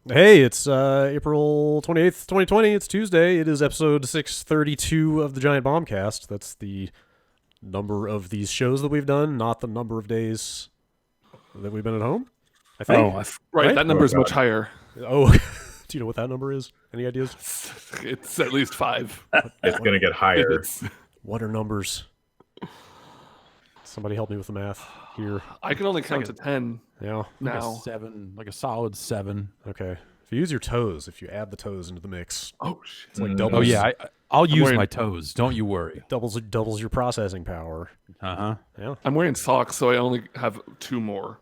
Hey, it's April 28th, 2020. It's Tuesday. It is episode 632 of the Giant Bombcast. That's the number of these shows that we've done, not the number of days that we've been at home, I think. Right, that number is much higher. Oh, do you know what that number is? Any ideas? It's at least 5. It's going to get higher. What are numbers? Somebody help me with the math here. I can only count to 10 Yeah. now. Like a solid 7. Okay. If you use your toes, if you add the toes into the mix, Oh, shit. it's like doubles. Oh yeah, I'll use wearing- my toes. Don't you worry. doubles your processing power. Yeah. I'm wearing socks, so I only have 2 more.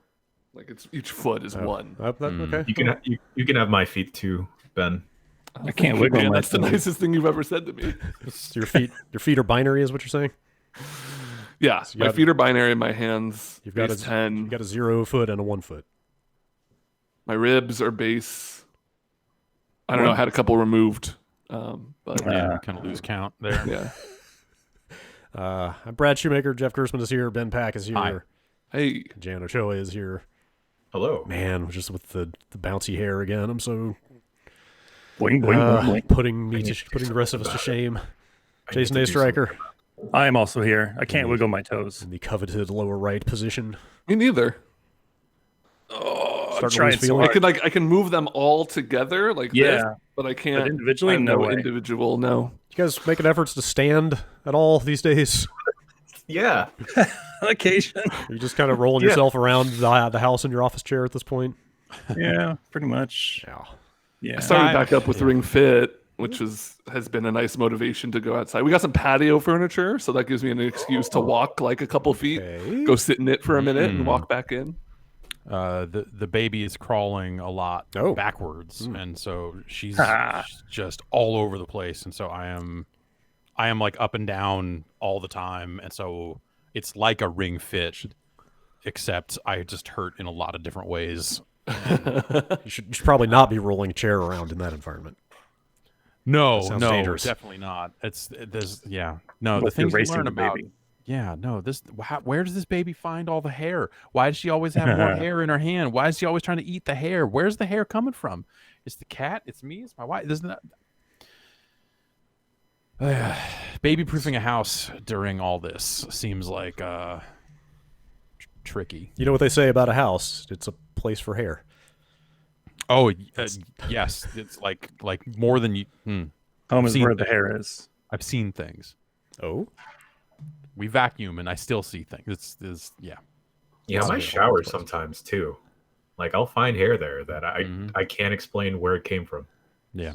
Like, it's each foot is 1. Okay. You can have my feet too, Ben. I can't wiggle Man, my that's the toes. nicest thing you've ever said to me. Your feet are binary, is what you're saying? Yeah, So you my got- feet are binary. My hands, You've got base a 10. You've got a 0 foot and a 1 foot. My ribs are base. I don't know. I had a couple removed. But Yeah, kind of lose count there. yeah. I'm Brad Shoemaker. Jeff Gersman is here. Ben Pack is here. Hi. Hey, Jan Ochoa is here. Hello. Man, just with the bouncy hair again. I'm so Boing, boing, boing, boing. putting the rest of us to shame. Jason A. Stryker I am also here. I can't wiggle my toes. in the coveted lower right position. me neither. Oh, Starting to trying lose so feeling. hard. I can move them all together like this, Yeah, but I can't but individually, I have no way. individual. No. You guys making efforts to stand at all these days? Yeah. on occasion. Are you just kind of rolling Yeah. yourself around the house in your office chair at this point? Yeah, pretty much. Yeah. Yeah. I started back up with Ring Fit, which has been a nice motivation to go outside. We got some patio furniture, so that gives me an excuse to walk like a couple feet, Okay. go sit in it for a minute, and walk back in. The baby is crawling a lot Oh. backwards, and so she's Ah. just all over the place, and so I am like up and down all the time, and so it's like a ring fit, except I just hurt in a lot of different ways. You should probably not be rolling a chair around in that environment. No, That sounds no, dangerous. definitely not. No, the With things you racing learn the about. baby. Yeah, no, where does this baby find all the hair? Why does she always have more hair in her hand? Why is she always trying to eat the hair? Where's the hair coming from? It's the cat. It's me. It's my wife. Isn't that baby proofing a house during all this seems like tricky. You know what they say about a house? It's a place for hair. Oh, yes, it's like more than you. Home is seen where the things. hair is. I've seen things. Oh? We vacuum, and I still see things. It's yeah. Yeah, That's my a bit shower hard. sometimes too. Like I'll find hair there that I can't explain where it came from. Yeah.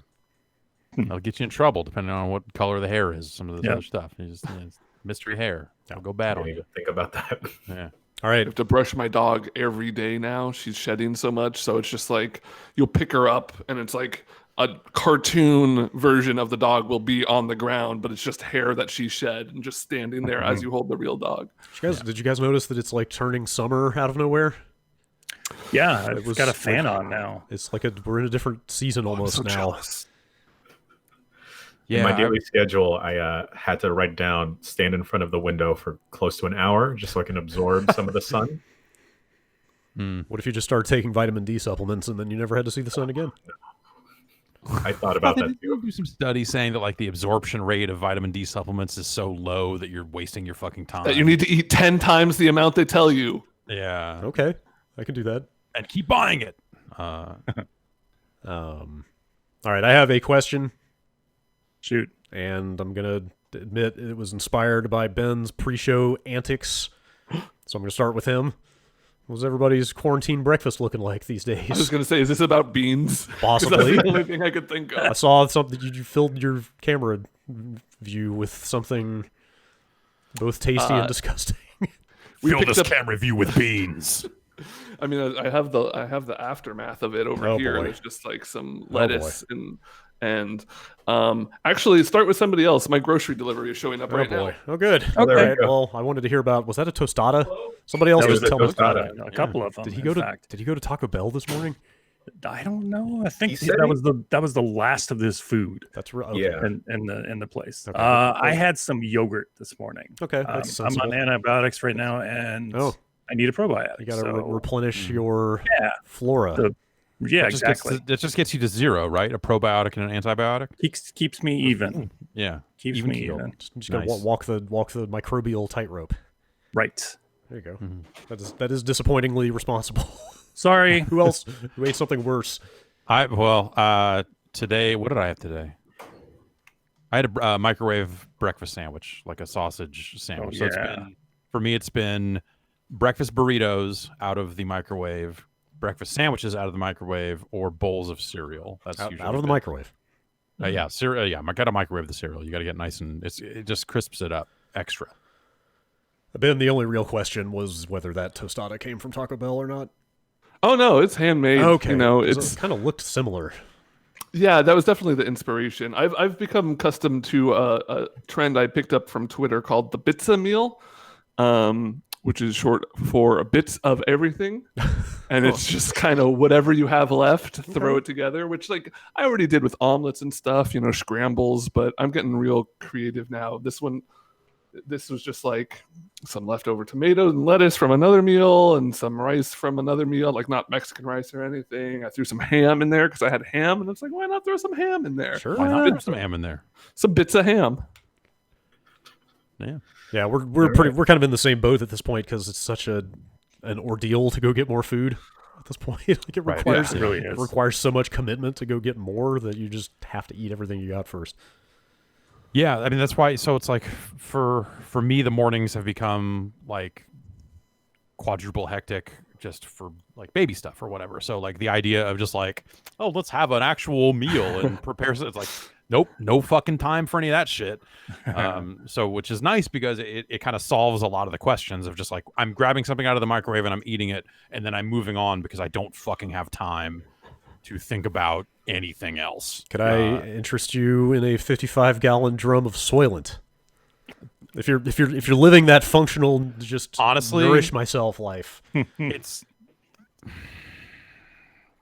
I'll get you in trouble depending on what color the hair is. Some of this Yeah. other stuff. It's mystery hair. I'll go bad I on didn't you. even think about that. Yeah. All I right. have to brush my dog every day now. She's shedding so much, so it's just like you'll pick her up, and it's like a cartoon version of the dog will be on the ground, but it's just hair that she shed and just standing there as you hold the real dog. Did you guys notice that it's like turning summer out of nowhere? Yeah, It I've was got a fan like- on now. It's like we're in a different season almost so now. jealous. Yeah. In my daily schedule, I had to write down stand in front of the window for close to an hour just so I can absorb some of the sun. What if you just started taking vitamin D supplements and then you never had to see the sun again? I thought about that Did too. do some studies saying that like the absorption rate of vitamin D supplements is so low that you're wasting your fucking time. That you need to eat 10 times the amount they tell you. Yeah. Okay, I can do that. And keep buying it. All right, I have a question, Shoot. and I'm gonna admit it was inspired by Ben's pre-show antics. So I'm gonna start with him. What's everybody's quarantine breakfast looking like these I was days? going to say, is this about beans? 'Cause Possibly. That's the only thing I could think I of. saw something. You filled your camera view with something both tasty and disgusting. We picked up, camera view with beans. I mean, I have the aftermath of it over Oh, here. boy. There's just like some boy. lettuce and actually start with somebody else. My grocery delivery is showing up right now. Oh, good. Oh, there All we right. go. Well, I wanted to hear about. Was that a tostada? Somebody else That was was a telling me. tostada. A couple of them. Did he in go to? fact. Did he go to Taco Bell this morning? I don't know. I think He said that was the last of this food That's right. Okay. Yeah. in the place. Okay. I had some yogurt this morning. Okay. That's I'm sensible. on antibiotics right now, and Oh. I need a probiotic. You got to so, replenish your Yeah. flora. The- Yeah, exactly. It just gets you to 0, right? A probiotic and an antibiotic. Keeps me even. Yeah, Keeps even me keel. even. Just gotta Nice. walk the microbial tightrope. Right. There you go. Mm-hmm. That is disappointingly responsible. Sorry. Who else? Who ate something worse? Today, what did I have today? I had a microwave breakfast sandwich, like a sausage sandwich. Oh, So it's yeah. been, for me, it's been breakfast burritos out of the microwave, breakfast sandwiches out of the microwave, or bowls of cereal. That's Out usually of the been- microwave. Yeah, cereal. Yeah, I got to microwave the cereal. You got to get nice and it just crisps it up extra. Ben, the only real question was whether that tostada came from Taco Bell or not. Oh no, it's handmade. Okay, You know, 'cause it kind of looked similar. Yeah, that was definitely the inspiration. I've become accustomed to a trend I picked up from Twitter called the Bitsa meal, which is short for bits of everything, and it's just kind of whatever you have left, throw it together. Which like I already did with omelets and stuff, you know, scrambles. But I'm getting real creative now. This was just like some leftover tomatoes and lettuce from another meal and some rice from another meal, like not Mexican rice or anything. I threw some ham in there because I had ham, and I was like, why not throw some ham in there? Sure. Why not throw some ham in there? Some bits of ham. Yeah. Yeah, we're kind of in the same boat at this point because it's such an ordeal to go get more food at this point. Like it Right, requires yeah, it really it is. requires so much commitment to go get more that you just have to eat everything you got first. Yeah, I mean that's why. So it's like for me, the mornings have become like quadruple hectic just for like baby stuff or whatever. So like the idea of just like, oh, let's have an actual meal and prepare. It's like, nope, no fucking time for any of that shit. So which is nice because it kind of solves a lot of the questions of just like I'm grabbing something out of the microwave and I'm eating it and then I'm moving on because I don't fucking have time to think about anything else. Could I interest you in a 55-gallon drum of Soylent? If you're living that functional, just Honestly, nourish myself life.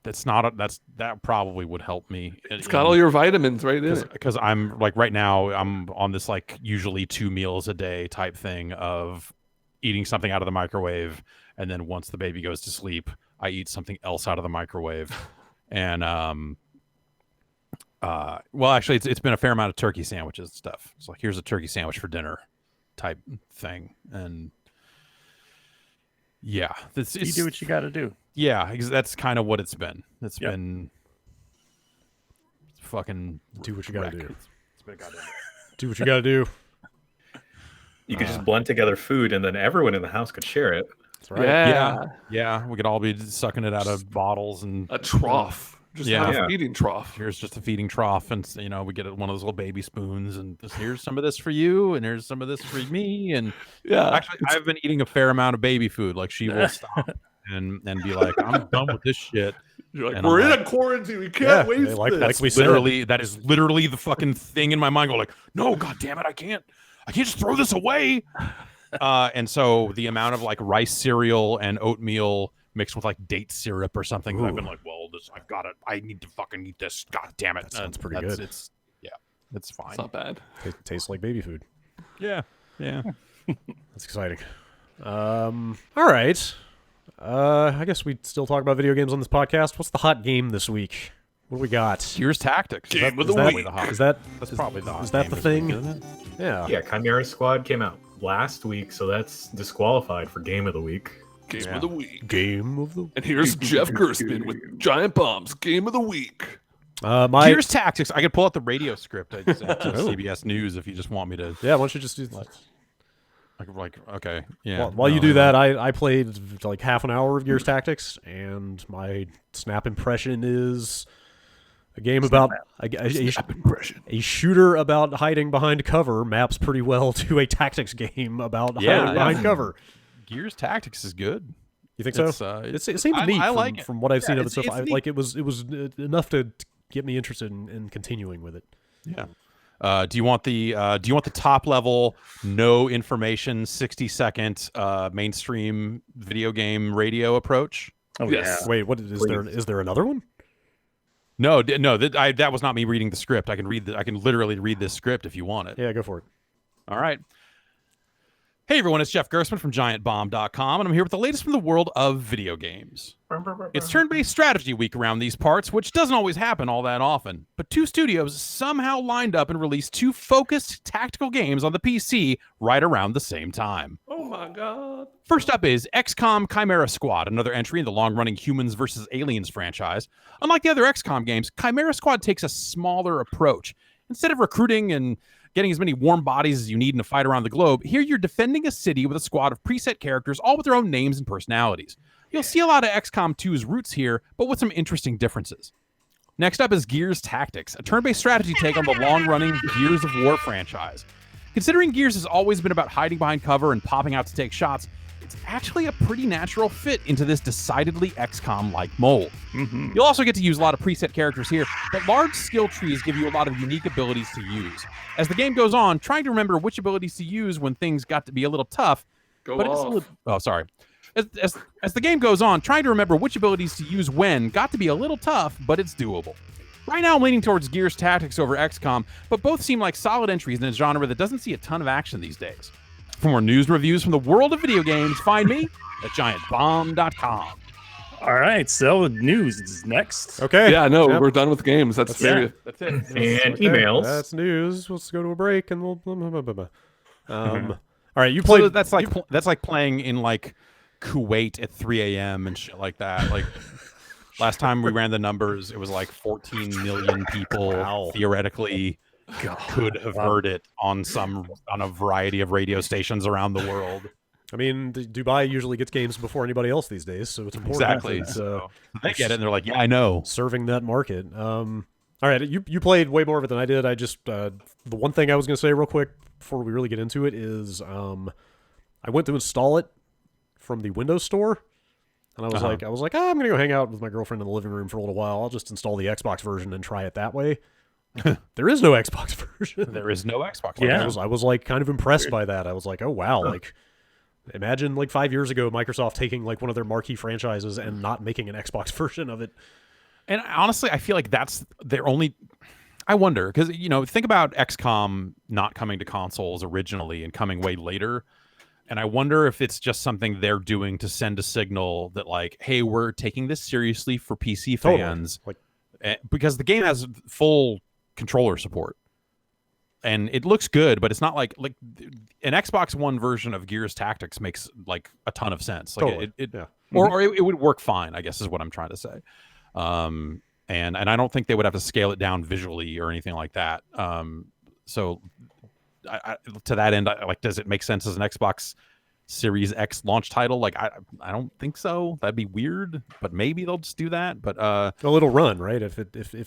That probably would help me. It's got all your vitamins right in it. Because I'm like right now I'm on this like usually 2 meals a day type thing of eating something out of the microwave, and then once the baby goes to sleep, I eat something else out of the microwave. And well, actually, it's been a fair amount of turkey sandwiches and stuff. It's like here's a turkey sandwich for dinner, type thing, and yeah, You do what you got to do. yeah, that's kind of what it's been. It's Yep. been fucking Do what you gotta wreck. do. It's been a goddamn wreck. Do what you gotta do. You could just blend together food, and then everyone in the house could share it. That's right. Yeah, we could all be sucking it out of bottles and A trough. Just Yeah. have Yeah. a feeding trough. here's just a feeding trough, and you know we get one of those little baby spoons, and here's some of this for you, and here's some of this for me, and Yeah. actually I've been eating a fair amount of baby food. Like she will stop and be like, I'm done with this shit. You're like, and we're I'm in like- a quarantine. We Yeah, can't waste like- this. like we said. That is literally the fucking thing in my mind. Go like, no, god damn it, I can't just throw this away. And so the amount of like rice cereal and oatmeal mixed with like date syrup or something, I've been like, well, I need to fucking eat this. God damn it. That sounds pretty That's- good. It's fine. It's not bad. Tastes like baby food. Yeah. That's exciting. All right. I guess we still talk about video games on this podcast. What's the hot game this week? What do we got? Here's Tactics. Game of Is the that, week. is that That's is- probably the hot is that game the this thing? week, isn't it? Yeah. Yeah, Chimera Squad came out last week, so that's disqualified for Game of the Week. Game Yeah. of the week. Game of the And here's Jeff Gerstmann with Giant Bombs. Game of the week. my Here's Tactics. I could pull out the radio script I sent to CBS News if you just want me to. yeah. Why don't you just do Like okay, yeah. while you no, do I- that? I played like half an hour of Gears Tactics, and my snap impression is a game about a shooter about hiding behind cover maps pretty well to a tactics game about hiding behind cover. Gears Tactics is good. You think It's, so? uh, It seems I neat like it. from what I've seen of it so it's far. neat. Like it was enough to get me interested in continuing with it. Yeah. Do you want the top level, no information, 60-second mainstream video game radio approach? Oh, Yes. yeah. Wait, what is there another one? No, that was not me reading the script. I can literally read this script if you want it. Yeah, go for it. All right. Hey everyone, it's Jeff Gersman from GiantBomb.com, and I'm here with the latest from the world of video games. It's turn-based strategy week around these parts, which doesn't always happen all that often. But two studios somehow lined up and released two focused tactical games on the PC right around the same time. Oh my god. First up is XCOM Chimera Squad, another entry in the long-running Humans vs. Aliens franchise. Unlike the other XCOM games, Chimera Squad takes a smaller approach. Instead of recruiting and getting as many warm bodies as you need in a fight around the globe, here you're defending a city with a squad of preset characters, all with their own names and personalities. You'll see a lot of XCOM 2's roots here, but with some interesting differences. Next up is Gears Tactics, a turn-based strategy take on the long-running Gears of War franchise. Considering Gears has always been about hiding behind cover and popping out to take shots, it's actually a pretty natural fit into this decidedly XCOM-like mold. You'll also get to use a lot of preset characters here, but large skill trees give you a lot of unique abilities to use. As the game goes on, trying to remember which abilities to use when things got to be a little tough, As the game goes on, trying to remember which abilities to use when got to be a little tough, but it's doable. Right now, I'm leaning towards Gears Tactics over XCOM, but both seem like solid entries in a genre that doesn't see a ton of action these days. For more news and reviews from the world of video games, find me at GiantBomb.com. All right, so news is next. Okay. Yeah, no, Yep. we're done with games. That's very. That's it. And Okay, emails. That's news. Let's go to a break and we'll. All right, you So played. that's like playing in like Kuwait at 3 a.m. and shit like that. Like last time we ran the numbers, it was like 14 million people Wow. theoretically could have heard it on a variety of radio stations around the world. I mean, Dubai usually gets games before anybody else these days, so it's important. Exactly. that, So they get it and they're like, yeah, I know. serving that market. All right, you played way more of it than I did. I just the one thing I was going to say real quick before we really get into it is I went to install it from the Windows Store, and I was like, I'm going to go hang out with my girlfriend in the living room for a little while. I'll just install the Xbox version and try it that way. There is no Xbox version. There is no Xbox. Yeah. I was like kind of impressed by that. I was like, oh wow, like imagine like 5 years ago Microsoft taking like one of their marquee franchises and not making an Xbox version of it. And honestly, I feel like that's their only. I wonder because think about XCOM not coming to consoles originally and coming way later, and I wonder if it's just something they're doing to send a signal that like, hey, we're taking this seriously for PC Totally. fans, Like because the game has full controller support, and it looks good, but it's not like an Xbox One version of Gears Tactics makes like a ton of sense. Like totally. Yeah. or it would work fine, I guess is what I'm trying to say. And I don't think they would have to scale it down visually or anything like that. So to that end, does it make sense as an Xbox Series X launch title? Like, I don't think so. That'd be weird, but maybe they'll just do that. But Well, it'll run, right? If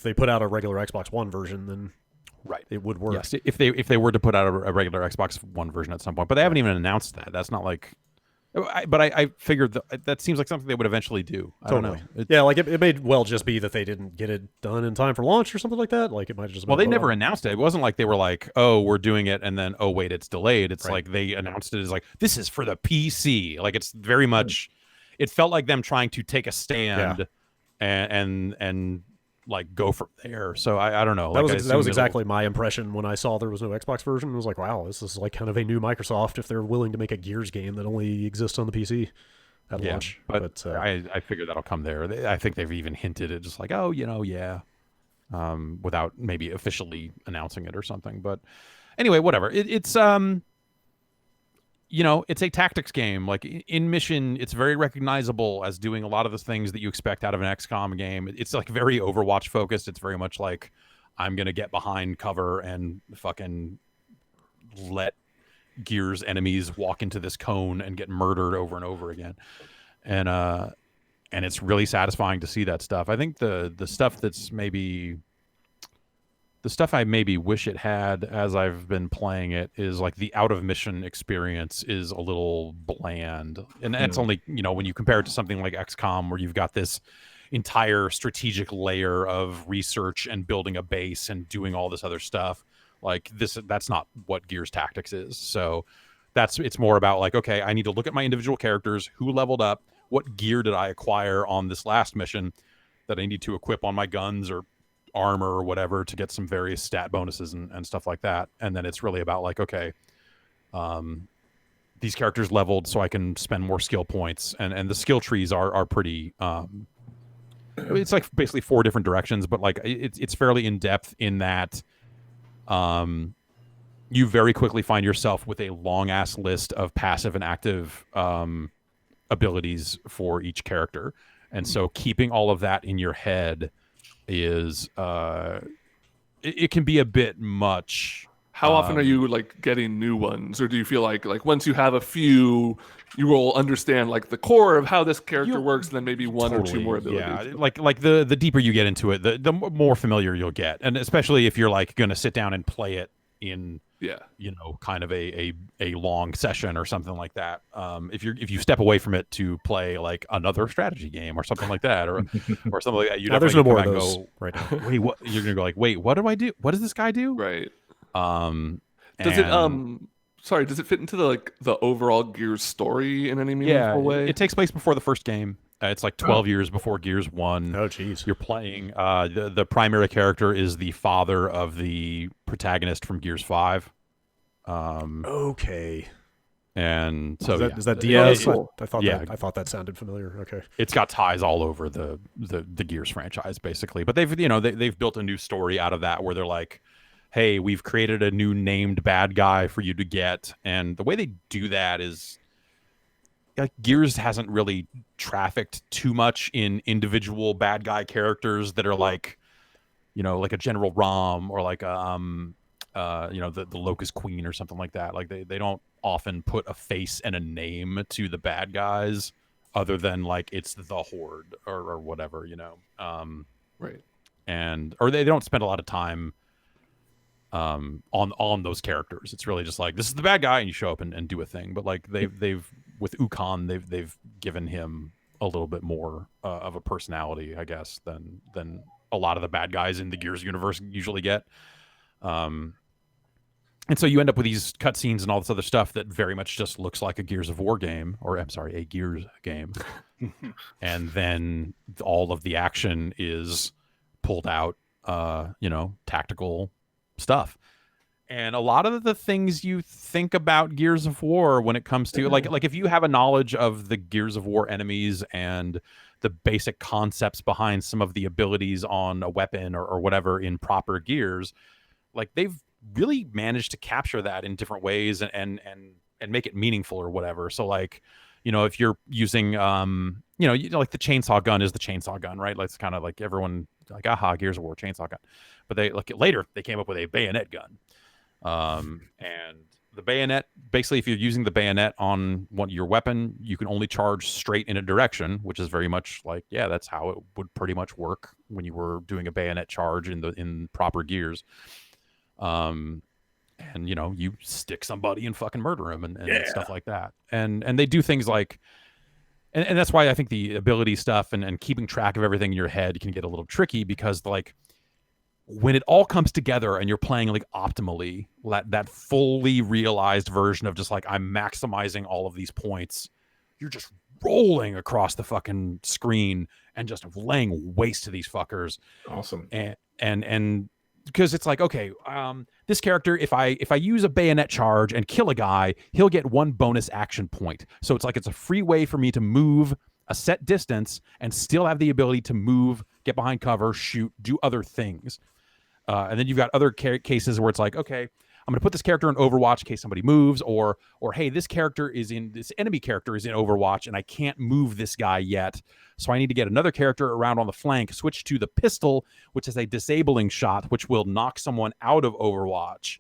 they put out a regular Xbox One version, then right, it would work. yes, if they were to put out a regular Xbox One version at some point, but they haven't even announced that. That's not like. I figured that seems like something they would eventually do. I don't know. Yeah, like it may well just be that they didn't get it done in time for launch or something like that. Like it might just. Well, they never announced it. It wasn't like they were like, "Oh, we're doing it," and then, "Oh, wait, it's delayed." It's like they announced it as like, "This is for the PC." Like it's very much. It felt like them trying to take a stand, and like go from there. So I don't know. That Like, was exactly my impression when I saw there was no Xbox version. I was like, wow, this is like kind of a new Microsoft if they're willing to make a Gears game that only exists on the PC at launch. But I figured that'll come there. I think they've even hinted at just like, oh, without maybe officially announcing it or something. But anyway, whatever. It's it's a tactics game. Like in Mission, it's very recognizable as doing a lot of the things that you expect out of an XCOM game. It's like very Overwatch focused. It's very much like I'm going to get behind cover and fucking let Gears enemies walk into this cone and get murdered over and over again. And it's really satisfying to see that stuff. I think the stuff that's maybe the stuff I maybe wish it had as I've been playing it is like the out of mission experience is a little bland. And that's only, when you compare it to something like XCOM where you've got this entire strategic layer of research and building a base and doing all this other stuff. Like that's not what Gears Tactics is. So it's more about like, okay, I need to look at my individual characters, who leveled up, what gear did I acquire on this last mission that I need to equip on my guns or armor or whatever to get some various stat bonuses and stuff like that. And then it's really about like, okay, these characters leveled so I can spend more skill points, and the skill trees are pretty. It's like basically 4 different directions, but like it's fairly in depth in that. You very quickly find yourself with a long ass list of passive and active abilities for each character, and so keeping all of that in your head is it can be a bit much. How often are you like getting new ones, or do you feel like once you have a few, you will understand like the core of how this character works, and then maybe one or two more abilities? Yeah, like the deeper you get into it, the more familiar you'll get, and especially if you're like going to sit down and play it in kind of a long session or something like that. If you step away from it to play like another strategy game or something like that, or something like that, you there's no more of go those right now. wait, what? You're gonna go like, wait, what do I do? What does this guy do? Right. Does it fit into the overall Gears story in any meaningful way? It takes place before the first game. It's like 12 years before Gears 1. Oh, jeez. You're playing the primary character is the father of the protagonist from Gears 5. Okay. And so is that Diaz? cool. I thought that sounded familiar. Okay. It's got ties all over the Gears franchise basically, but they've built a new story out of that where they're like, hey, we've created a new named bad guy for you to get. And the way they do that is like Gears hasn't really trafficked too much in individual bad guy characters that are like, like a General Rom or like the Locust Queen or something like that. Like they don't often put a face and a name to the bad guys other than like it's the Horde or whatever, Right. Or they don't spend a lot of time on those characters. It's really just like, this is the bad guy and you show up and do a thing. But like they've with Ukon, they've given him a little bit more of a personality, I guess, than a lot of the bad guys in the Gears universe usually get. And so you end up with these cutscenes and all this other stuff that very much just looks like a Gears of War game, or I'm sorry, a Gears game. And then all of the action is pulled out, tactical stuff. And a lot of the things you think about Gears of War when it comes to like if you have a knowledge of the Gears of War enemies and the basic concepts behind some of the abilities on a weapon or whatever in proper Gears, like they've really managed to capture that in different ways and make it meaningful or whatever. So like, if you're using like the chainsaw gun is the chainsaw gun, right? Like it's kind of like everyone like, aha, Gears of War chainsaw gun. But later they came up with a bayonet gun. And the bayonet, basically, if you're using the bayonet on your weapon, you can only charge straight in a direction, which is very much like, that's how it would pretty much work when you were doing a bayonet charge in proper Gears. And you stick somebody and fucking murder him and stuff like that. And they do things like, and that's why I think the ability stuff and keeping track of everything in your head can get a little tricky, because like when it all comes together and you're playing like optimally, that fully realized version of just like, I'm maximizing all of these points, you're just rolling across the fucking screen and just laying waste to these fuckers. Awesome. And because it's like, okay, this character, if I use a bayonet charge and kill a guy, he'll get 1 bonus action point. So it's like it's a free way for me to move a set distance and still have the ability to move, get behind cover, shoot, do other things. And then you've got other cases where it's like, okay, I'm going to put this character in Overwatch in case somebody moves, or hey, this enemy character is in Overwatch and I can't move this guy yet, so I need to get another character around on the flank, switch to the pistol, which is a disabling shot, which will knock someone out of Overwatch.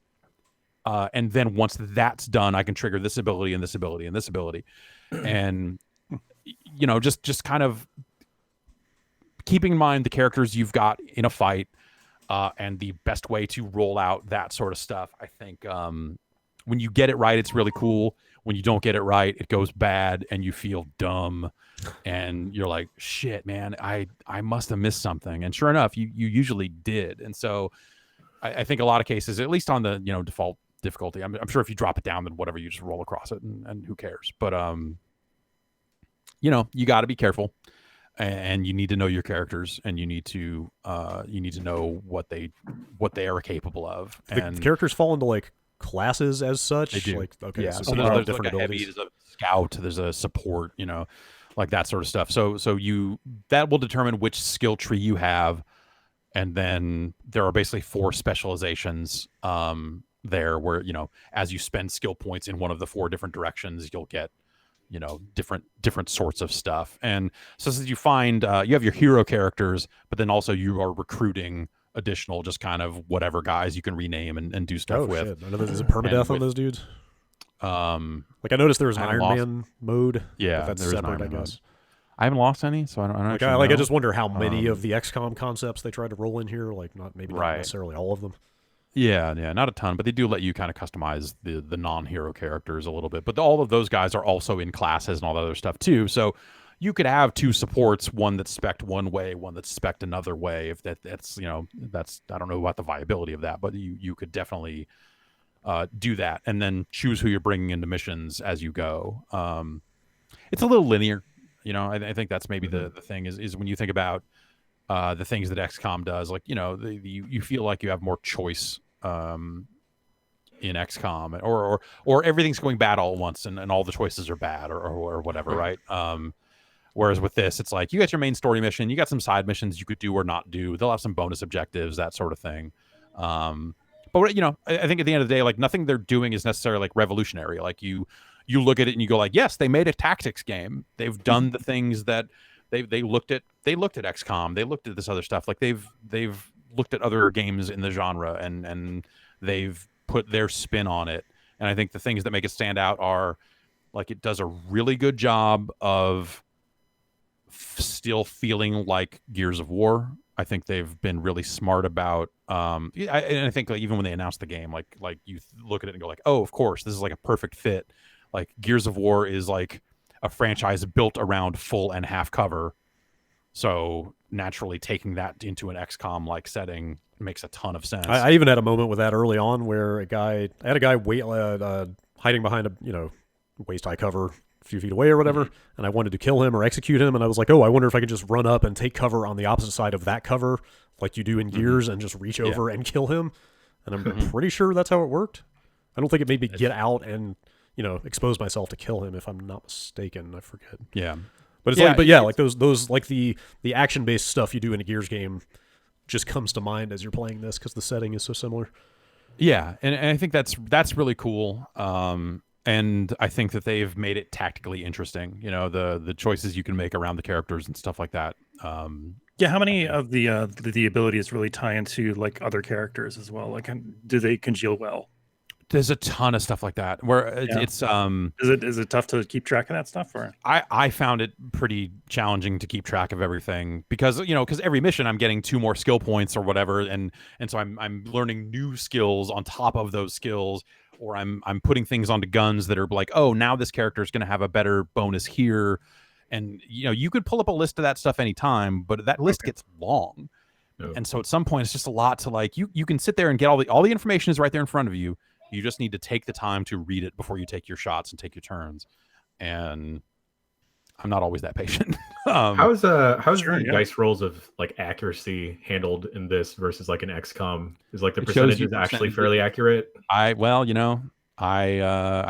And then once that's done, I can trigger this ability and this ability and this ability. And, just kind of keeping in mind the characters you've got in a fight, and the best way to roll out that sort of stuff. I think when you get it right, it's really cool. When you don't get it right, it goes bad and you feel dumb. And you're like, shit, man, I must have missed something. And sure enough, you usually did. And so I think a lot of cases, at least on the default difficulty, I'm sure if you drop it down, then whatever, you just roll across it and who cares. But, you got to be careful. And you need to know your characters, and you need to know what they are capable of. And the characters fall into like classes as such? They do. Like, okay, Yeah. so So people there's have like different a heavy, abilities. there's a scout, there's a support, like that sort of stuff. So that will determine which skill tree you have, and then there are basically 4 specializations there where as you spend skill points in one of the 4 different directions, you'll get different sorts of stuff. And so since you find you have your hero characters, but then also you are recruiting additional just kind of whatever guys you can rename and do stuff Oh with. shit! I know there's a permadeath on those dudes. Like I noticed there was an I haven't Iron lost- Man mode. Yeah, but that's there is an separate, Iron I Man mode. guess. I haven't lost any, so I don't Like actually I know. just wonder how many of the XCOM concepts they tried to roll in here. Like not Right. necessarily all of them. Yeah, not a ton, but they do let you kind of customize the non-hero characters a little bit. But all of those guys are also in classes and all that other stuff too. So you could have 2 supports, one that's spec'd one way, one that's spec'd another way. If that's I don't know about the viability of that, but you could definitely do that, and then choose who you're bringing into missions as you go. It's a little linear, I think that's maybe the thing is when you think about the things that XCOM does, like you feel like you have more choice in XCOM, or everything's going bad all at once, and all the choices are bad, or whatever, right? Whereas with this, it's like you got your main story mission, you got some side missions you could do or not do. They'll have some bonus objectives, that sort of thing. But I think at the end of the day, like nothing they're doing is necessarily like revolutionary. Like you look at it and you go like, yes, they made a tactics game. They've done the things that they looked at. They looked at XCOM. They looked at this other stuff. Like they've looked at other games in the genre and they've put their spin on it. And I think the things that make it stand out are like it does a really good job of still feeling like Gears of War. I think they've been really smart about and I think like even when they announced the game, like you look at it and go like, oh, of course, this is like a perfect fit. Like Gears of War is like a franchise built around full and half cover. So naturally taking that into an XCOM like setting makes a ton of sense. I even had a moment with that early on where I had a guy hiding behind a waist high cover a few feet away or whatever, and I wanted to kill him or execute him, and I was like, oh, I wonder if I could just run up and take cover on the opposite side of that cover like you do in Gears and just reach over and kill him. And I'm pretty sure that's how it worked. I don't think it made me get out and expose myself to kill him, if I'm not mistaken. I forget. Yeah. But it's like those like the action based stuff you do in a Gears game just comes to mind as you're playing this because the setting is so similar. Yeah, and I think that's really cool. And I think that they've made it tactically interesting. The choices you can make around the characters and stuff like that. Yeah, how many of the abilities really tie into like other characters as well? Like, do they congeal well? There's a ton of stuff like that where it's Is it tough to keep track of that stuff? Or I found it pretty challenging to keep track of everything because every mission I'm getting 2 more skill points or whatever, and so I'm learning new skills on top of those skills, or I'm putting things onto guns that are like, oh, now this character is going to have a better bonus here, and you could pull up a list of that stuff anytime, but that list gets long. Oh. And so at some point it's just a lot to like you can sit there and get all the information is right there in front of you. You just need to take the time to read it before you take your shots and take your turns. And I'm not always that patient. How's the dice rolls of like accuracy handled in this versus like an XCOM? Is like the percentages actually fairly accurate? I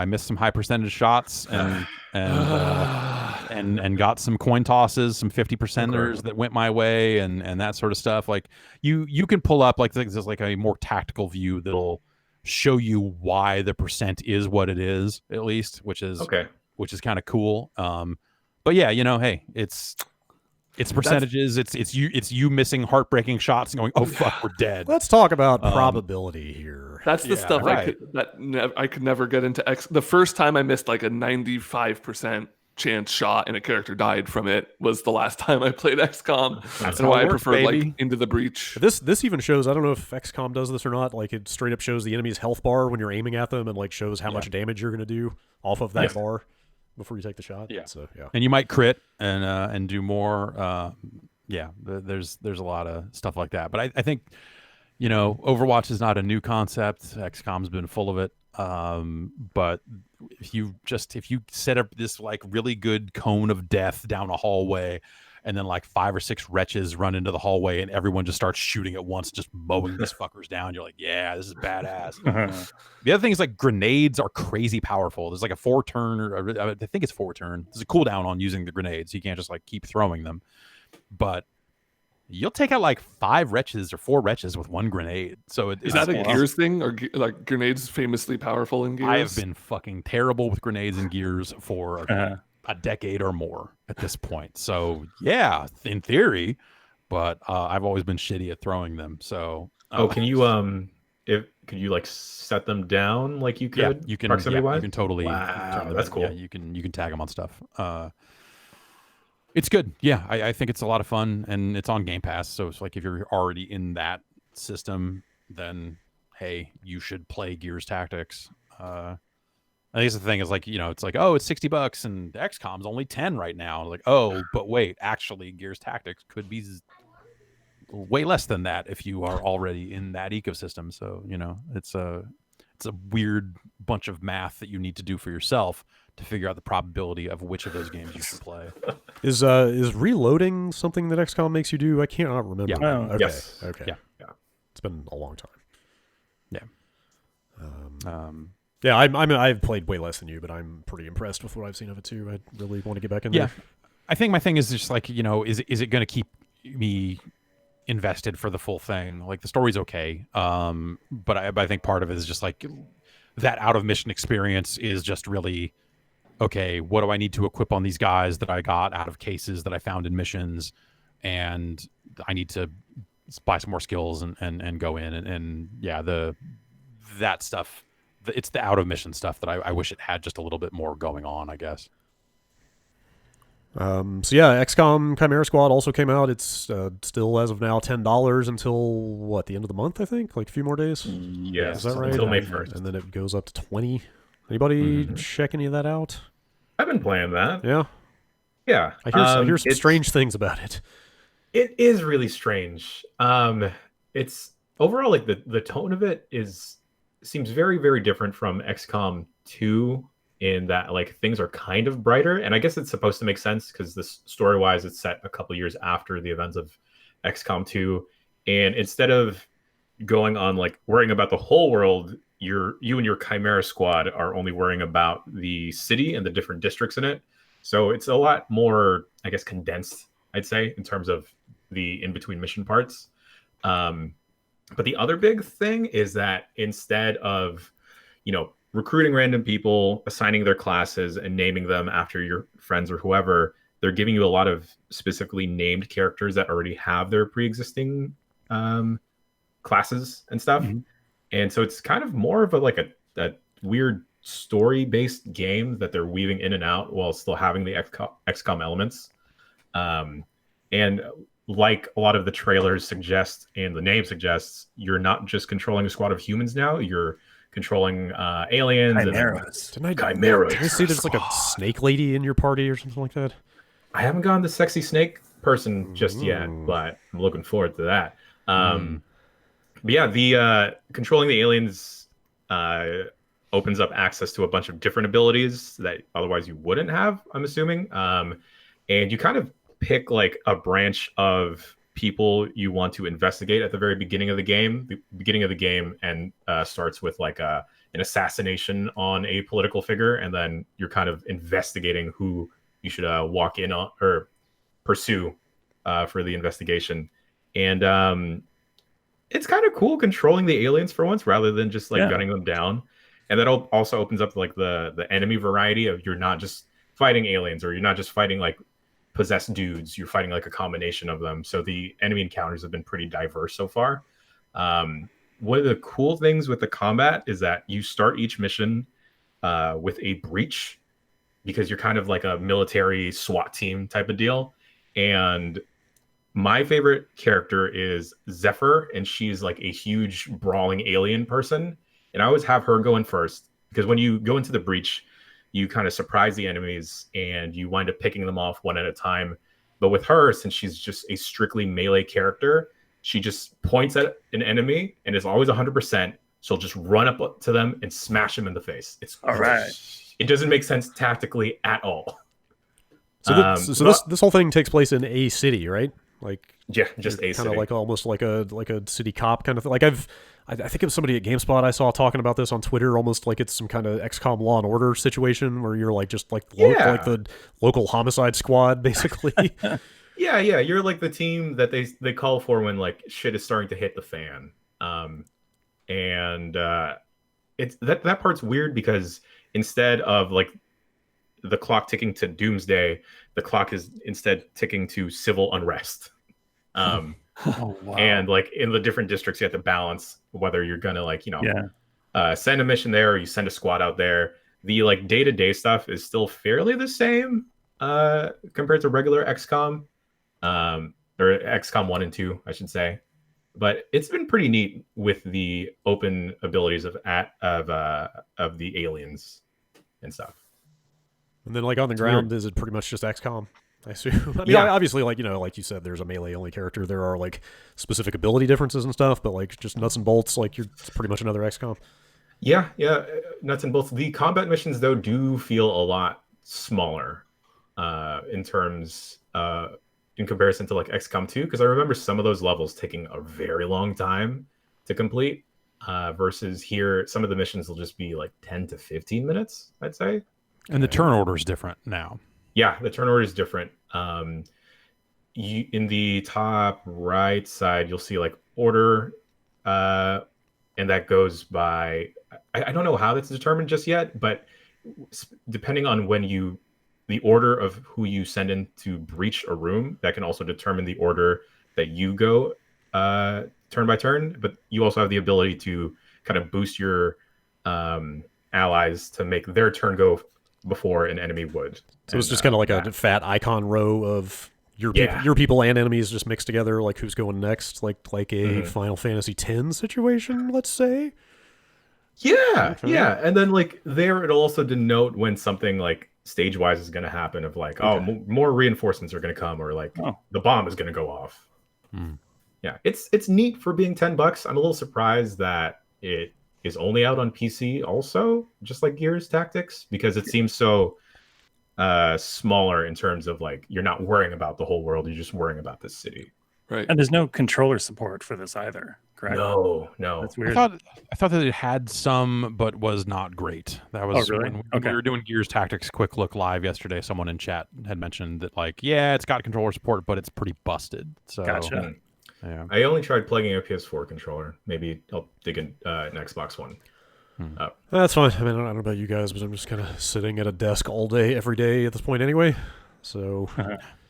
missed some high percentage shots and got some coin tosses, some 50%ers that went my way and that sort of stuff. Like you can pull up like there's like a more tactical view that'll show you why the percent is what it is, at least, which is kind of cool. But yeah, hey, it's percentages. It's you missing heartbreaking shots and going, oh fuck, we're dead. Let's talk about probability here. That's the stuff I could never get into. The first time I missed like a 95% chance shot and a character died from it was the last time I played XCOM. That's why I prefer like Into the Breach. This even shows, I don't know if XCOM does this or not, like it straight up shows the enemy's health bar when you're aiming at them and like shows how much damage you're going to do off of that bar before you take the shot. Yeah. So yeah. And you might crit and do more. There's a lot of stuff like that. But I think Overwatch is not a new concept. XCOM's been full of it. But if you set up this like really good cone of death down a hallway and then like 5 or 6 wretches run into the hallway, and everyone just starts shooting at once, just mowing these fuckers down. You're like, yeah, this is badass. The other thing is like grenades are crazy powerful. There's like a 4-turn, or I think it's 4-turn. There's a cooldown on using the grenades. You can't just like keep throwing them, but you'll take out like 5 wretches or 4 wretches with 1 grenade. So is that a Gears thing, or like grenades famously powerful in Gears? I have been fucking terrible with grenades and Gears for a decade or more at this point. So yeah, in theory, but I've always been shitty at throwing them. So can you like set them down like you could? Yeah, you can. Proximity wise? You can totally. Wow, that's cool. Yeah, you can tag them on stuff. It's good. Yeah, I think it's a lot of fun, and it's on Game Pass. So it's like if you're already in that system, then hey, you should play Gears Tactics. I think the thing is like, it's like, oh, it's $60 and XCOM's only 10 right now. Like, oh, but wait, actually, Gears Tactics could be way less than that if you are already in that ecosystem. So it's a weird bunch of math that you need to do for yourself to figure out the probability of which of those games you should play. Is reloading something that XCOM makes you do? I can't remember. Yeah. Oh, okay. Yes. Okay. Yeah. It's been a long time. Yeah. Yeah, I've played way less than you, but I'm pretty impressed with what I've seen of it too. I really want to get back in there. I think my thing is just like, is it going to keep me invested for the full thing? Like the story's okay, but I think part of it is just like that out of mission experience is just really okay. What do I need to equip on these guys that I got out of cases that I found in missions, and I need to buy some more skills and go in and that stuff. It's the out of mission stuff that I wish it had just a little bit more going on, I guess. So yeah, XCOM Chimera Squad also came out. It's still as of now $10 until the end of the month, I think, like a few more days. Yes, is that right? until May 1st, and then it goes up to 20. Anybody check any of that out? I've been playing that. Yeah. I hear some strange things about it. It is really strange. It's overall like the tone of it seems very, very different from XCOM 2 in that like things are kind of brighter, and I guess it's supposed to make sense because this story-wise it's set a couple years after the events of XCOM 2, and instead of going on like worrying about the whole world, you and your Chimera Squad are only worrying about the city and the different districts in it. So it's a lot more, I guess, condensed, I'd say, in terms of the in-between mission parts. But the other big thing is that instead of, recruiting random people, assigning their classes, and naming them after your friends or whoever, they're giving you a lot of specifically named characters that already have their pre-existing classes and stuff. Mm-hmm. And so it's kind of more of a weird story-based game that they're weaving in and out while still having the XCOM elements. And like a lot of the trailers suggest and the name suggests, you're not just controlling a squad of humans now, you're controlling aliens. Chimeras. Chimeras. Did I see there's like a snake lady in your party or something like that? I haven't gotten the sexy snake person just yet, but I'm looking forward to that. But yeah, the controlling the aliens opens up access to a bunch of different abilities that otherwise you wouldn't have, I'm assuming. And you kind of pick like a branch of people you want to investigate at the very beginning of the game. The beginning of the game and starts with like an assassination on a political figure, and then you're kind of investigating who you should walk in on or pursue for the investigation. And it's kind of cool controlling the aliens for once rather than just like gunning them down. And that also opens up like the enemy variety of you're not just fighting aliens, or you're not just fighting like possessed dudes, you're fighting like a combination of them. So the enemy encounters have been pretty diverse so far. One of the cool things with the combat is that you start each mission with a breach, because you're kind of like a military SWAT team type of deal. And my favorite character is Zephyr, and she's like a huge brawling alien person. And I always have her go in first, because when you go into the breach, you kind of surprise the enemies and you wind up picking them off one at a time. But with her, since she's just a strictly melee character, she just points at an enemy and is always 100%. She'll just run up to them and smash them in the face. It's all right. It doesn't make sense tactically at all. This whole thing takes place in a city, right? Like, yeah, just a kind city. of like almost like a city cop kind of thing. Like I think it was somebody at GameSpot I saw talking about this on Twitter, almost like it's some kind of XCOM Law and Order situation where you're like just like like the local homicide squad, basically. Yeah, you're like the team that they call for when like shit is starting to hit the fan. It's that part's weird because instead of like the clock ticking to doomsday, the clock is instead ticking to civil unrest. Oh, wow. And like in the different districts, you have to balance whether you're gonna send a mission there or you send a squad out there. The like day-to-day stuff is still fairly the same compared to regular XCOM, or XCOM 1 and 2, I should say. But it's been pretty neat with the open abilities of the aliens and stuff. And then like on the ground, is it pretty much just XCOM? I assume. I mean, obviously, like like you said, there's a melee only character. There are like specific ability differences and stuff, but like just nuts and bolts, like it's pretty much another XCOM. Yeah, nuts and bolts. The combat missions though do feel a lot smaller in terms in comparison to like XCOM 2, because I remember some of those levels taking a very long time to complete. Versus here, some of the missions will just be like 10 to 15 minutes, I'd say. And the turn order is different now. Yeah, the turn order is different. In the top right side, you'll see like order, and that goes by. I don't know how that's determined just yet, but depending on the order of who you send in to breach a room, that can also determine the order that you go turn by turn. But you also have the ability to kind of boost your allies to make their turn go before an enemy would. So it's just kind of like a fat icon row of your people and enemies just mixed together, like who's going next, like a Final Fantasy X situation, let's say. Yeah, and then like there it'll also denote when something like stage wise is going to happen, of like more reinforcements are going to come, or like the bomb is going to go off. Yeah, it's neat for being $10. I'm a little surprised that it is only out on PC also, just like Gears Tactics, because it seems so smaller in terms of like you're not worrying about the whole world, you're just worrying about this city. Right. And there's no controller support for this either, correct? No. That's weird. I thought that it had some, but was not great. That was really? when we were doing Gears Tactics Quick Look Live yesterday. Someone in chat had mentioned that, like, yeah, it's got controller support, but it's pretty busted. So, Gotcha. Yeah. I only tried plugging a PS4 controller. Maybe I'll dig in an Xbox One. That's fine. I mean, I don't know about you guys, but I'm just kind of sitting at a desk all day, every day at this point anyway. So,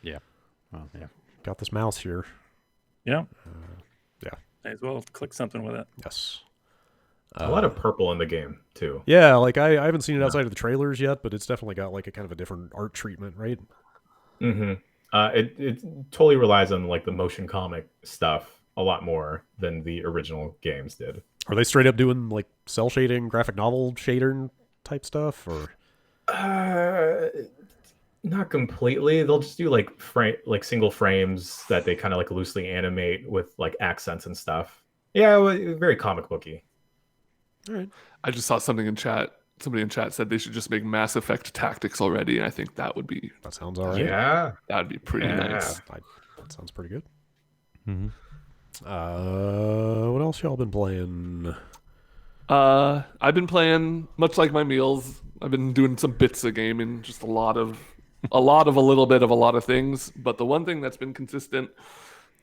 Yeah. Well, yeah. got this mouse here. Yeah. Yeah. May as well click something with it. Yes. A lot of purple in the game too. Yeah, like I haven't seen it outside of the trailers yet, but it's definitely got like a kind of a different art treatment, right? Mm-hmm. It totally relies on like the motion comic stuff a lot more than the original games did. Are they straight up doing like cell shading, graphic novel shader type stuff, or? Not completely. They'll just do like single frames that they kind of like loosely animate with like accents and stuff. Yeah, very comic booky. All right. I just saw something in chat. Somebody in chat said they should just make Mass Effect Tactics already, and I think that would be That sounds all right. Yeah, that'd be pretty nice. That sounds pretty good. Mm-hmm. What else y'all been playing? I've been playing much like my meals. I've been doing some bits of gaming, just a lot of a little bit of a lot of things. But the one thing that's been consistent,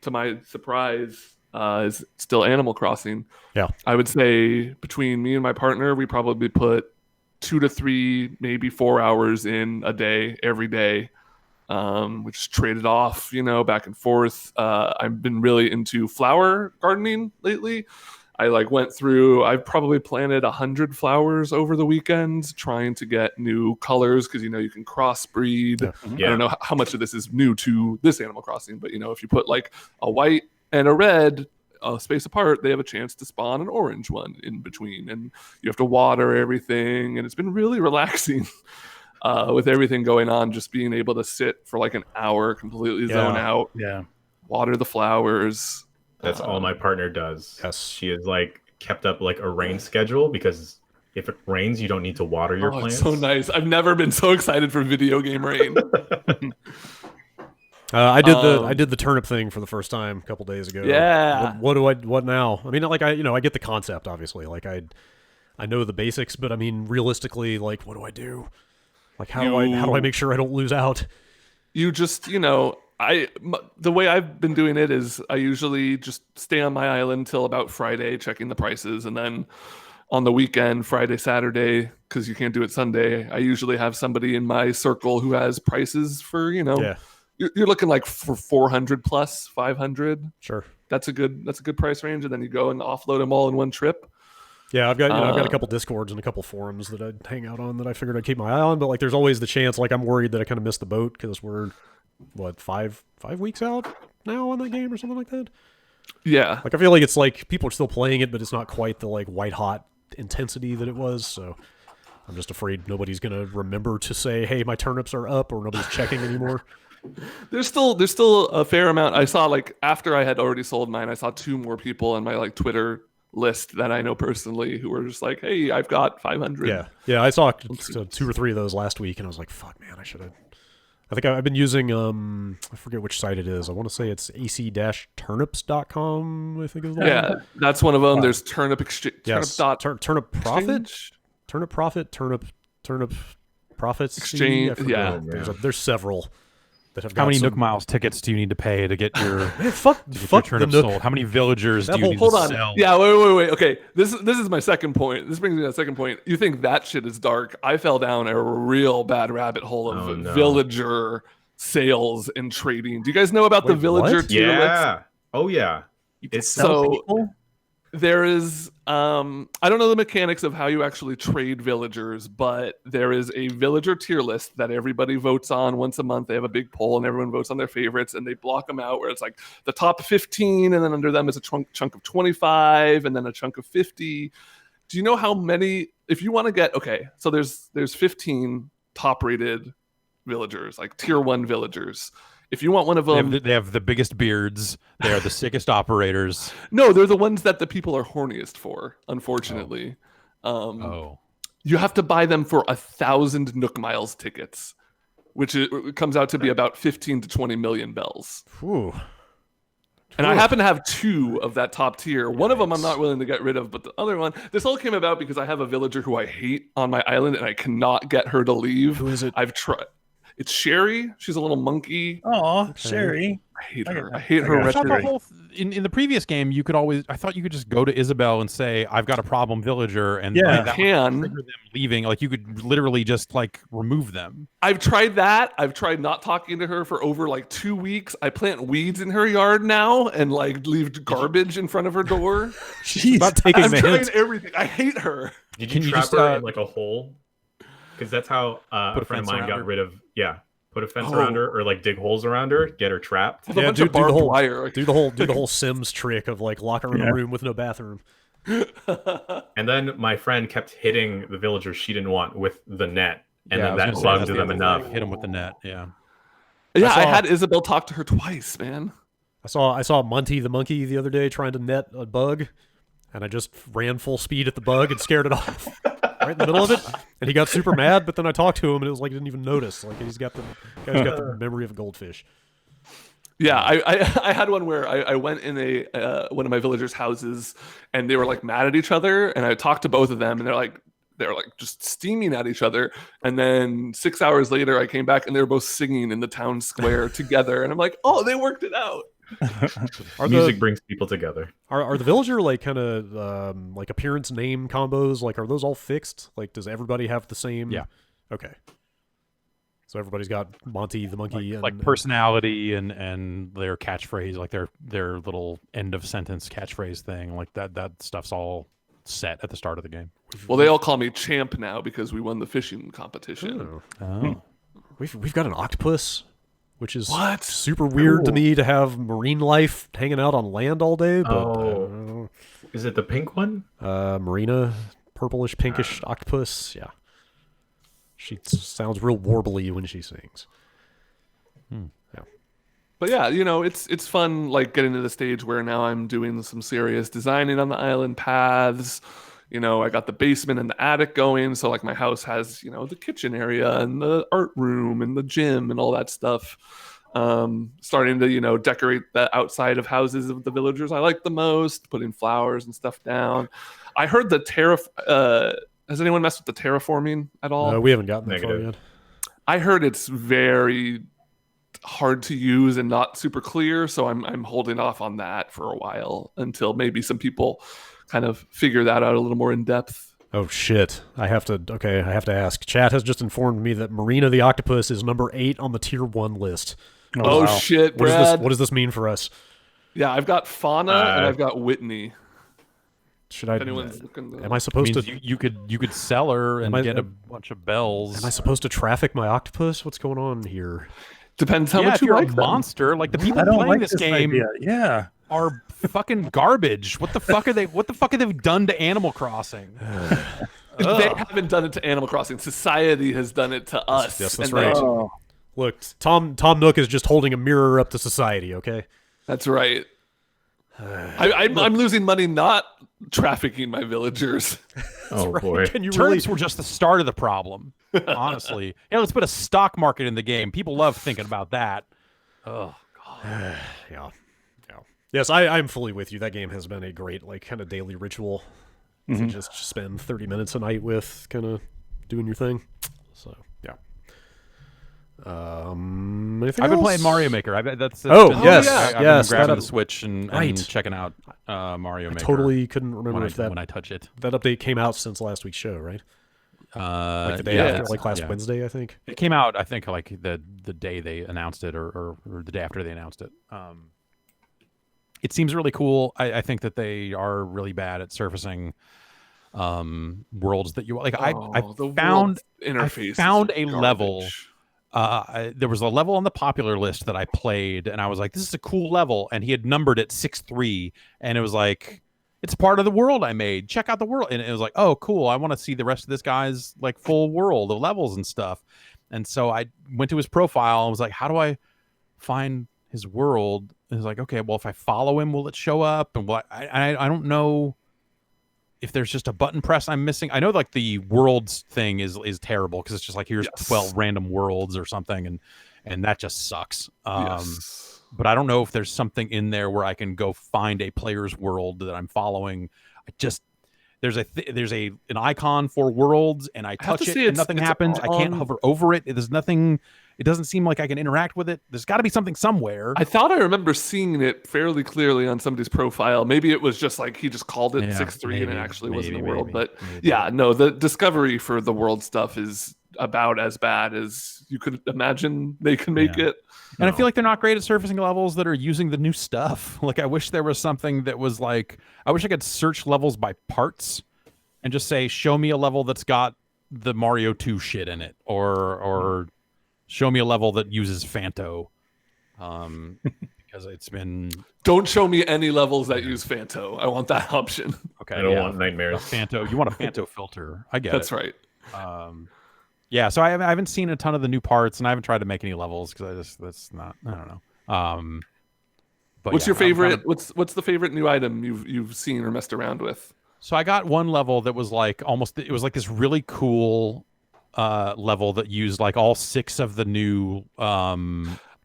to my surprise, is still Animal Crossing. Yeah. I would say between me and my partner, we probably put 2 to 3, maybe 4 hours in a day, every day. We just traded off, back and forth. I've been really into flower gardening lately. I went through, I've probably planted 100 flowers over the weekend, trying to get new colors, because you can crossbreed. Yeah. I don't know how much of this is new to this Animal Crossing, but if you put like a white and a red a space apart, they have a chance to spawn an orange one in between, and you have to water everything, and it's been really relaxing. With everything going on, just being able to sit for like an hour, completely zone out, water the flowers. That's all my partner does. Yes. She has kept up a rain schedule, because if it rains, you don't need to water your Oh, it's plants. so nice. I've never been so excited for video game rain. I did the turnip thing for the first time a couple days ago. Yeah. What now? I mean, like I get the concept, obviously. Like I know the basics, but I mean, realistically, like, what do I do? Like, how do I make sure I don't lose out? You just, the way I've been doing it is I usually just stay on my island till about Friday, checking the prices, and then on the weekend, Friday, Saturday, because you can't do it Sunday, I usually have somebody in my circle who has prices for, Yeah, you're looking like for 400 plus 500. sure. That's a good price range, and then you go and offload them all in one trip. Yeah, I've got a couple Discords and a couple forums that I'd hang out on that I figured I'd keep my eye on, but like there's always the chance, like I'm worried that I kind of missed the boat because we're what, five weeks out now on that game or something like that. Yeah. Like I feel like it's like people are still playing it, but it's not quite the like white hot intensity that it was. So I'm just afraid nobody's gonna remember to say, "Hey, my turnips are up," or nobody's checking anymore. There's still a fair amount. I saw, like, after I had already sold mine, I saw 2 more people on my like Twitter list that I know personally who were just like, "Hey, I've got 500." Yeah. I saw 2 or 3 of those last week, and I was like, "Fuck, man, I should have." I think I've been using I forget which site it is. I want to say it's ac-turnips.com. I think is the one. Yeah, that's one of them. There's Turnip Exchange. Yes. Turnip Profit. Turnip Profit. Turnip Profits Exchange. I forget. Yeah. There's several that have got How many some- Nook Miles tickets do you need to pay to get your, Man, fuck your the turnip Nook. sold? How many villagers do you need Hold to on. sell? Yeah, wait. Okay, this is my second point. This brings me to that second point. You think that shit is dark? I fell down a real bad rabbit hole of Oh, no. villager sales and trading. Do you guys know about the Wait, villager what? tier list? Yeah. Oh yeah. It's So there is I don't know the mechanics of how you actually trade villagers, but there is a villager tier list that everybody votes on once a month. They have a big poll and everyone votes on their favorites, and they block them out where it's like the top 15, and then under them is a chunk of 25, and then a chunk of 50. Do you know how many, if you want to get, okay, so there's 15 top rated villagers, like tier 1 villagers. If you want one of them, They have the biggest beards. They are the sickest operators. no, they're the ones that the people are horniest for, unfortunately. Oh. You have to buy them for 1,000 Nook Miles tickets, which it comes out to be about 15 to 20 million bells. Whew. And I happen to have 2 of that top tier. One of them I'm not willing to get rid of, but the other one, this all came about because I have a villager who I hate on my island, and I cannot get her to leave. Who is it? I've tried. It's Sherry. She's a little monkey. Oh, Sherry. I hate I her. got I hate I her got I thought wretched. the whole in the previous game you could always. I thought you could just go to Isabel and say, "I've got a problem villager," and Yeah. like, that would trigger them leaving. Like you could literally just like remove them. I've tried that. I've tried not talking to her for over like 2 weeks. I plant weeds in her yard now and like leave garbage in front of her door. She's not taking I'm the trying hint. everything. I hate her. Did Can you you trap just, her in like a hole? Because that's how Put a a friend of fence mine around got her? rid of. Yeah, put a fence Oh. around her, or like dig holes around her, get her trapped. With a Yeah, bunch do of the barbed whole wire. do the whole Sims trick of like lock her in Yeah. a room with no bathroom. And then my friend kept hitting the villagers she didn't want with the net, and Yeah, I then was that gonna say, bugged that's the them other enough. thing. Hit them with the net. Yeah. Yeah, I saw- had Isabel talk to her twice, man. I saw Monty the monkey the other day trying to net a bug, and I just ran full speed at the bug and scared it off right in the middle of it. And he got super mad, but then I talked to him and it was like he didn't even notice. Like he's got the memory of a goldfish. Yeah, I had one where I went in one of my villagers' houses, and they were like mad at each other, and I talked to both of them, and they're like just steaming at each other. And then 6 hours later, I came back, and they were both singing in the town square together, and I'm like, oh, they worked it out. Are Music the brings people together. are the villager like kind of like appearance name combos, like are those all fixed? Like does everybody have the same? Yeah. Okay. So everybody's got Monty the monkey and Like personality and their catchphrase, like their little end of sentence catchphrase thing, like that stuff's all set at the start of the game. Well, they all call me champ now because we won the fishing competition. Oh. We've got an octopus, which is What? super weird to Cool. me to have marine life hanging out on land all day. But Oh. Is it the pink one? Marina, purplish, pinkish octopus. Yeah, she sounds real warbly when she sings. But yeah, it's fun, like getting to the stage where now I'm doing some serious designing on the island paths, You know, I got the basement and the attic going, so like my house has, you know, the kitchen area and the art room and the gym and all that stuff. Starting to, you know, decorate the outside of houses of the villagers I like the most, putting flowers and stuff down. I heard the has anyone messed with the terraforming at all? No, we haven't gotten that far Negative. yet. I heard it's very hard to use and not super clear, so I'm holding off on that for a while until maybe some people kind of figure that out a little more in depth. Oh shit! I have to ask. Chat has just informed me that Marina the Octopus is number 8 on the tier 1 list. Oh wow. shit, What Brad! does this mean for us? Yeah, I've got Fauna and I've got Whitney. Should I? If anyone's looking Am I supposed means to? you could sell her and I- get a bunch of bells. Am I supposed to traffic my octopus? What's going on here? Depends how yeah, much if you you're like a them. monster, like the people I don't playing like this this game idea. Yeah. are fucking garbage. What the fuck are they? What the fuck have they done to Animal Crossing? They haven't done it to Animal Crossing. Society has done it to us. yes, that's and right. Oh. Look, Tom Nook is just holding a mirror up to society. Okay. That's right. I'm losing money not trafficking my villagers. Oh boy. Can you really? Turnips were just the start of the problem. Honestly, yeah. Let's put a stock market in the game. People love thinking about that. Oh god. Yeah. Yes, I'm fully with you. That game has been a great, like, kind of daily ritual to just spend 30 minutes a night with, kind of doing your thing. So, yeah. Anything I've been else? playing Mario Maker. That's Oh, been- yes, I've yes, been grabbing that- the Switch and Right. checking out Mario Maker. Totally couldn't remember when if that when I touch it. that update came out since last week's show, right? Like the day yeah, after, like last yeah. Wednesday, I think. It came out, I think, like the day they announced it, or the day after they announced it. It seems really cool. I think that they are really bad at surfacing worlds that you like. The I found world interface. is found a level. garbage. There was a level on the popular list that I played, and I was like, "This is a cool level." And he had numbered it 6-3, and it was like, "It's part of the world I made. Check out the world." And it was like, "Oh, cool! I want to see the rest of this guy's like full world of levels and stuff." And so I went to his profile and was like, "How do I find his world?" And it's like, "Okay, well, if I follow him, will it show up?" And what I don't know if there's just a button press I'm missing. I know like the worlds thing is terrible because it's just like here's 12 random worlds or something, and that just sucks. Yes. But I don't know if there's something in there where I can go find a player's world that I'm following. I just there's an icon for worlds, and I have touch to it say and it's- nothing it's happens. I can't on- hover over it. There's nothing. It doesn't seem like I can interact with it. There's got to be something somewhere. I thought I remember seeing it fairly clearly on somebody's profile. Maybe it was just like he just called it Yeah, 6-3 and it maybe, actually wasn't a world. maybe, But maybe. yeah, no, the discovery for the world stuff is about as bad as you could imagine they can make Yeah. it. And I feel like they're not great at surfacing levels that are using the new stuff. Like I wish there was something that was like I wish I could search levels by parts and just say, show me a level that's got the Mario 2 shit in it, or show me a level that uses Fanto. Because it's been Don't show me any levels that use Fanto. I want that option. okay. I don't yeah, want a nightmares. Fanto. You want a Fanto filter? I get That's it. right. Yeah, so I haven't seen a ton of the new parts, and I haven't tried to make any levels because that's not. I don't know. But What's yeah, your I'm favorite? kinda- What's the favorite new item you've seen or messed around with? So I got one level that was like almost. It was like this really cool level that used like all 6 of the new.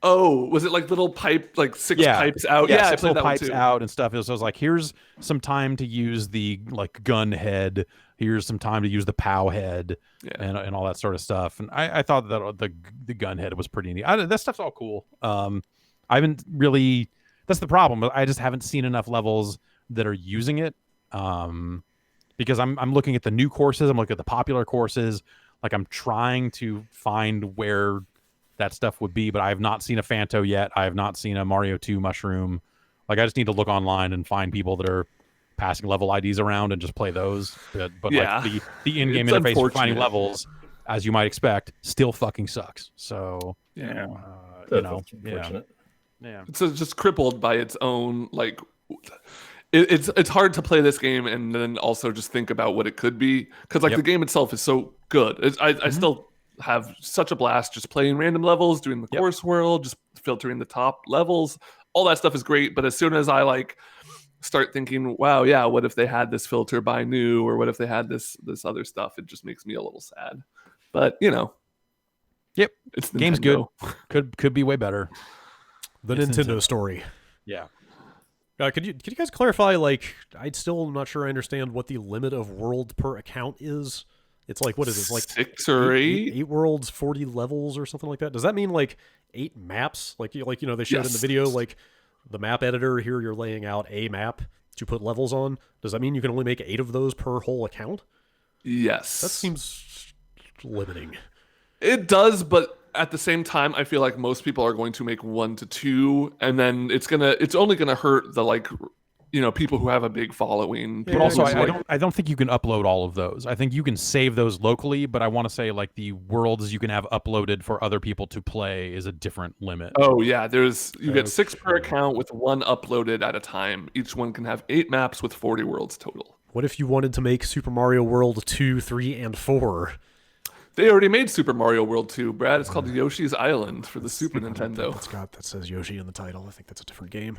Oh, was it like little pipe, like 6 pipes out? Yeah, I 6 played little that one pipes too. out and stuff. So I was like, here's some time to use the like gun head. Here's some time to use the POW head, Yeah. and all that sort of stuff. And I thought that the gun head was pretty neat. That stuff's all cool. I haven't really. That's the problem. I just haven't seen enough levels that are using it. Because I'm looking at the new courses. I'm looking at the popular courses. Like I'm trying to find where that stuff would be, but I have not seen a Fanto yet. I have not seen a Mario 2 mushroom. Like I just need to look online and find people that are passing level IDs around and just play those. But Yeah. like the in-game It's interface for finding unfortunate. levels, as you might expect, still fucking sucks. So Yeah. you know, That's unfortunate. yeah. It's just crippled by its own like. It's hard to play this game and then also just think about what it could be because like Yep. the game itself is so good. I still have such a blast just playing random levels, doing the course world, just filtering the top levels. All that stuff is great, but as soon as I like start thinking, wow, yeah, what if they had this filter by new, or what if they had this other stuff? It just makes me a little sad. But Yep. it's Game's Nintendo. good. Could be way better. The It's Nintendo Nintendo. story. Yeah. Could you guys clarify? Like, I'm still not sure I understand what the limit of world per account is. It's like, what is it? Like 6 or 8? 8 worlds, 40 levels, or something like that. Does that mean like 8 maps? Like they showed in the Yes. video, like the map editor here. You're laying out a map to put levels on. Does that mean you can only make 8 of those per whole account? Yes. That seems limiting. It does, but at the same time, I feel like most people are going to make 1 to 2, and then it's only gonna hurt the people who have a big following. But also, I don't think you can upload all of those. I think you can save those locally, but I want to say like the worlds you can have uploaded for other people to play is a different limit. Oh yeah, you get 6 per account with 1 uploaded at a time. Each one can have 8 maps with 40 worlds total. What if you wanted to make Super Mario World 2, 3, and 4? They already made Super Mario World 2, Brad. It's called Yoshi's Island for the Super Nintendo. That says Yoshi in the title. I think that's a different game.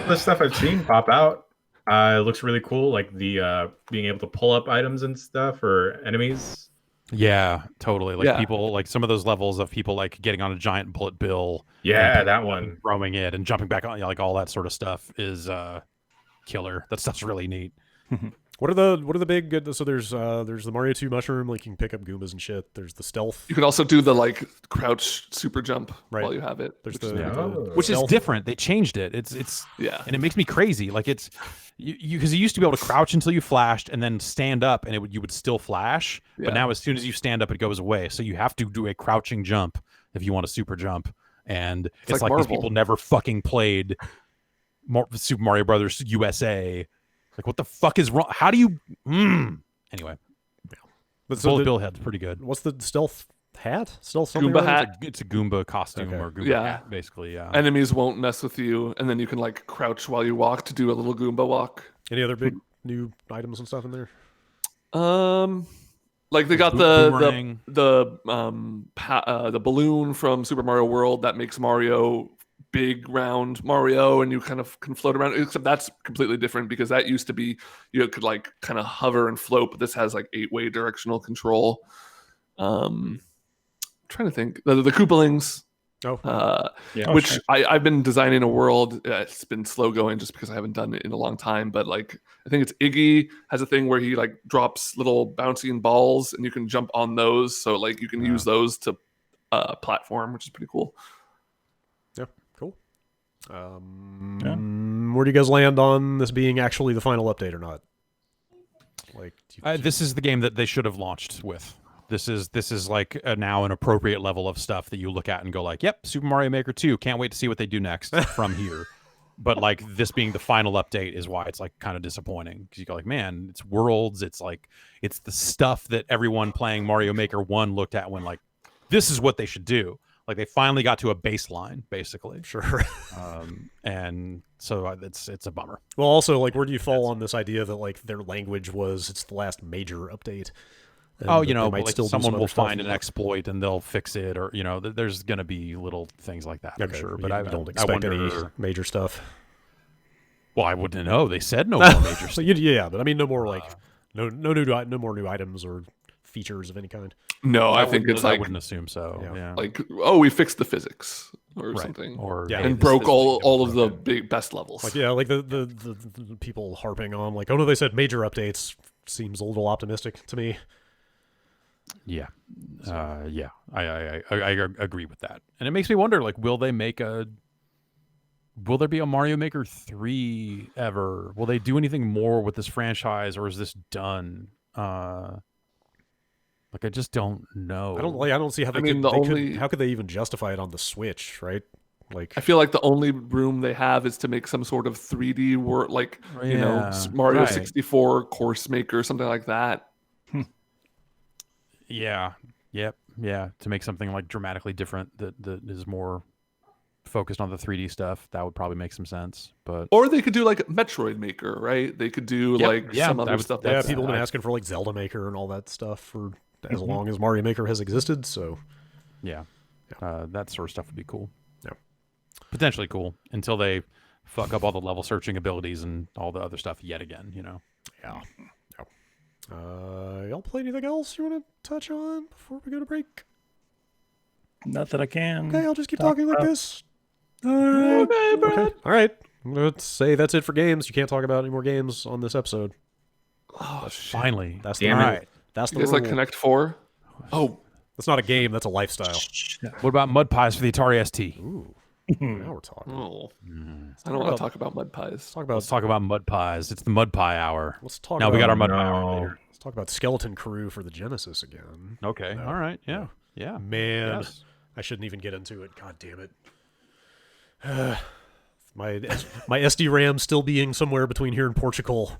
The stuff I've seen pop out looks really cool, like the being able to pull up items and stuff or enemies. Yeah, totally. Like Yeah. people, like some of those levels of people like getting on a giant bullet bill. Yeah, and that one. throwing it and jumping back on, like all that sort of stuff is killer. That stuff's really neat. What are the big? So there's the Mario 2 mushroom, like you can pick up Goombas and shit. There's the stealth. You can also do the crouch super jump Right. while you have it. There's which the, is really Oh. cool. Which is stealth. different. They changed it. It's Yeah. and it makes me crazy. Like it's you because you used to be able to crouch until you flashed and then stand up and you would still flash. Yeah. But now as soon as you stand up, it goes away. So you have to do a crouching jump if you want a super jump. And it's like like these Marvel. people never fucking played Super Mario Brothers USA. Like what the fuck is wrong? How do you? Anyway, But so Bullet the- Bill Head's pretty good. what's the stealth hat? Stealth something Goomba or other? hat. It's a Goomba costume Okay. or Goomba Yeah. hat, basically. Yeah. Enemies won't mess with you, and then you can like crouch while you walk to do a little Goomba walk. Any other big new items and stuff in there? Like they got Boomerang. the balloon from Super Mario World that makes Mario big, round Mario, and you kind of can float around. Except that's completely different because that used to be you could like kind of hover and float, but this has like 8-way directional control. Trying to think the Koopalings. Oh, Yeah. Which sure. I've been designing a world. It's been slow going just because I haven't done it in a long time. But like, I think it's Iggy has a thing where he like drops little bouncing balls and you can jump on those. So like you can use those to platform, which is pretty cool. yeah, cool. Where do you guys land on this being actually the final update or not? Like, This is the game that they should have launched with. This is like now an appropriate level of stuff that you look at and go like, yep, Super Mario Maker 2. Can't wait to see what they do next from here. But like this being the final update is why it's like kind of disappointing because you go like, man, it's worlds. It's like it's the stuff that everyone playing Mario Maker 1 looked at when like this is what they should do. Like they finally got to a baseline basically. sure. And so it's a bummer. Well, also, like, where do you fall on this idea that like their language was it's the last major update? And Oh, that you know, they but, might like still do someone some will other stuff find an with it? exploit and they'll fix it, or you know, there's going to be little things like that. I'm Okay, sure, you but I don't I expect any wonder. major stuff. Well, I wouldn't know. They said no more major So stuff. yeah, but I mean, no more like no more new items or features of any kind. No, I think wouldn't- it's I like wouldn't assume so. Yeah. like oh, we fixed the physics or Right. something, Or Yeah. hey, and this- broke this all thing of the broken. big best levels. Like yeah, like the people harping on like, oh no, they said major updates seems a little optimistic to me. Yeah, yeah. I agree with that, and it makes me wonder. Like, will there be a Mario Maker 3 ever? Will they do anything more with this franchise, or is this done? Like, I just don't know. I don't see how they mean, could. How could they even justify it on the Switch, right? Like, I feel like the only room they have is to make some sort of 3D world, like you know, Yeah, Mario right. 64 Course Maker, something like that. Yeah. Yep. Yeah. To make something like dramatically different that is more focused on the 3D stuff, that would probably make some sense. But Or they could do like Metroid Maker, right? They could do Yep, like yeah, some that other was- stuff. yeah, That's, people have been I- asking for like Zelda Maker and all that stuff for as long as Mario Maker has existed. So yeah, that sort of stuff would be cool. potentially cool until they fuck up all the level searching abilities and all the other stuff yet again. Yeah. Y'all play anything else you want to touch on before we go to break? Not that I can. Okay, I'll just keep talk talking like about- this. All right. Okay. All right. Let's say that's it for games. You can't talk about any more games on this episode. Oh, shit. Finally. That's the Damn rule. it. That's You the guys rule. like Connect 4? Oh, That's not a game. That's a lifestyle. What about mud pies for the Atari ST? Ooh. Now we're talking. oh. Mm. I don't want to talk about mud pies. Let's talk about. Let's talk about mud pies. It's the mud pie hour. Let's talk. No, about, we got our mud no. pie hour later. Let's talk about Skeleton Crew for the Genesis again. Okay. No. All right. Yeah. Yeah. Man, Yes. I shouldn't even get into it. God damn it. My SD RAM still being somewhere between here and Portugal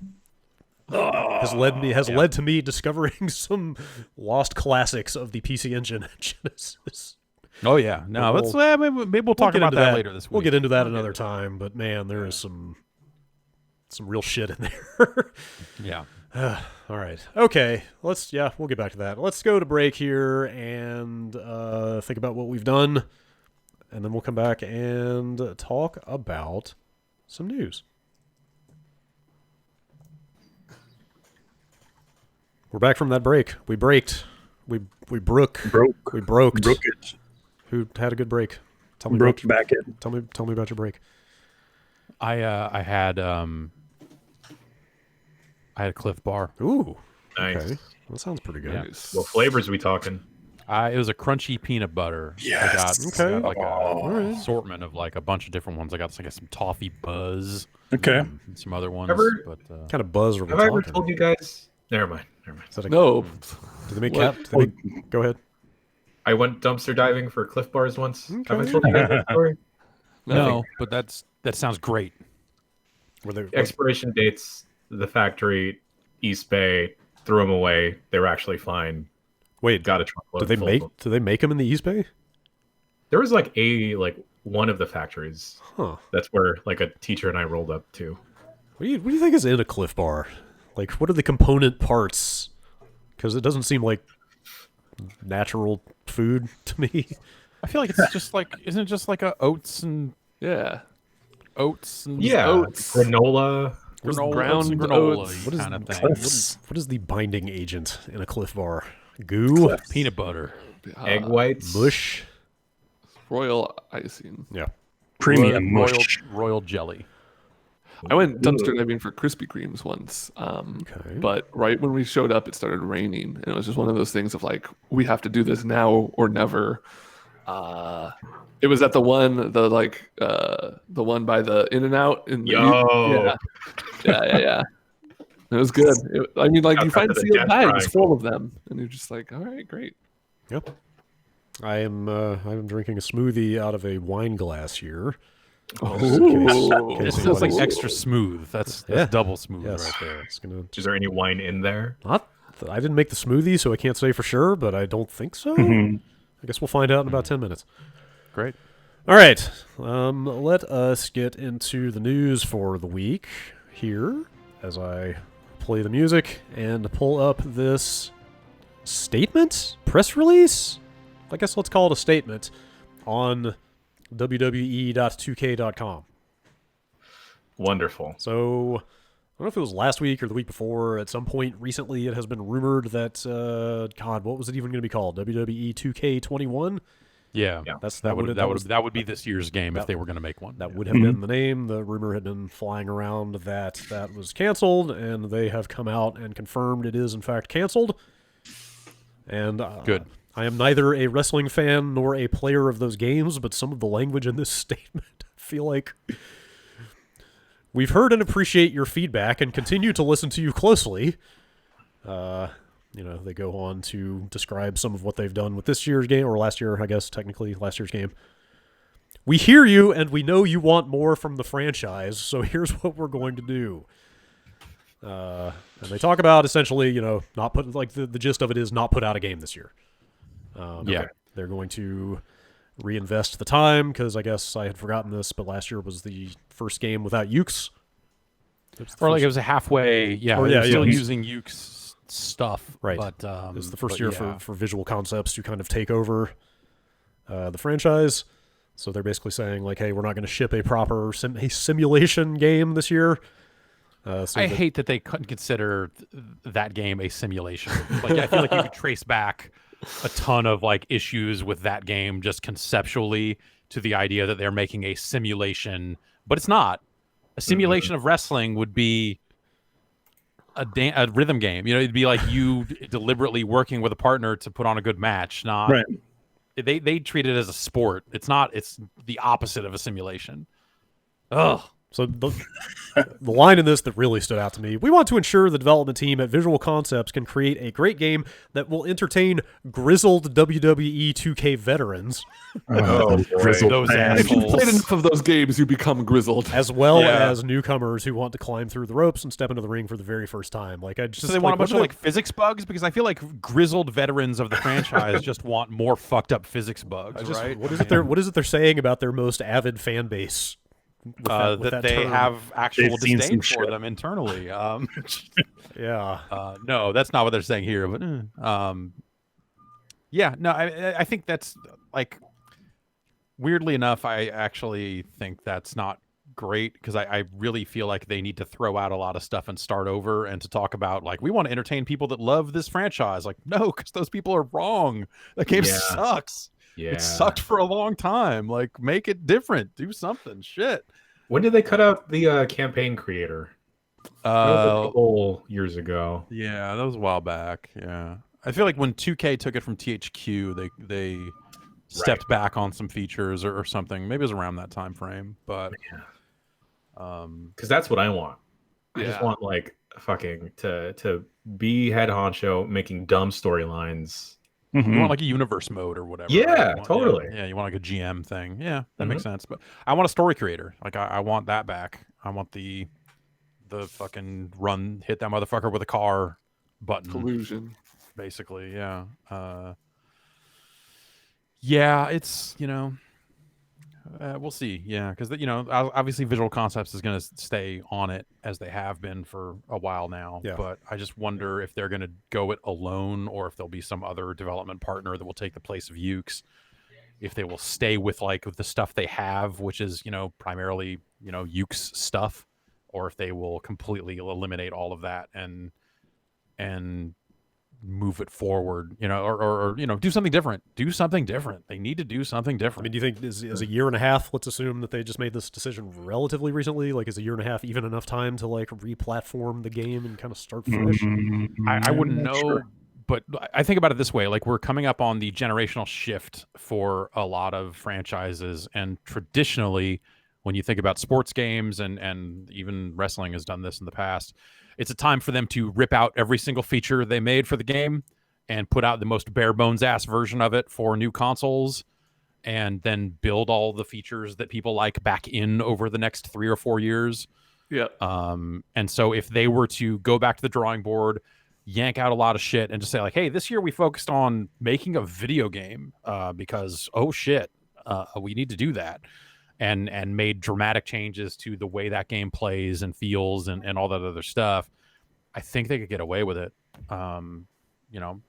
has led to me discovering some lost classics of the PC Engine at Genesis. Oh yeah. No, We'll- let's maybe we'll talk get about into that later this week. We'll get into that another time. But man, there is some real shit in there. Yeah. All right. Okay. We'll get back to that. Let's go to break here and think about what we've done. And then we'll come back and talk about some news. We're back from that break. We braked. We broke. Broke. We broked. Broke it. Who had a good break? Tell me Broke about, back it. Tell me about your break. I had a Cliff Bar. Ooh. Nice. Okay. That sounds pretty good. Yeah. Nice. What flavors we talking? It was a crunchy peanut butter. Yes. I Okay. got like Oh. a assortment of like a bunch of different ones. I got some toffee buzz Okay. and some other ones. Ever- But What kind of buzz are we Have I ever talking? told you guys? Never mind. Is that a, No. Do they make What? cap? Do they make, go ahead. I went dumpster diving for Cliff Bars once. Have I Okay. told you guys that story? no, but that sounds great. Were they? Expiration dates, the factory, East Bay, threw them away. They were actually fine. Wait, Got a truckload. do they full make? of them. Do they make them in the East Bay? There was one of the factories. Huh. That's where like a teacher and I rolled up to. What do you think is in a Cliff Bar? Like, what are the component parts? Because it doesn't seem like natural food to me. I feel like it's just like isn't it just like a oats and Yeah. oats and Yeah, Oats. granola. granola, ground oats and granola oats. What is kind of thing. Cliffs. What is the binding agent in a Cliff Bar? Goo, Peanut butter. Egg whites. mush. Royal icing. Yeah. Premium mush. royal jelly. I went dumpster diving for Krispy Kremes once. Okay. But right when we showed up, it started raining. And it was just one of those things of like, we have to do this now or never. It was at the one by the In-N-Out. Yo. Yeah. It was good. I mean, like, you Outside find of the sealed Death bags Triangle. full of them. And you're just like, all right, great. Yep. I'm drinking a smoothie out of a wine glass here. Ooh. case It feels like anybody's- extra smooth. That's Yeah. double smooth Yes. right there. It's gonna Is there any wine in there? I didn't make the smoothie, so I can't say for sure, but I don't think so. Mhm. I guess we'll find out in about 10 minutes. Great. All right. Let us get into the news for the week here as I play the music and pull up this statement? Press release? I guess let's call it a statement on WWE.2K.com. Wonderful. So, I don't know if it was last week or the week before. At some point recently, it has been rumored that, God, what was it even going to be called? WWE 2K21? Yeah. Yeah. That would be this year's game if they were going to make one. That would have been the name. The rumor had been flying around that that was canceled, and they have come out and confirmed it is, in fact, canceled. And Good. I am neither a wrestling fan nor a player of those games, but some of the language in this statement, I feel like we've heard and appreciate your feedback and continue to listen to you closely. They go on to describe some of what they've done with this year's game, or last year, I guess, technically, last year's game. We hear you, and we know you want more from the franchise, so here's what we're going to do. And they talk about, essentially, not put, like, the gist of it is not put out a game this year. Yeah. They're going to reinvest the time, because I guess I had forgotten this, but last year was the first game without Ukes. Or like it was a halfway. Yeah. Or, they yeah, were still yeah. using Uke's stuff. Right. But It was the first but year yeah. for Visual Concepts to kind of take over the franchise. So they're basically saying like, hey, we're not going to ship a proper a simulation game this year. I hate that they couldn't consider that game a simulation. Like, I feel like you could trace back a ton of like issues with that game just conceptually to the idea that they're making a simulation, but it's not. A simulation of wrestling would be a rhythm game. You know, it'd be like you deliberately working with a partner to put on a good match. Not Right. They treat it as a sport. It's not. It's the opposite of a simulation. Ugh. So the line in this that really stood out to me: we want to ensure the development team at Visual Concepts can create a great game that will entertain grizzled WWE 2K veterans, Grizzled Those bastard. If you assholes. played enough of those games, you become grizzled. as well Yeah. as newcomers who want to climb through the ropes and step into the ring for the very first time. Like, I just So they want a bunch what of do like physics bugs, because I feel like grizzled veterans of the franchise just want more fucked up physics bugs, right? What is it? What is it they're saying about their most avid fan base? With That that they term? have actual They've seen disdain some for shit. them internally. Yeah. No, that's not what they're saying here. But yeah, no, I think that's like weirdly enough. I actually think that's not great, because I really feel like they need to throw out a lot of stuff and start over, and to talk about like, we want to entertain people that love this franchise. Like, no, because those people are wrong. That game Yeah. sucks. Yeah. It sucked for a long time. Like, make it different. Do something. Shit. When did they cut out the campaign creator? That was a couple years ago. Yeah, that was a while back. Yeah, I feel like when 2K took it from THQ, they stepped back on some features or something. Maybe it was around that time frame, but Because that's what I want. I just Yeah. want like fucking to be head honcho making dumb storylines. you want like a universe mode or whatever. Yeah, right? You want- totally. Yeah, you want like a GM thing. Yeah, that makes sense. But I want a story creator. Like, I want that back. I want the fucking hit that motherfucker with a car button. Collusion. Basically, yeah. Yeah, it's, we'll see. Yeah, because obviously Visual Concepts is going to stay on it as they have been for a while now. Yeah. But I just wonder if they're going to go it alone, or if there'll be some other development partner that will take the place of Ukes. If they will stay with like the stuff they have, which is primarily Ukes stuff, or if they will completely eliminate all of that and move it forward, or do something different. Do something different. They need to do something I different. mean, do you think is a year and a half? Let's assume that they just made this decision relatively recently. Like, is a year and a half even enough time to like re-platform the game and kind of start fresh? I wouldn't know, Sure. but I think about it this way: like, we're coming up on the generational shift for a lot of franchises, and traditionally, when you think about sports games and even wrestling has done this in the past, it's a time for them to rip out every single feature they made for the game and put out the most bare bones ass version of it for new consoles, and then build all the features that people like back in over the next 3 or 4 years. Yeah. And so if they were to go back to the drawing board, yank out a lot of shit, and just say like, hey, this year we focused on making a video game because, oh shit, we need to do that. And made dramatic changes to the way that game plays and feels and all that other stuff, I think they could get away with it.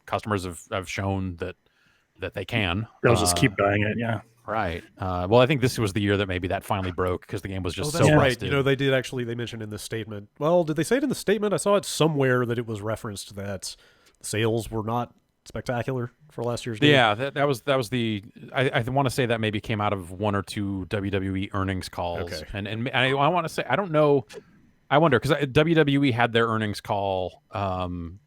Customers have shown that they can. They'll just keep buying it. Yeah. Right. Well, I think this was the year that maybe that finally broke, because the game was just that's so right. rusted. They did actually. They mentioned in the statement. Well, did they say it in the statement? I saw it somewhere that it was referenced that sales were not spectacular for last year's game. Yeah, that was the. I want to say that maybe came out of 1 or 2 WWE earnings calls. Okay. And I want to say, I don't know. I wonder, because WWE had their earnings call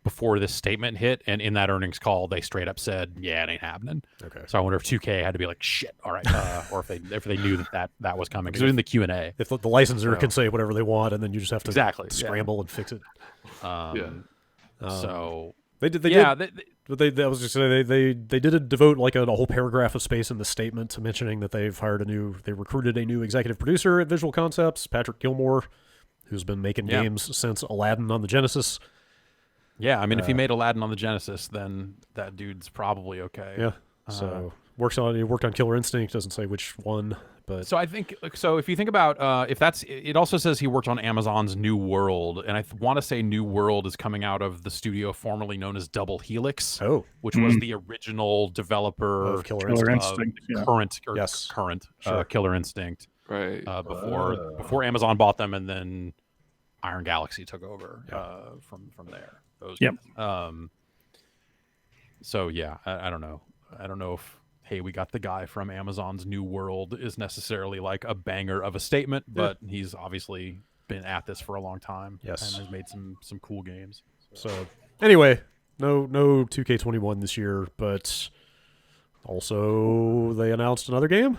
before this statement hit, and in that earnings call they straight up said, "Yeah, it ain't happening." Okay. So I wonder if 2K had to be like, "Shit, all right," or if they knew that was coming, because it was in the Q&A. If the licensor So- can say whatever they want, and then you just have to Exactly, yeah. scramble and fix it. So They did. They yeah, did. But I was just saying they did devote like a whole paragraph of space in the statement to mentioning that they recruited a new executive producer at Visual Concepts, Patrick Gilmore, who's been making Yeah. games since Aladdin on the Genesis. yeah. I mean, if he made Aladdin on the Genesis, then that dude's probably okay. Yeah. So he worked on Killer Instinct. Doesn't say which one, But So I think so. If you think about if that's, it also says he worked on Amazon's New World, and I want to say New World is coming out of the studio formerly known as Double Helix, which was the original developer of Killer Killer Instinct. Instinct. current Sure. Killer Instinct, Right. before Amazon bought them, and then Iron Galaxy took over from there. Those guys. So yeah, I don't know. I don't know if, hey, we got the guy from Amazon's New World is necessarily like a banger of a statement, but he's obviously been at this for a long time. Yes. And has made some cool games. So anyway, no 2K21 this year, but also they announced another game.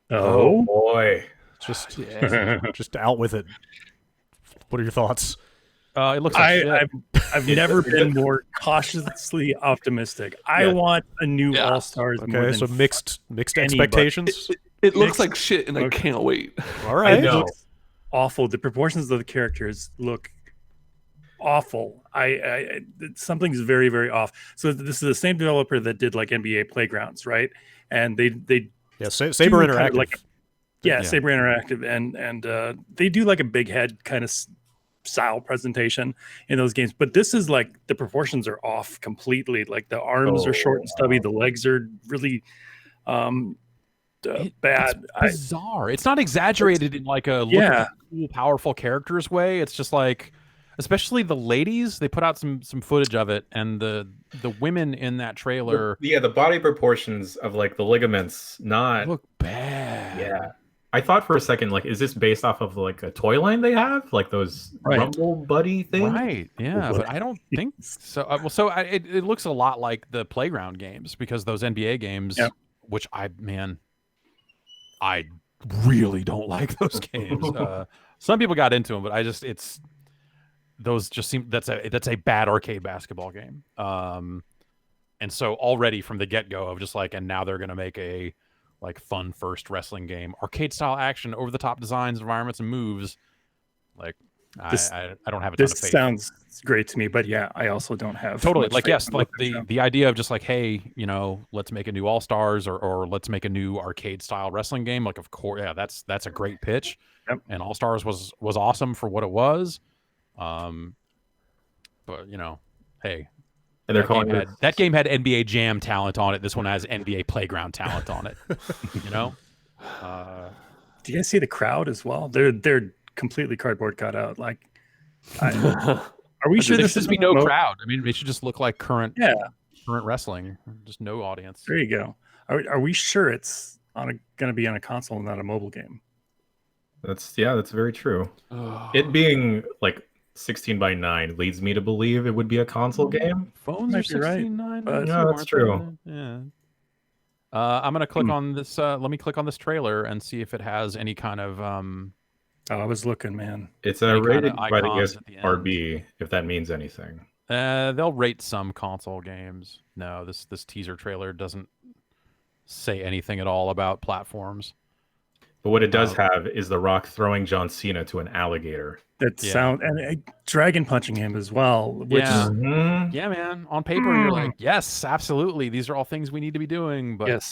Oh, boy. Just out with it. What are your thoughts? It looks like shit. I've never been more cautiously optimistic. I want a new All Stars. Okay, so mixed expectations. It looks like shit, and I can't wait. All right. It looks awful. The proportions of the characters look awful. Something's very, very off. So this is the same developer that did like NBA Playgrounds, right? And they Saber Interactive. Saber Interactive, and they do like a big head kind of style presentation in those games, but this is like the proportions are off completely. Like the arms are short and stubby, the legs are really bad. It's bizarre. It's not exaggerated in like a look at cool, powerful characters way. It's just like, especially the ladies, they put out some footage of it, and the women in that trailer, the body proportions of like the ligaments look bad. Yeah. I thought for a second, like, is this based off of like a toy line they have, like those Rumble Buddy things? Right. Yeah, but I don't think so. It looks a lot like the Playground games, because those NBA games, which I really don't like those games. Some people got into them, but those just seem that's a bad arcade basketball game. And so already from the get-go of just like, and now they're gonna make a like fun first wrestling game, arcade style action, over the top designs, environments, and moves. Like I don't have a ton of faith. This sounds great to me, but yeah, I also don't have totally like like the idea of just like, hey, let's make a new All Stars or let's make a new arcade style wrestling game. Like, of course, that's a great pitch. Yep. And All Stars was awesome for what it was. But hey. And they're calling that game had NBA Jam talent on it. This one has NBA Playground talent on it. Do you guys see the crowd as well? They're completely cardboard cut out. Like, are we sure this should be no crowd? I mean, it should just look like current wrestling, just no audience. There you go. Are we sure it's going to be on a console and not a mobile game? That's very true. It being like 16:9 leads me to believe it would be a console game. Phones are 16:9. But no, that's true. Yeah. I'm gonna click on this. Let me click on this trailer and see if it has any kind of. I was looking, man. It's rated by the RB, if that means anything. They'll rate some console games. No, this teaser trailer doesn't say anything at all about platforms. But what it does have is The Rock throwing John Cena to an alligator. That sound and dragon punching him as well. Which yeah, man. On paper, you're like, yes, absolutely. These are all things we need to be doing. But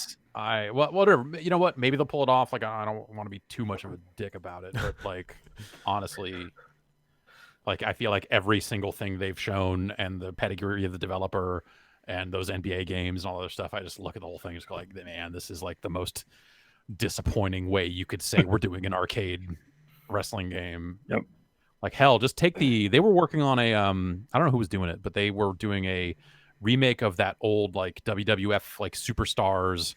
whatever. You know what? Maybe they'll pull it off. Like, I don't want to be too much of a dick about it, but like, honestly, like I feel like every single thing they've shown and the pedigree of the developer and those NBA games and all other stuff, I just look at the whole thing and just go like, man, this is like the most disappointing way you could say we're doing an arcade wrestling game. Yep. Like hell, just take they were working on a I don't know who was doing it, but they were doing a remake of that old like WWF like Superstars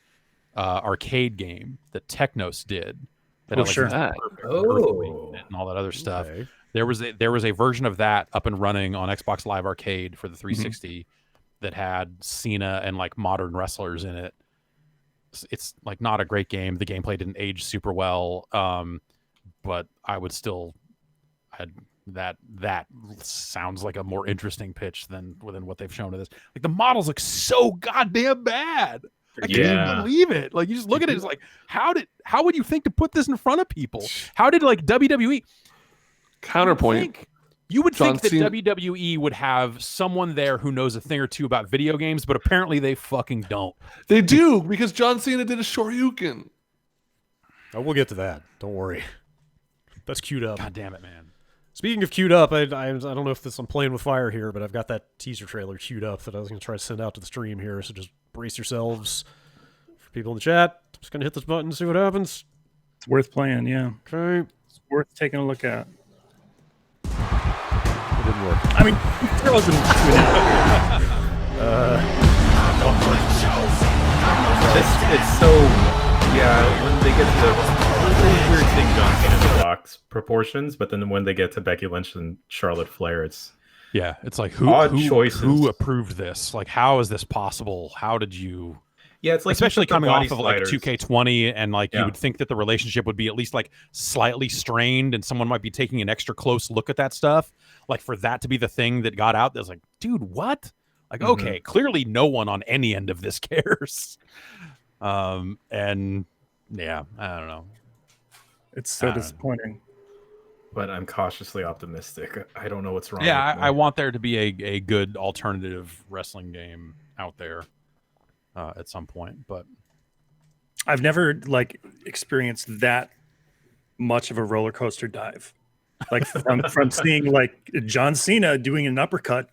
arcade game that Technos did. That and all that other stuff. Okay. There was a version of that up and running on Xbox Live Arcade for the 360 that had Cena and like modern wrestlers in it. It's like not a great game. The gameplay didn't age super well, but I would still. That sounds like a more interesting pitch than what they've shown to this. Like the models look so goddamn bad. I can't even believe it. Like you just look at it, it's like how would you think to put this in front of people? How did like WWE counterpoint? You would think that WWE would have someone there who knows a thing or two about video games, but apparently they fucking don't. They do, because John Cena did a Shoryuken. Oh, we'll get to that. Don't worry. That's queued up. God damn it, man. Speaking of queued up, I don't know if I'm playing with fire here, but I've got that teaser trailer queued up that I was going to try to send out to the stream here. So just brace yourselves. For people in the chat, I'm just going to hit this button and see what happens. It's worth playing, yeah. Okay. It's worth taking a look at. It didn't work. I mean, there wasn't It's so when they get to the weird thing, John Cena blocks proportions, but then when they get to Becky Lynch and Charlotte Flair, it's it's like Odd choices. who approved this? Like, how is this possible? How did you? it's like Especially you put the coming body off of like sliders. 2K20, and like you would think that the relationship would be at least like slightly strained, and someone might be taking an extra close look at that stuff. Like for that to be the thing that got out, that's like, dude, what? Like, okay, clearly no one on any end of this cares. And yeah, I don't know. It's so disappointing. But I'm cautiously optimistic. I don't know what's wrong. Yeah, with me. I want there to be a good alternative wrestling game out there at some point, but I've never like experienced that much of a roller coaster dive. Like from seeing like John Cena doing an uppercut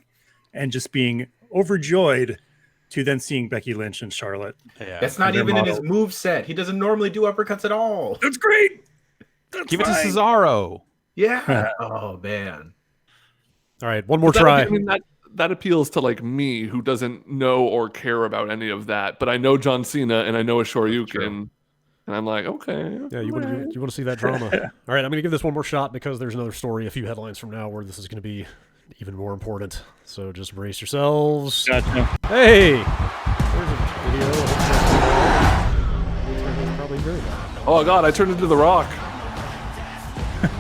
and just being overjoyed to then seeing Becky Lynch and Charlotte. yeah, That's not their even in model. his move set. He doesn't normally do uppercuts at all. That's great. That's give it to fine. Cesaro. Yeah. Oh man. All right, one more That- try. I mean, that appeals to like me, who doesn't know or care about any of that. But I know John Cena and I know a Shoryuken, and I'm like, okay. Yeah, you want to see that drama. All right, I'm going to give this one more shot because there's another story a few headlines from now where this is going to be even more important. So just brace yourselves. Gotcha. Hey! There's a video. It's probably very loud. Oh God, I turned into the Rock.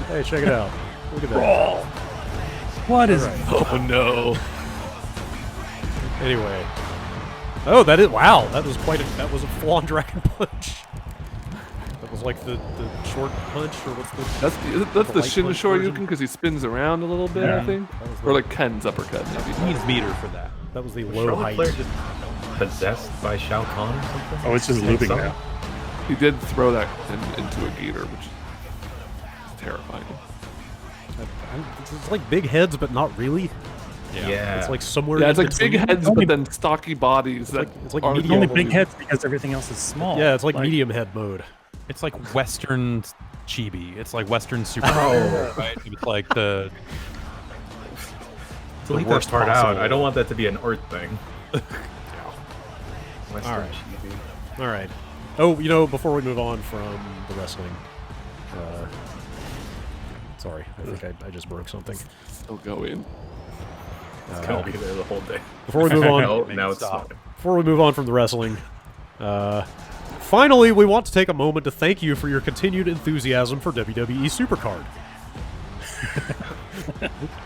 Hey, check it out. Look at that. What is Oh no. Anyway. Oh, wow. That was a full-on dragon punch. That was like the short punch, or what's the... That's the light Shin punch Shoryuken version? because he spins around a little bit, Yeah. I think. That was Or like Ken's uppercut, maybe. He needs meter for that. That was the low Charlotte height. Flair just possessed by Shao Kahn or something? Oh, it's just looping something. now. He did throw that into a gator, which is terrifying. It's like big heads, but not really. Yeah. It's like somewhere Yeah, in it's like big between. heads, but then stocky bodies. it's like aren't medium- Only normally- big heads because everything else is small. Yeah, it's like medium head mode. It's like Western chibi. It's like Western super. Right? It's like the Delete worst that part out. possible. I don't want that to be an art thing. Western All right. chibi. All right. Oh, before we move on from the wrestling, sorry, I think I just broke something. Still going. It's gonna be there the whole day. Before we move on, Oh, Make now it it's stop. stopping. before we move on from the wrestling, finally, we want to take a moment to thank you for your continued enthusiasm for WWE Supercard.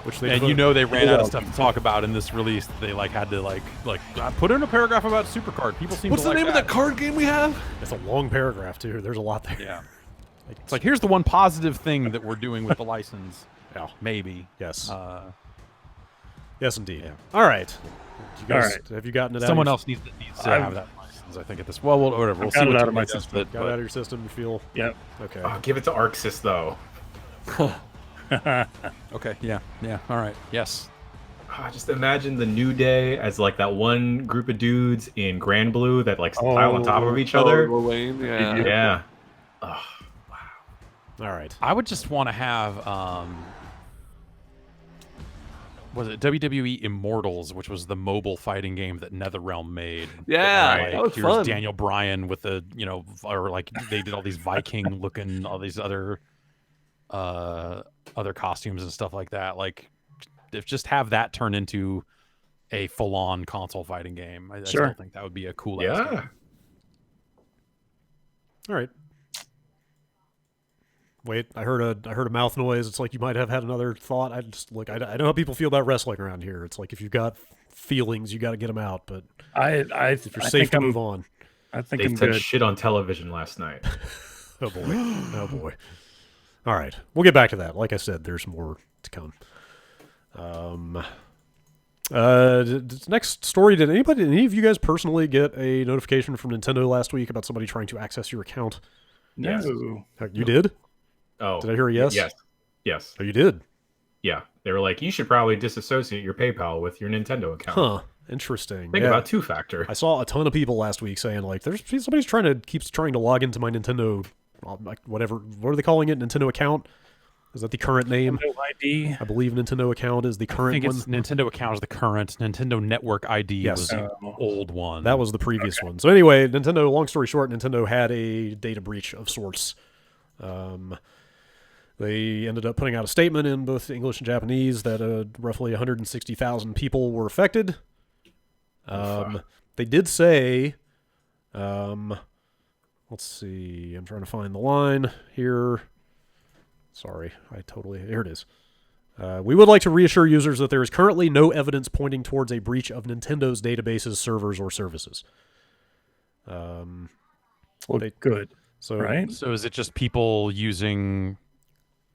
Which they and they ran out of stuff to talk about in this release. They had to put in a paragraph about Supercard. People seem What's to the like name of that card game we have? It's a long paragraph too. There's a lot there. Yeah. It's like, here's the one positive thing that we're doing with the license. Yeah. Maybe. Yes. Uh, Yes, indeed. yeah. All right. You guys, All right. have you gotten it out? Someone of else needs to have that license, I think, at this. Well, whatever. We'll I've see got it what out of my Tuesday does, system. Got it out of your system? You feel Yep. okay? Give it to Arxis though. Okay. Yeah. Yeah. All right. Yes. Just imagine the New Day as like that one group of dudes in Grand Blue that pile on top of each other. Lane, yeah. Yeah. All right. I would just want to have was it WWE Immortals, which was the mobile fighting game that NetherRealm made. Yeah, that was here's fun. Daniel Bryan with the or like they did all these Viking looking, all these other costumes and stuff like that. Like, if just have that turn into a full-on console fighting game. I still think that would be a cool. Yeah. All right. Wait, I heard a mouth noise. It's like you might have had another thought. I just I know how people feel about wrestling around here. It's like if you've got feelings, you got to get them out. But if if you're safe to move on, I think They I'm said good. shit on television last night. oh boy, oh boy. All right, we'll get back to that. Like I said, there's more to come. Next story. Did any of you guys personally get a notification from Nintendo last week about somebody trying to access your account? No. Yes. You did? Oh, Did I hear a yes? Yes. Oh, you did? Yeah. They were like, you should probably disassociate your PayPal with your Nintendo account. Huh. Interesting. Think about two-factor. I saw a ton of people last week saying like, somebody's keeps trying to log into my Nintendo, like whatever. What are they calling it? Nintendo account? Is that the current name? Nintendo ID. I believe Nintendo account is the current I think one. it's Nintendo account is the current. Nintendo Network ID was the old one. That was the previous one. So anyway, Nintendo. Long story short, Nintendo had a data breach of sorts. They ended up putting out a statement in both English and Japanese that roughly 160,000 people were affected. They did say, let's see, I'm trying to find the line here. Sorry, here it is. We would like to reassure users that there is currently no evidence pointing towards a breach of Nintendo's databases, servers, or services. Good. So, right? So is it just people using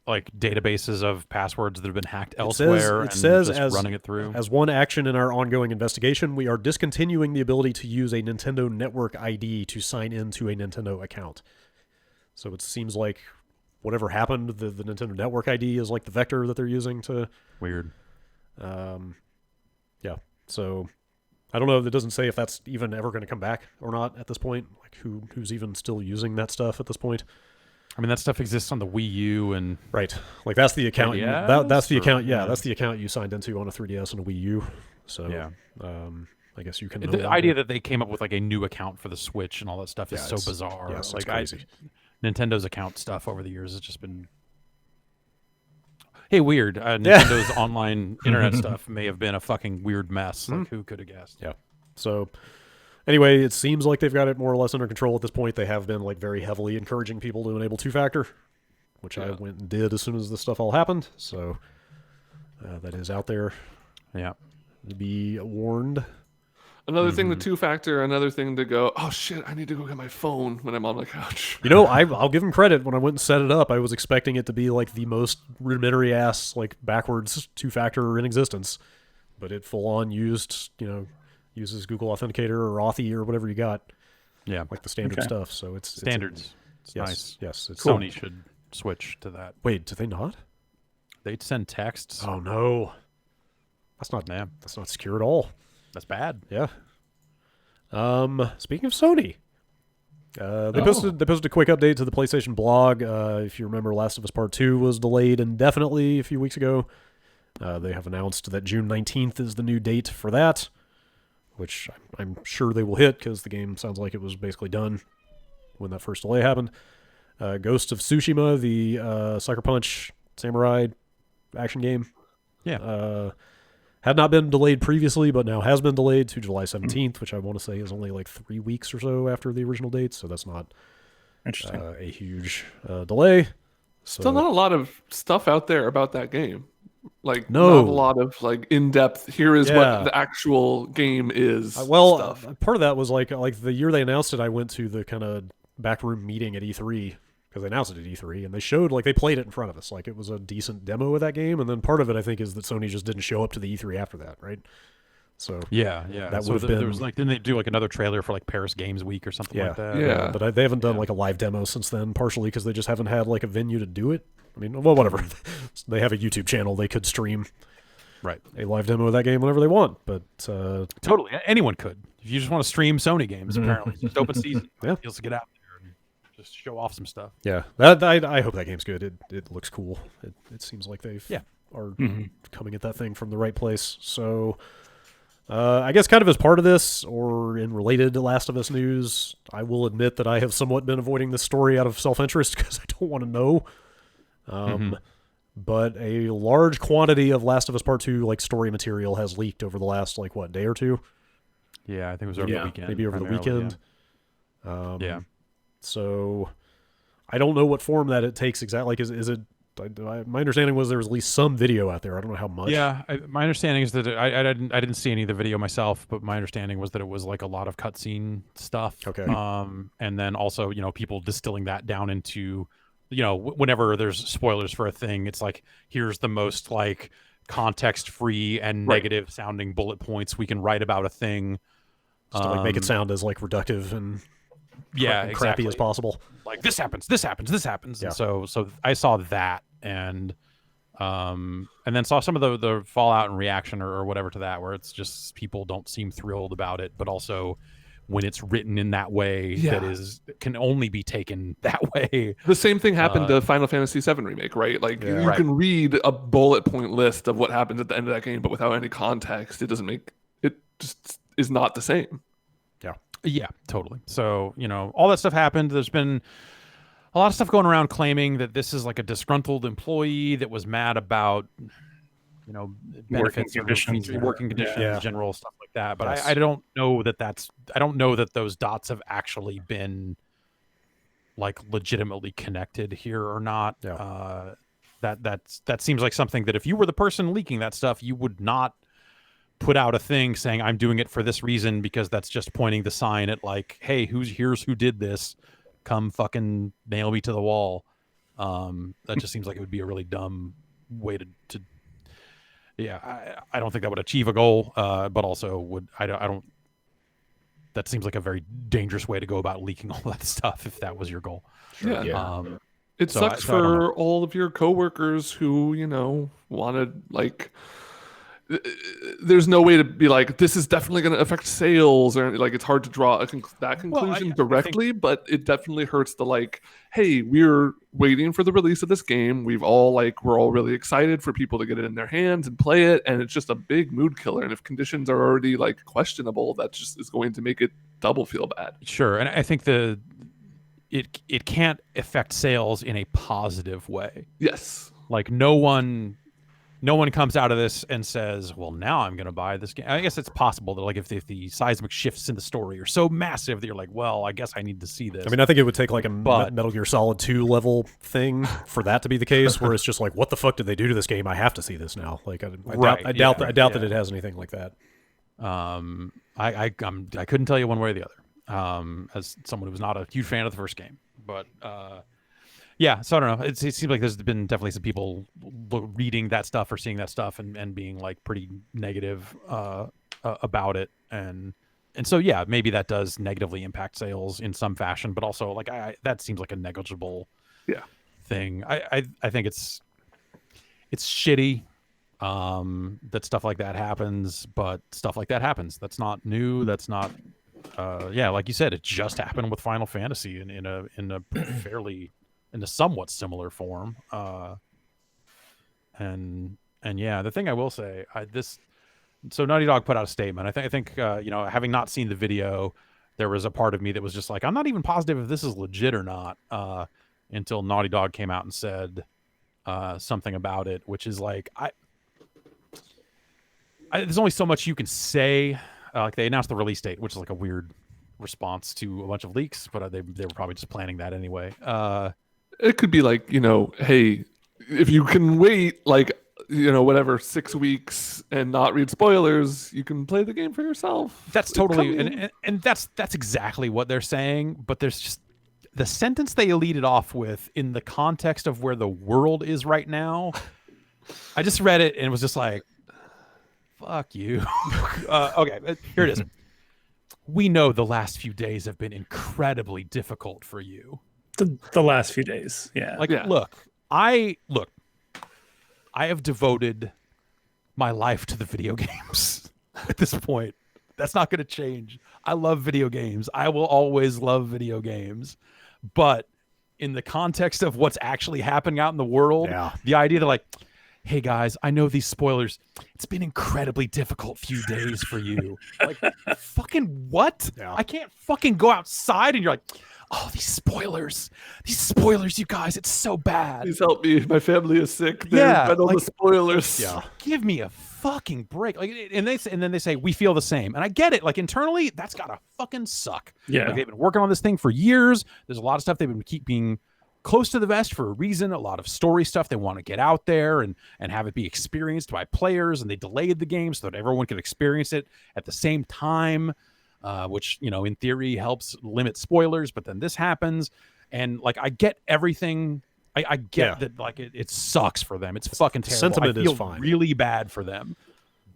like databases of passwords that have been hacked elsewhere it says just as running it through? As one action in our ongoing investigation, we are discontinuing the ability to use a Nintendo Network ID to sign into a Nintendo account. So it seems like whatever happened, the Nintendo Network ID is like the vector that they're using to... Weird. Yeah. So I don't know. It doesn't say if that's even ever going to come back or not at this point. Like who's even still using that stuff at this point? I mean, that stuff exists on the Wii U and right. Like that's the account. That's the account. Yeah, that's the account you signed into on a 3DS and a Wii U. So yeah. I guess you can. The idea that they came up with like a new account for the Switch and all that stuff is so bizarre. Yes, like it's crazy. Nintendo's account stuff over the years has just been. Hey, weird. Nintendo's online internet stuff may have been a fucking weird mess. Like, who could have guessed? Yeah. So, anyway, it seems like they've got it more or less under control at this point. They have been like very heavily encouraging people to enable two-factor, which I went and did as soon as this stuff all happened. So, that is out there. Yeah. Be warned. Another thing to two-factor, another thing to go, oh shit, I need to go get my phone when I'm on the couch. You know, I'll give them credit. When I went and set it up, I was expecting it to be like the most rudimentary ass, like backwards two-factor in existence. But it full-on uses Google Authenticator or Authy or whatever you got. Yeah. Like the standard stuff. So it's standards. It's yes, nice. Yes. It's Sony should switch to that. Wait, do they not? They'd send texts. Oh no. That's not secure at all. That's bad. Yeah. Speaking of Sony, they posted a quick update to the PlayStation blog. If you remember, Last of Us Part 2 was delayed indefinitely a few weeks ago. They have announced that June 19th is the new date for that, which I'm sure they will hit because the game sounds like it was basically done when that first delay happened. Ghost of Tsushima, the Sucker Punch Samurai action game. Yeah. Had not been delayed previously, but now has been delayed to July 17th, which I want to say is only like 3 weeks or so after the original date, so that's not a huge delay. Still not a lot of stuff out there about that game. Like, no. Not a lot of like in-depth, here is what the actual game is stuff. Part of that was like the year they announced it, I went to the kind of backroom meeting at E3, because they announced it at E3, and they showed, like, they played it in front of us. Like, it was a decent demo of that game, and then part of it, I think, is that Sony just didn't show up to the E3 after that, right? So yeah. That would have been... There was, like, didn't they do, like, another trailer for, like, Paris Games Week or something like that? Yeah. But they haven't done, like, a live demo since then, partially because they just haven't had, like, a venue to do it. I mean, well, whatever. They have a YouTube channel. They could stream a live demo of that game whenever they want, but... Totally. Anyone could. If you just want to stream Sony games, apparently. It's just open season. Yeah. Feels to get out. Just show off some stuff. Yeah, I hope that game's good. It looks cool. It seems like they are coming at that thing from the right place. So, I guess kind of as part of this, or in related to Last of Us news, I will admit that I have somewhat been avoiding this story out of self-interest because I don't want to know. But a large quantity of Last of Us Part 2 like story material has leaked over the last day or two. Yeah, I think it was over the weekend. Maybe over the weekend. Yeah. So, I don't know what form that it takes exactly. Like, is it? My understanding was there was at least some video out there. I don't know how much. Yeah, my understanding is that I didn't see any of the video myself, but my understanding was that it was like a lot of cutscene stuff. Okay. And then also people distilling that down into whenever there's spoilers for a thing, it's like here's the most like context free and negative sounding bullet points we can write about a thing. Just to like make it sound as like reductive and and crappy as possible. Like this happens, this happens, this happens. Yeah. And so I saw that and then saw some of the fallout and reaction or whatever to that, where it's just people don't seem thrilled about it, but also when it's written in that way can only be taken that way. The same thing happened to Final Fantasy VII Remake, right? Like you can read a bullet point list of what happens at the end of that game, but without any context, it just is not the same. Yeah, totally. So, all that stuff happened. There's been a lot of stuff going around claiming that this is like a disgruntled employee that was mad about, benefits, working conditions, general stuff like that. But I don't know I don't know that those dots have actually been like legitimately connected here or not. Yeah. That seems like something that if you were the person leaking that stuff, you would not put out a thing saying I'm doing it for this reason, because that's just pointing the sign at like, hey, here's who did this, come fucking nail me to the wall. That just seems like it would be a really dumb way to I don't think that would achieve a goal, but also I don't that seems like a very dangerous way to go about leaking all that stuff if that was your goal. It sucks for all of your coworkers who wanted, like, there's no way to be like, this is definitely going to affect sales, or like, it's hard to draw that conclusion directly, but it definitely hurts the like, hey, we're waiting for the release of this game. We're all really excited for people to get it in their hands and play it. And it's just a big mood killer. And if conditions are already like questionable, that just is going to make it double feel bad. Sure. And I think it can't affect sales in a positive way. Yes. Like no one comes out of this and says, well, now I'm going to buy this game. I guess it's possible that like if the seismic shifts in the story are so massive that you're like, well, I guess I need to see this. I mean, I think it would take like a Metal Gear Solid 2 level thing for that to be the case, where it's just like, what the fuck did they do to this game? I have to see this now. Like, I doubt that it has anything like that. I couldn't tell you one way or the other, as someone who was not a huge fan of the first game, but yeah, so I don't know. It seems like there's been definitely some people reading that stuff or seeing that stuff and being like pretty negative about it, and so yeah, maybe that does negatively impact sales in some fashion, but also like that seems like a negligible thing. I think it's shitty that stuff like that happens, but stuff like that happens. That's not new. That's not like you said, it just happened with Final Fantasy in a fairly in a somewhat similar form. And yeah, the thing I will say, so Naughty Dog put out a statement. I think having not seen the video, there was a part of me that was just like, I'm not even positive if this is legit or not, until Naughty Dog came out and said something about it, which is like, there's only so much you can say. Like they announced the release date, which is like a weird response to a bunch of leaks, but they were probably just planning that anyway. It could be like, hey, if you can wait like, 6 weeks and not read spoilers, you can play the game for yourself. That's totally, and that's exactly what they're saying, but there's just the sentence they lead it off with in the context of where the world is right now. I just read it and it was just like, fuck you. Okay, here it is. We know the last few days have been incredibly difficult for you. The last few days, yeah. Look, I have devoted my life to the video games at this point. That's not going to change. I love video games. I will always love video games. But in the context of what's actually happening out in the world, the idea that like, hey guys, I know these spoilers. It's been incredibly difficult few days for you. Like, fucking what? Yeah. I can't fucking go outside, and you're like, oh, these spoilers, you guys, it's so bad. Please help me. My family is sick. They've read all the spoilers. Yeah. Give me a fucking break. Like, and then they say we feel the same, and I get it. Like internally, that's gotta fucking suck. Yeah. Like, they've been working on this thing for years. There's a lot of stuff they've been keeping close to the vest for a reason. A lot of story stuff they want to get out there and have it be experienced by players, and they delayed the game so that everyone could experience it at the same time, which in theory helps limit spoilers. But then this happens, and like I get everything. I get that like it sucks for them. It's fucking terrible. Sentiment I feel is fine. Really bad for them,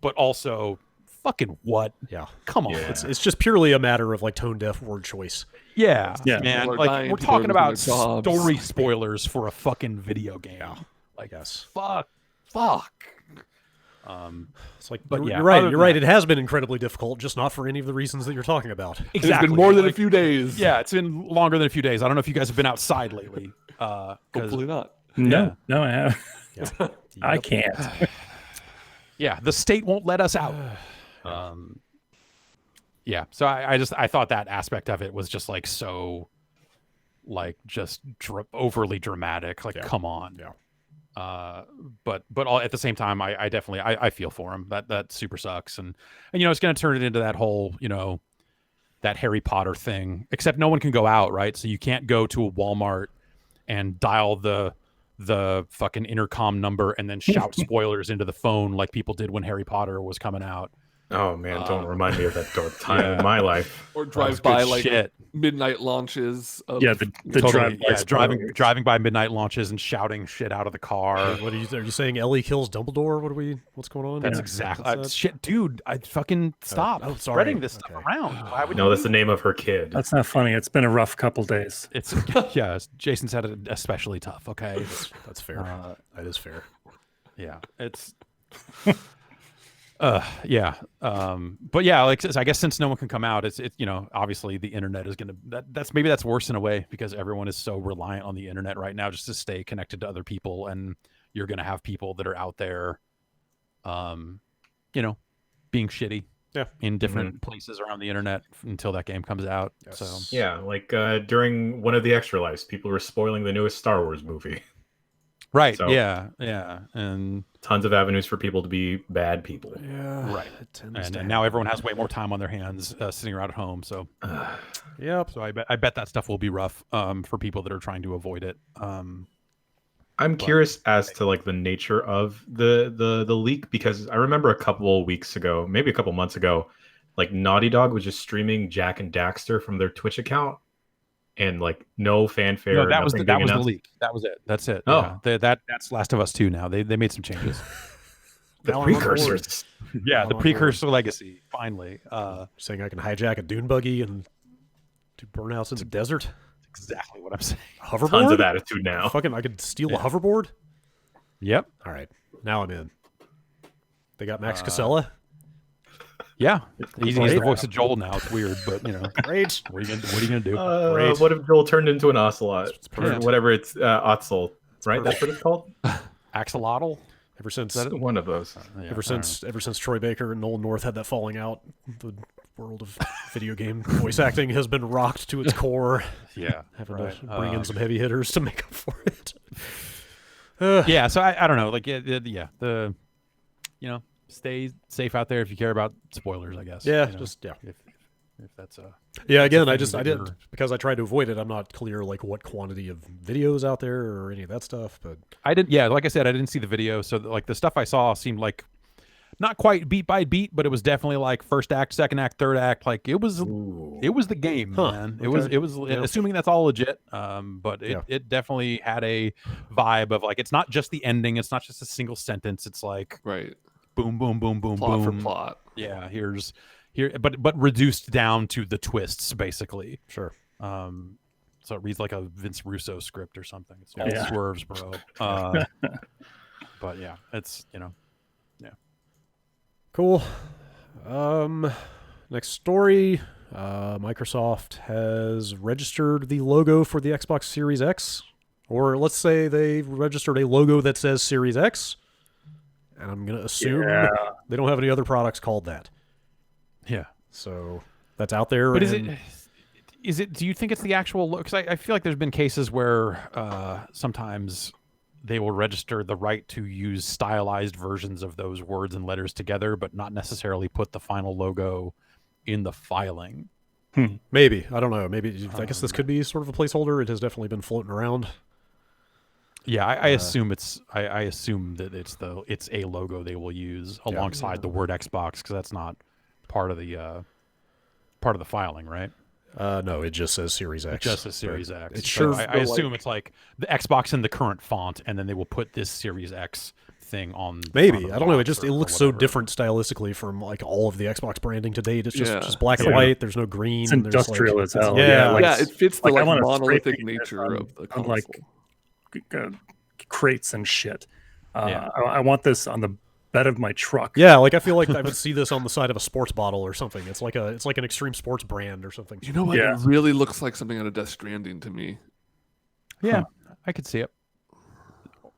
but also fucking what? Yeah, come on. Yeah. It's just purely a matter of like tone deaf word choice. Yeah, Yeah. man. People are Like dying, we're people are talking losing about their jobs. story spoilers for a fucking video game. Like, Yes. fuck. It's like, But you're, yeah, you're right. other You're than right. that- It has been incredibly difficult, just not for any of the reasons that you're talking about. It's been more than a Like, few days. Yeah, it's been longer than a few days. I don't know if you guys have been outside lately. 'Cause- Hopefully not. No, no, I haven't. Yeah. I can't. yeah, the state won't let us out. Yeah, so I thought that aspect of it was just like so, like just overly dramatic. Like, come on. Yeah. But at the same time, I definitely I feel for him. That super sucks, and you know it's going to turn it into that whole that Harry Potter thing. Except no one can go out, right? So you can't go to a Walmart and dial the fucking intercom number and then shout spoilers into the phone like people did when Harry Potter was coming out. Oh man, don't remind me of that dark time in my life. Or That drive was by good like shit. midnight launches. Of, Yeah, the Totally, drive driving by midnight launches and shouting shit out of the car. What are you saying? Ellie kills Dumbledore? What's going on? That's Yeah. exactly What's that? shit, dude. I fucking stop oh, sorry. spreading this stuff Okay. around. Why would No, you that's do the name of her kid. That's not funny. It's been a rough couple days. It's yeah. Jason said it especially tough. Okay, That's fair. That is fair. yeah, it's yeah. But yeah, like I guess since no one can come out, it's obviously the internet is gonna that's worse in a way because everyone is so reliant on the internet right now just to stay connected to other people, and you're gonna have people that are out there, being shitty. Yeah. In different places around the internet until that game comes out. Yes. So Yeah, like during one of the Extra Lives, people were spoiling the newest Star Wars movie. right, So- yeah, and Tons of avenues for people to be bad people. Yeah. Right. It tends to and now everyone has way more time on their hands sitting around at home. So Yep. so I bet that stuff will be rough for people that are trying to avoid it. I'm curious as to like the nature of the leak because I remember a couple weeks ago, maybe a couple months ago, like Naughty Dog was just streaming Jack and Daxter from their Twitch account, and like no fanfare. No, that was nothing the being announced. leak. That was it. That's it. Oh. Yeah. That's Last of Us 2 now. They made some changes. The Now I'm on board. precursors. Yeah, I'm the on precursor legacy finally. Saying I can hijack a dune buggy and do burnouts in the desert. Exactly what I'm saying. Hoverboard. Tons of attitude now. Fucking, I could steal Yeah. a hoverboard. Yep. All right, now I'm in. They got Max Casella. Yeah. He's the Great. voice of Joel now. It's weird, but Great. what are you gonna do? Great. What if Joel turned into an ocelot or perfect. whatever it's Otzel, right? That's what it's called. Axolotl? Ever since One of those. Yeah, ever since Troy Baker and Nolan North had that falling out, the world of video game voice acting has been rocked to its core. yeah. Having Right. to bring in some heavy hitters to make up for it. Yeah, so I don't know. Like, the stay safe out there if you care about spoilers, I guess. Yeah, you know, just yeah. if that's Yeah, again, I thing that didn't you're- because I tried to avoid it. I'm not clear like what quantity of videos out there or any of that stuff. But I didn't. Yeah, like I said, I didn't see the video, so like the stuff I saw seemed like not quite beat by beat, but it was definitely like first act, second act, third act. Like it was the game, Huh, man. It okay. was Yeah. assuming that's all legit. But it definitely had a vibe of like it's not just the ending. It's not just a single sentence. It's like Right. boom, boom, boom, boom, Plot boom. for plot. Yeah, but reduced down to the twists basically. sure, So it reads like a Vince Russo script or something. It's all Yeah. swerves, bro. But yeah, it's cool. Next story. Microsoft has registered the logo for the Xbox Series X, or let's say they registered a logo that says Series X, and I'm gonna assume they don't have any other products called that. yeah. So that's out there. But and is it? Do you think it's the actual? Because I feel like there's been cases where sometimes they will register the right to use stylized versions of those words and letters together, but not necessarily put the final logo in the filing. maybe I don't know. Maybe I guess this could be sort of a placeholder. It has definitely been floating around. Yeah, I assume it's. I assume that it's a logo they will use alongside the word Xbox because that's not part of the filing, right? No, it just says Series X. Just a Series X. It's So sure I assume it's like the Xbox in the current font, and then they will put this Series X thing on. Maybe. front of I the don't know. box It or looks so whatever. different stylistically from like all of the Xbox branding to date. It's Yeah. just black and Yeah. white. There's no green. It's there's, industrial like, as hell. Yeah, like, Yeah, it fits the like, I like wanna spray monolithic paint this nature of the on, console. like, crates and shit. Yeah. I want this on the bed of my truck. yeah, like I feel like I would see this on the side of a sports bottle or something. It's like an extreme sports brand or something. You know what? Yeah. It really looks like something out of Death Stranding to me. Yeah, I could see it.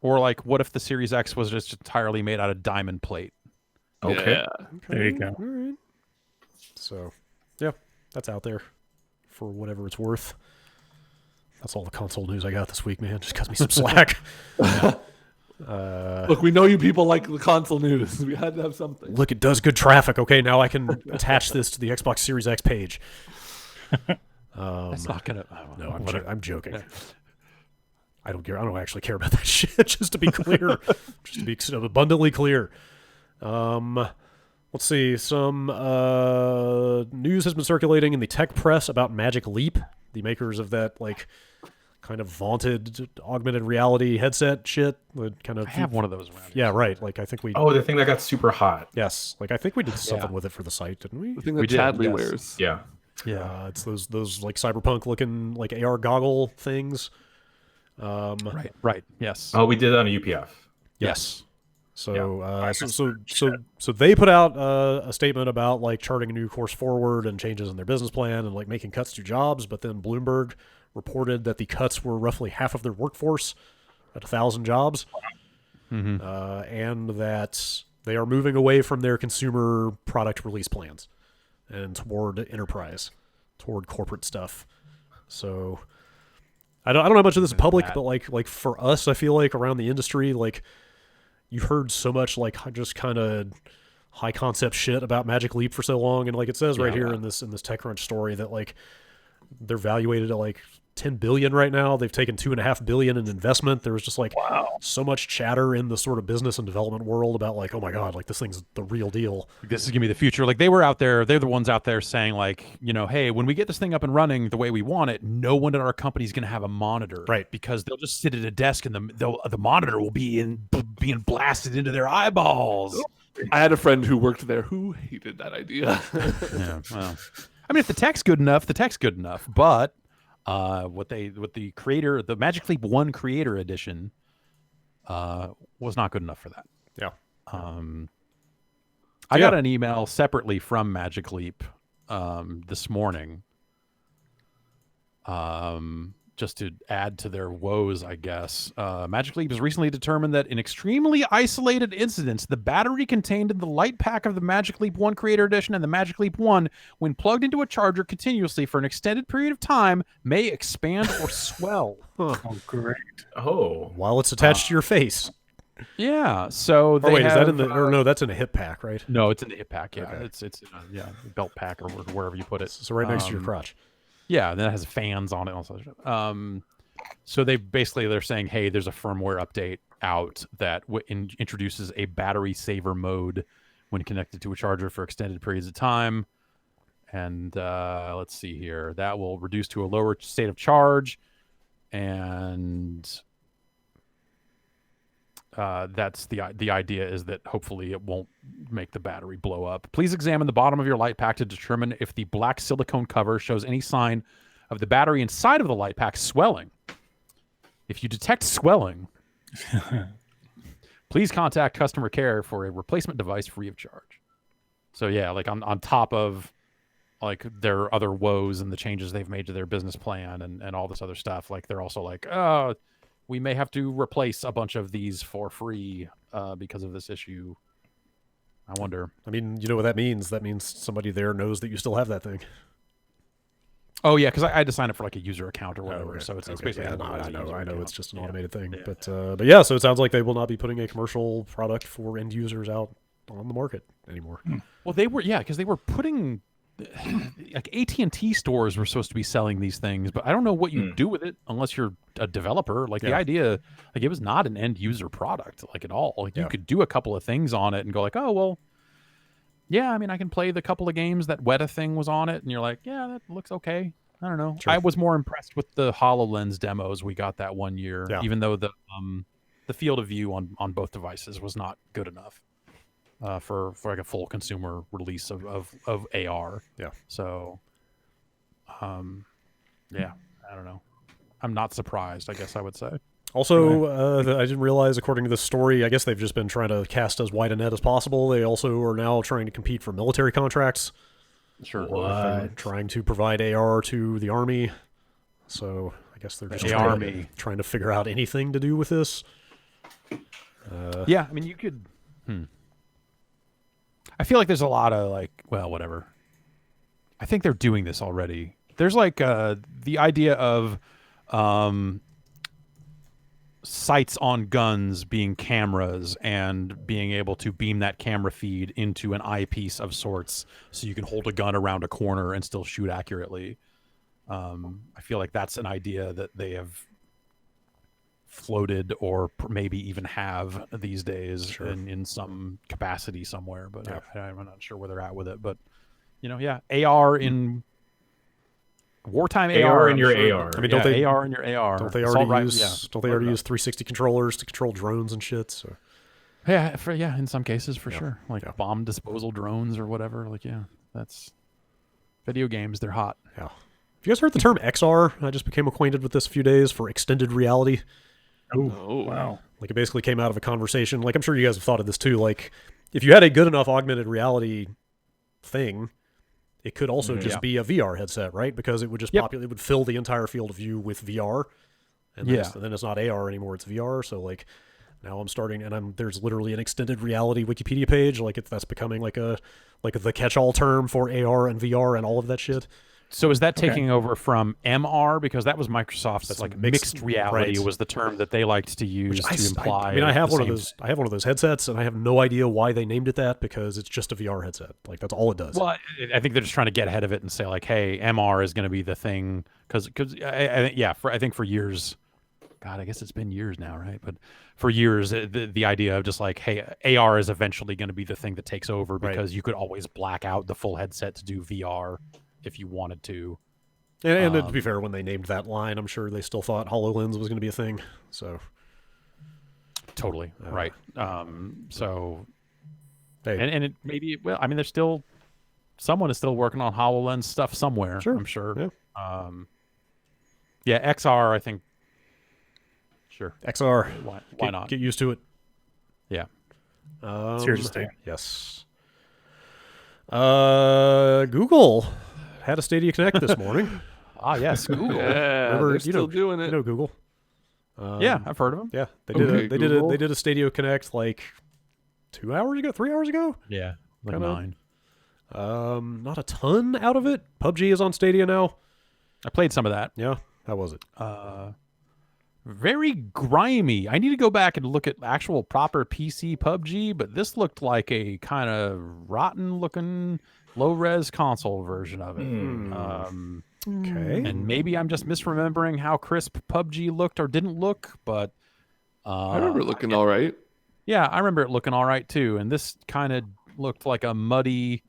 Or like, what if the Series X was just entirely made out of diamond plate? Okay. Yeah. There you go. All right. So, yeah, that's out there for whatever it's worth. That's all the console news I got this week, man. Just cut me some slack. Look, we know you people like the console news. We had to have something. Look, it does good traffic. Okay, now I can attach this to the Xbox Series X page. That's not gonna. No, I'm joking. I don't care. I don't actually care about that shit. Just to be clear, just to be abundantly clear. Let's see. Some news has been circulating in the tech press about Magic Leap, the makers of that like kind of vaunted augmented reality headset shit. The kind of I have one of those around. Yeah, right. Like I think we. Oh, the thing that got super hot. Yes. Like I think we did something Yeah. with it for the site, didn't we? The thing that We did, Chadley yes. wears. Yeah. Yeah. It's those like cyberpunk looking like AR goggle things. Right. Yes. Oh, we did it on a UPF. Yes. So, Yeah. so they put out a statement about like charting a new course forward and changes in their business plan and like making cuts to jobs. But then Bloomberg reported that the cuts were roughly half of their workforce at 1,000 jobs, and that they are moving away from their consumer product release plans and toward enterprise, toward corporate stuff. So. I don't know how much of this is public, but like for us, I feel like around the industry, like you heard so much like just kind of high concept shit about Magic Leap for so long, and like it says right here in this TechCrunch story that like they're valuated at like 10 billion right now. They've taken $2.5 billion in investment. There was just like so much chatter in the sort of business and development world about like, oh my god, like this thing's the real deal. This is gonna be the future. Like they were out there, they're the ones out there saying like, you know, hey, when we get this thing up and running the way we want it, no one in our company is gonna have a monitor, Right? Because they'll just sit at a desk and the monitor will be being blasted into their eyeballs. I had a friend who worked there who hated that idea. Yeah, well, I mean, if the tech's good enough, the tech's good enough. But what the creator, the Magic Leap 1 Creator Edition, was not good enough for that. Yeah. I got an email separately from Magic Leap this morning, just to add to their woes, I guess. Magic Leap has recently determined that in extremely isolated incidents, the battery contained in the light pack of the Magic Leap 1 Creator Edition and the Magic Leap 1, when plugged into a charger continuously for an extended period of time, may expand or swell. Oh, great. Oh. While it's attached to your face. Yeah, so they Oh wait, is that have, in the? Or no, that's in a hip pack, right? No, it's in the hip pack. Yeah, Okay. it's in a belt pack or wherever you put it. So right next to your crotch. Yeah, and then it has fans on it. And all sorts of stuff. So they're saying, hey, there's a firmware update out that introduces a battery saver mode when connected to a charger for extended periods of time. And let's see here, that will reduce to a lower state of charge, and that's the idea is that hopefully it won't make the battery blow up. Please examine the bottom of your light pack to determine if the black silicone cover shows any sign of the battery inside of the light pack swelling. If you detect swelling, please contact customer care for a replacement device free of charge. So yeah, like on top of like their other woes and the changes they've made to their business plan and all this other stuff, like they're also like, oh, we may have to replace a bunch of these for free because of this issue. I wonder. I mean, you know what that means? That means somebody there knows that you still have that thing. Oh yeah, because I had to sign up for like a user account or whatever. Okay. So it's Okay. basically Yeah, one of those user I know accounts. it's just an Yeah. automated thing, Yeah. but yeah, so it sounds like they will not be putting a commercial product for end users out on the market anymore. Well, they were, because they were putting like AT&T stores were supposed to be selling these things, but I don't know what you do with it unless you're a developer. Like the idea, like it was not an end user product, like at all. Like you could do a couple of things on it and go like, oh well, yeah, I mean I can play the couple of games that Weta thing was on it, and you're like, yeah, that looks okay. I don't know. Sure. I was more impressed with the HoloLens demos we got that one year, even though the the field of view on both devices was not good enough for like a full consumer release of AR. Yeah. So, yeah, I don't know. I'm not surprised, I guess I would say. Also, I didn't realize, according to this story, I guess they've just been trying to cast as wide a net as possible. They also are now trying to compete for military contracts. Sure. They're trying to provide AR to the Army. So I guess they're just trying to figure out anything to do with this. Yeah, I mean, you could... I feel like there's a lot of, like, well, whatever. I think they're doing this already. There's, like, the idea of sights on guns being cameras and being able to beam that camera feed into an eyepiece of sorts so you can hold a gun around a corner and still shoot accurately. I feel like that's an idea that they have floated or maybe even have these days in some capacity somewhere, but I'm not sure where they're at with it. But, AR in wartime AR in your sure. AR. I mean, don't they AR in your AR? Don't they already use 360 controllers to control drones and shit? So. Yeah, in some cases for sure, like bomb disposal drones or whatever. Like, that's video games. They're hot. Yeah. Have you guys heard the term XR? I just became acquainted with this a few days for extended reality. Oh, wow. Like, it basically came out of a conversation. Like, I'm sure you guys have thought of this too. Like, if you had a good enough augmented reality thing, it could also just be a VR headset, right? Because it would just it would fill the entire field of view with VR. And then it's not AR anymore, it's VR. So, like, now I'm starting, and there's literally an extended reality Wikipedia page. Like, that's becoming like the catch-all term for AR and VR and all of that shit. So is that taking over from MR? Because that was Microsoft's mixed reality was the term that they liked to use to imply. I have one of those. I have one of those headsets, and I have no idea why they named it that, because it's just a VR headset. Like, that's all it does. Well, I think they're just trying to get ahead of it and say, like, hey, MR is going to be the thing. Because I think for years, God, I guess it's been years now, right? But for years, the idea of just like, hey, AR is eventually going to be the thing that takes over, because you could always black out the full headset to do VR if you wanted to. And to be fair, when they named that line, I'm sure they still thought HoloLens was going to be a thing. So totally right. So hey. and it maybe, well, I mean, there's still someone is still working on HoloLens stuff somewhere. Sure. I'm sure. Yeah. XR, I think. Sure. XR. Why not? Get used to it. Yeah. It's here to stay. Yes. Google had a Stadia Connect this morning. Yes, Google. Yeah, they're still doing it. You know Google. Yeah, I've heard of them. Yeah, they did a Stadia Connect like 2 hours ago, 3 hours ago. Yeah, like 9. Not a ton out of it. PUBG is on Stadia now. I played some of that. Yeah, how was it? Very grimy. I need to go back and look at actual proper PC PUBG, but this looked like a kind of rotten looking low-res console version of it. Okay. And maybe I'm just misremembering how crisp PUBG looked or didn't look, but I remember it looking all right. Yeah, I remember it looking all right too. And this kind of looked like a muddy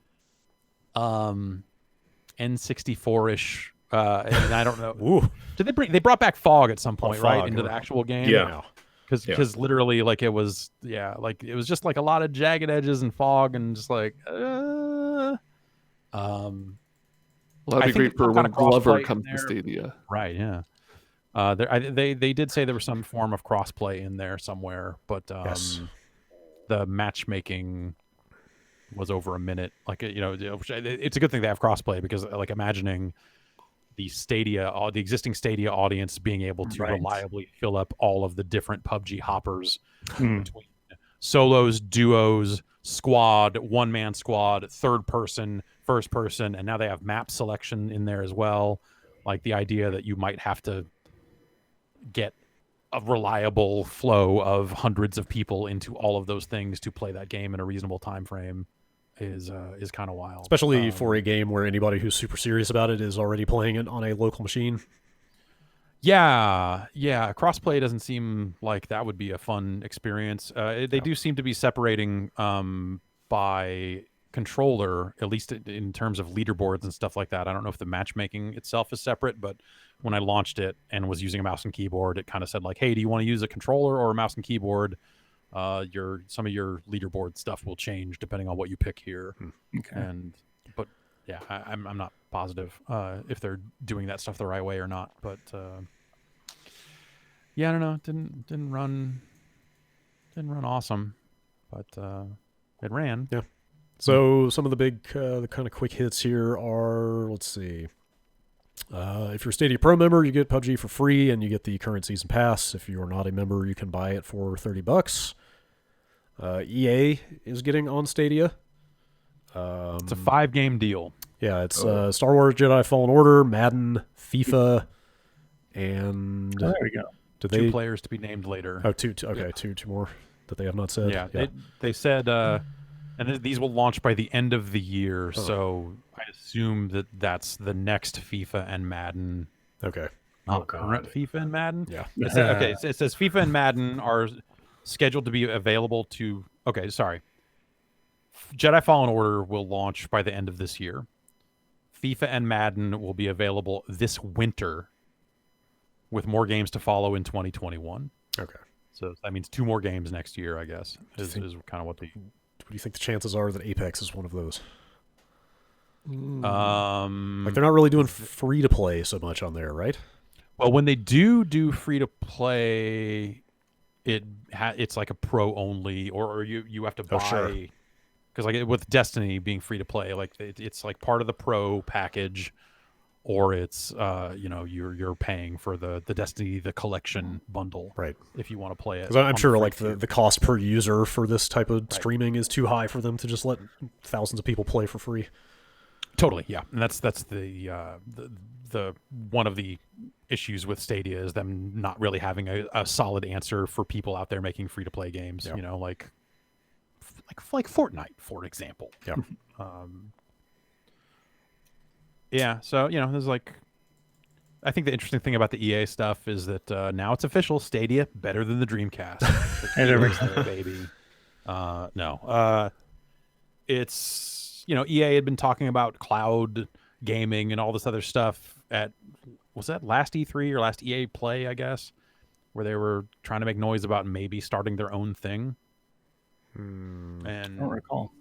N64-ish. And I don't know. Ooh. Did they brought back fog at some point, Fog, right, into the actual game? Yeah. Because literally, like, it was just like a lot of jagged edges and fog and just like Well, that'd be great for when Glover comes to Stadia. Right, yeah. They did say there was some form of crossplay in there somewhere, but the matchmaking was over a minute. Like, it's a good thing they have crossplay, because like imagining the existing Stadia audience being able to reliably fill up all of the different PUBG hoppers between solos, duos, squad, one-man squad, third person, first person, and now they have map selection in there as well. Like, the idea that you might have to get a reliable flow of hundreds of people into all of those things to play that game in a reasonable time frame is kind of wild. Especially for a game where anybody who's super serious about it is already playing it on a local machine. Yeah. Crossplay doesn't seem like that would be a fun experience. They do seem to be separating by controller, at least in terms of leaderboards and stuff like that. I don't know if the matchmaking itself is separate, but when I launched it and was using a mouse and keyboard, it kind of said like, hey, do you want to use a controller or a mouse and keyboard? Some of your leaderboard stuff will change depending on what you pick here. Okay. But yeah, I'm not positive if they're doing that stuff the right way or not. But yeah, I don't know. It didn't run awesome, but it ran. Yeah. So some of the big, the kind of quick hits here are, let's see. If you're a Stadia Pro member, you get PUBG for free, and you get the current season pass. If you are not a member, you can buy it for $30. EA is getting on Stadia. It's a 5-game deal. Yeah, it's Star Wars Jedi Fallen Order, Madden, FIFA, and There we go. did 2 they? players to be named later. Oh, two. Okay, two more that they have not said. Yeah, they said, and these will launch by the end of the year. So I assume that's the next FIFA and Madden. Okay. Not current FIFA and Madden. Yeah. It says FIFA and Madden are scheduled to be available to. Okay, sorry. Jedi Fallen Order will launch by the end of this year. FIFA and Madden will be available this winter, with more games to follow in 2021. Okay. So that means 2 more games next year, I guess, is kind of what the... What do you think the chances are that Apex is one of those? Like they're not really doing free to play so much on there, right? Well, when they do free to play, it's like a pro only, or you have to buy. Sure. Because like with Destiny being free to play, like it's like part of the pro package, or it's you're paying for the Destiny the collection bundle, Right. if you want to play it. Because I'm sure free like tier. the cost per user for this type of streaming is too high for them to just let thousands of people play for free. Totally, yeah, and that's the one of the issues with Stadia is them not really having a solid answer for people out there making free to play games. Yeah. You know, like Fortnite, for example. Yeah. Yeah, so there's like, I think the interesting thing about the EA stuff is that now it's official. Stadia better than the Dreamcast. Baby. No. It's EA had been talking about cloud gaming and all this other stuff was that last E3 or last EA Play, I guess, where they were trying to make noise about maybe starting their own thing. And I don't recall.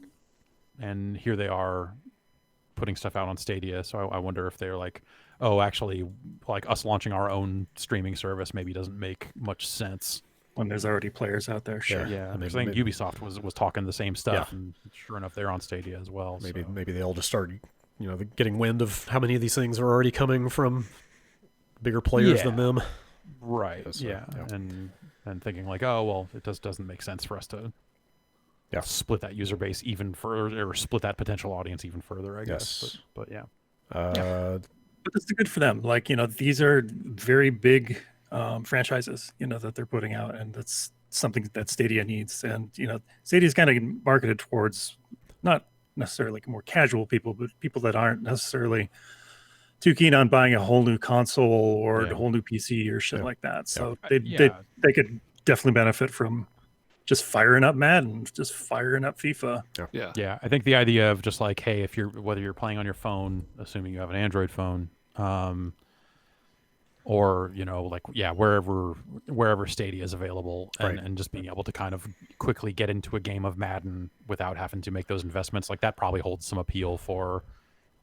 And here they are putting stuff out on Stadia. So I wonder if they're like, oh, actually, like us launching our own streaming service maybe doesn't make much sense. When there's already players out there, sure. Yeah, I mean, I think maybe- Ubisoft was talking the same stuff, Yeah. and sure enough, they're on Stadia as well. Maybe so. maybe they all just start getting wind of how many of these things are already coming from bigger players than them. Right. So, yeah. yeah. And thinking like, oh well, it doesn't make sense for us to split that user base even further, or split that potential audience even further, I guess. Yes. But yeah. But it's good for them. Like, these are very big franchises, that they're putting out, and that's something that Stadia needs. And, Stadia is kind of marketed towards not necessarily like more casual people, but people that aren't necessarily too keen on buying a whole new console or a whole new PC or shit like that. So they could definitely benefit from just firing up Madden, just firing up FIFA. Yeah. Yeah, I think the idea of just like, hey, whether you're playing on your phone, assuming you have an Android phone, or wherever Stadia is available, and just being able to kind of quickly get into a game of Madden without having to make those investments, like that probably holds some appeal for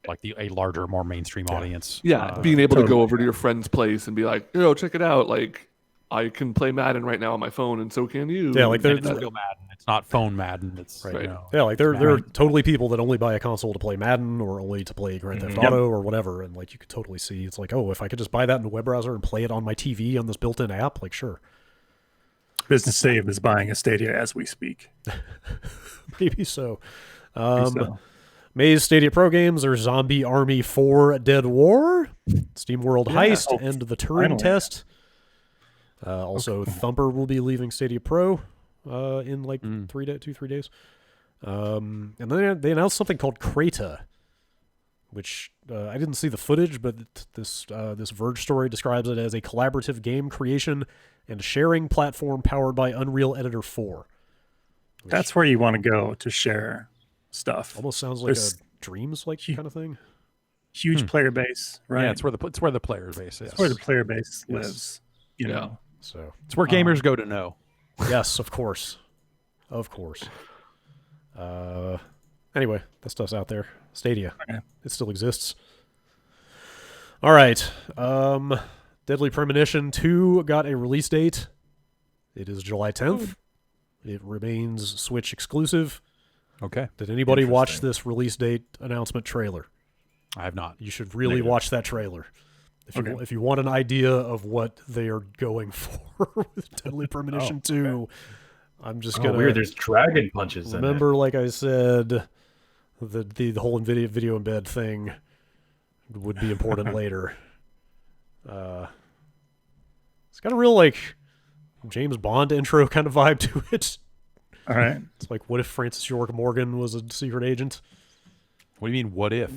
like a larger, more mainstream audience. Yeah, being able to go over to your friend's place and be like, check it out, like I can play Madden right now on my phone, and so can you. Yeah, like it's real Madden. It's not phone Madden. It's Right. Yeah, like there are totally people that only buy a console to play Madden or only to play Grand Theft Auto or whatever, and like you could totally see it's like, oh, if I could just buy that in a web browser and play it on my TV on this built-in app, like sure. Business Save is buying a Stadia as we speak. Maybe so. Maze Stadia Pro games are Zombie Army 4 Dead War, Steam World Heist, and the Turing Test. Also, Thumper will be leaving Stadia Pro in like 3 days. And then they announced something called Creta, which I didn't see the footage, but this Verge story describes it as a collaborative game creation and sharing platform powered by Unreal Editor 4. That's where you want to go to share stuff. Almost sounds like There's a Dreams like kind of thing. huge player base, right? Yeah, it's where the player base is. It's where the player base Yes. lives. You Yeah. know, So It's where gamers go to know. yes, of course, of course. Anyway, that stuff's out there. Stadia, Okay. it still exists. All right, Deadly Premonition 2 got a release date. It is July 10th. It remains Switch exclusive. Okay, Did anybody watch Interesting. this release date announcement trailer? I have not. You should really Negative. watch that trailer. Okay. If you want an idea of what they are going for with Deadly Premonition 2, I'm just Oh, gonna weird. There's dragon punches remember, like I said, the whole video embed thing would be important later. It's got a real like James Bond intro kind of vibe to it. all right. It's like, what if Francis York Morgan was a secret agent? What do you mean? What if?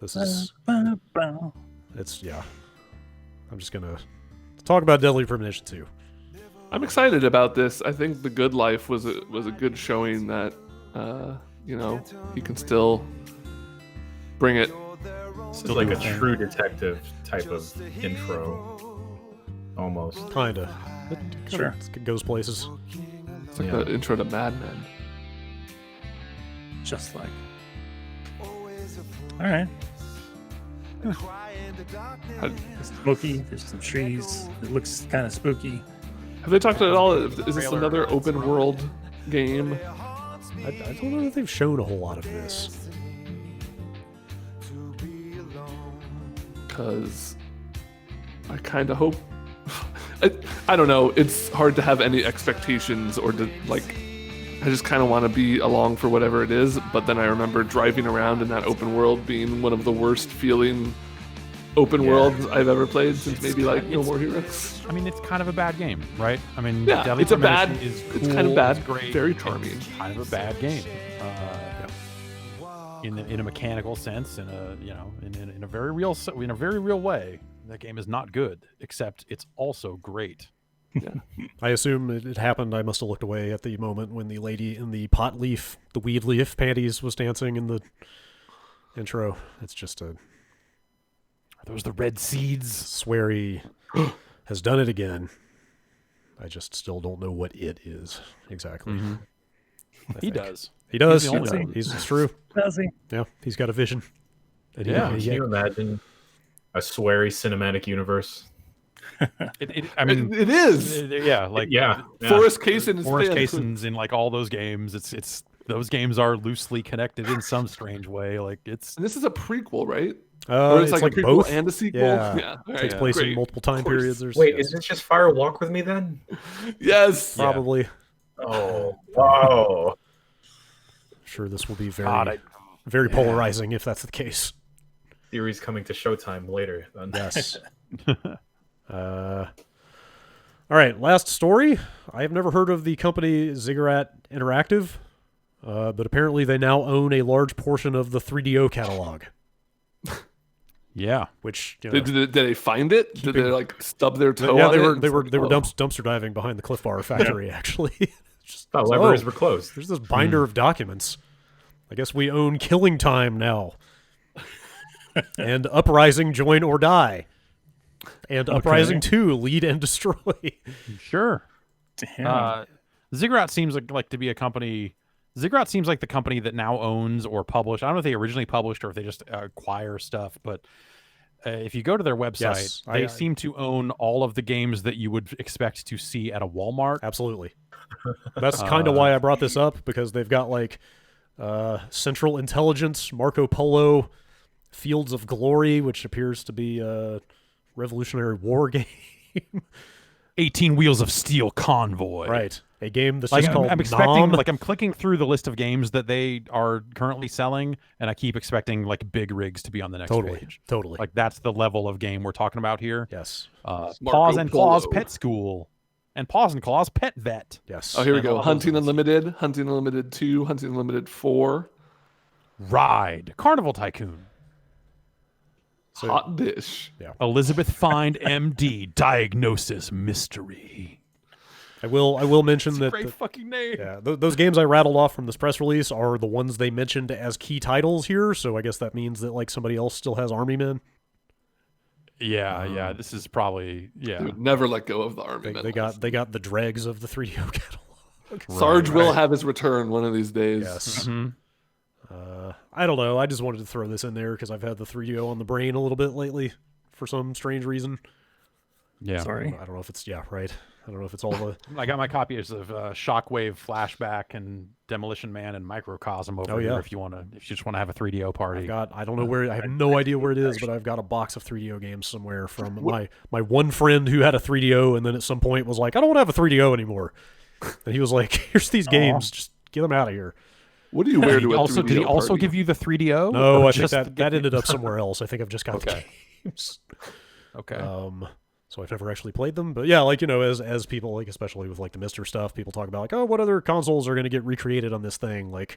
This is Ba-ba. it's yeah. I'm just gonna talk about Deadly Premonition 2. I'm excited about this. I think The Good Life was a good showing that he can still bring it. This is like a true detective type of intro, almost. Kinda. Sure. It goes places. It's like Yeah. the intro to Mad Men. Just like. All right. It's smoky. There's some trees. It looks kind of spooky. Have they talked at all? Is this another open world game? I don't know that they've shown a whole lot of this. Because I kind of hope. I don't know. It's hard to have any expectations or to like. I just kind of want to be along for whatever it is. But then I remember driving around in that open world being one of the worst feeling open worlds I've ever played since maybe like No More Heroes. I mean, it's kind of a bad game, right? I mean, Yeah, Deadly it's a Premonition bad- Is it's cool, kind of bad, it's great, very it's charming. kind of a bad game, in a mechanical sense, in a very real way. That game is not good, except it's also great. I assume it happened. I must have looked away at the moment when the lady in the the weed leaf panties was dancing in the intro. It's just a Are those the red seeds? sweary has done it again. I just still don't know what it is exactly. I He think. does. He does. He's the only one. It's true. Does he? Yeah, he's got a vision. And he- Yeah. he- Can you imagine a sweary cinematic universe? I mean, It is. yeah, like Yeah. Forrest Kaysen is Forrest fan- Kaysen's in like all those games. It's those games are loosely connected in some strange way. Like it's And this is a prequel, right? Or it's like a prequel both. and a sequel. Yeah. All Takes right, place in great. multiple time Of course. periods. There's, Wait, yes, is this just Fire Walk with Me then? Yes. probably. Oh, wow. Sure, this will be very, God, very polarizing if that's the case. Series coming to Showtime later. Then. Yes. All right, last story. I have never heard of the company Ziggurat Interactive, but apparently they now own a large portion of the 3DO catalog, yeah. which you know, Did they find it? Did they like stub their toe? yeah, on they it were and they it's were like, they were oh. dumpster diving behind the Cliff Bar factory. Actually, just, Oh, libraries were closed. there's this binder of documents. I guess we own Killing Time now, and Uprising Join or Die, and Uprising 2 Lead and Destroy. Sure. Damn. Ziggurat seems like to be a company. Ziggurat seems like the company that now owns or published. I don't know if they originally published or if they just acquire stuff, but if you go to their website, Yes, they I- seem to own all of the games that you would expect to see at a Walmart. Absolutely. That's kind of why I brought this up, because they've got like Central Intelligence, Marco Polo, Fields of Glory, which appears to be a Revolutionary War game. 18 Wheels of Steel Convoy. Right. A game that's Like just called I'm expecting, Nom. like I'm clicking through the list of games that they are currently selling, and I keep expecting like big rigs to be on the next Totally. page. Totally. Like that's the level of game we're talking about here. yes. Marco Paws and Claws Polo. Pet School, and Paws and Claws Pet Vet. Yes. Oh, here we And go. all Hunting those ones. Unlimited, Hunting Unlimited 2, Hunting Unlimited 4. Ride, Carnival Tycoon, So- Hot Dish. Elizabeth Find MD, Diagnosis Mystery. I will mention It's a that great fucking name. yeah, those games I rattled off from this press release are the ones they mentioned as key titles here. So I guess that means that like somebody else still has Army Men. Yeah. This is probably They would never let go of the army. They got the dregs of the 3DO catalog. Sarge will have his return one of these days. Yes. Mm-hmm. I don't know. I just wanted to throw this in there because I've had the 3DO on the brain a little bit lately for some strange reason. Yeah. Sorry. I don't know if it's right. I don't know if it's all the. I got my copies of Shockwave, Flashback, and Demolition Man and Microcosm over here. yeah. If you just want to have a 3DO party. I don't know where. I have no idea where it is, but I've got a box of 3DO games somewhere from my one friend who had a 3DO, and then at some point was like, I don't want to have a 3DO anymore. And he was like, here's these games, just get them out of here. What do you wear to a 3DO Did he also party? give you the 3DO? No, Or I think just that ended up somewhere else. I think I've just got Okay. the games. Okay. So I've never actually played them, but yeah, like, you know, as people, like, especially with like the Mister stuff, people talk about like, oh, what other consoles are going to get recreated on this thing? Like,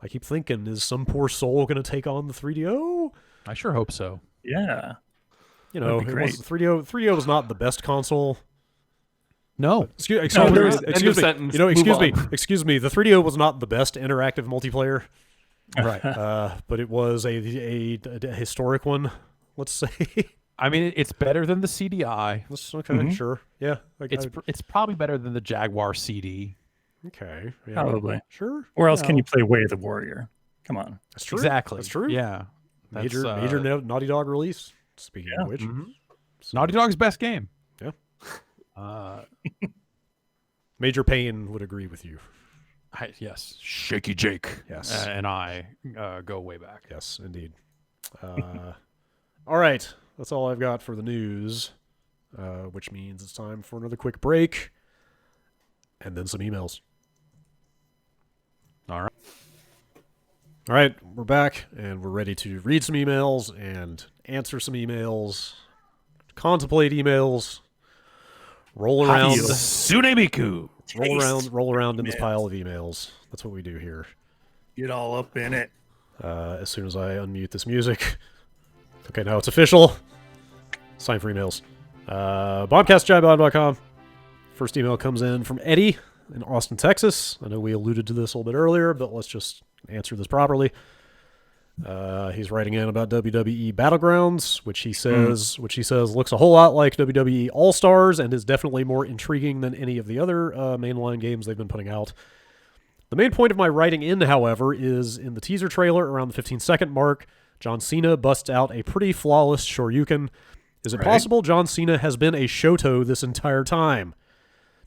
I keep thinking, is some poor soul going to take on the 3DO? I sure hope so. Yeah. You know, That'd it be was, 3DO was not the best console. No. Excuse No, me. there's- end of Excuse me. sentence. You know, Move excuse me. on. Excuse me. The 3DO was not the best interactive multiplayer, Right. but it was a historic one. Let's say. I mean, it's better than the CDI. Okay, sure. Yeah. It's probably better than the Jaguar CD. Okay. Yeah. Probably. Sure. Where else can you play Way of the Warrior? Come on. That's true. Exactly. That's true. Yeah. Major That's, Naughty Dog release. Speaking of which, Naughty Dog's best game. Yeah. Major Payne would agree with you. Yes. Shaky Jake. Yes. And I go way back. Yes, indeed. All right. That's all I've got for the news, which means it's time for another quick break and then some emails. All right. All right, we're back and we're ready to read some emails and answer some emails, contemplate emails, roll around Tsunemiku. roll around in this pile of emails. That's what we do here. Get all up in it. As soon as I unmute this music. Okay, now it's official. It's time for emails. Bombcast@giantbomb.com. First email comes in from Eddie in Austin, Texas. I know we alluded to this a little bit earlier, but let's just answer this properly. He's writing in about WWE Battlegrounds, which he says looks a whole lot like WWE All Stars and is definitely more intriguing than any of the other mainline games they've been putting out. The main point of my writing in, however, is in the teaser trailer around the 15-second mark, John Cena busts out a pretty flawless Shoryuken. Is it possible John Cena has been a shoto this entire time?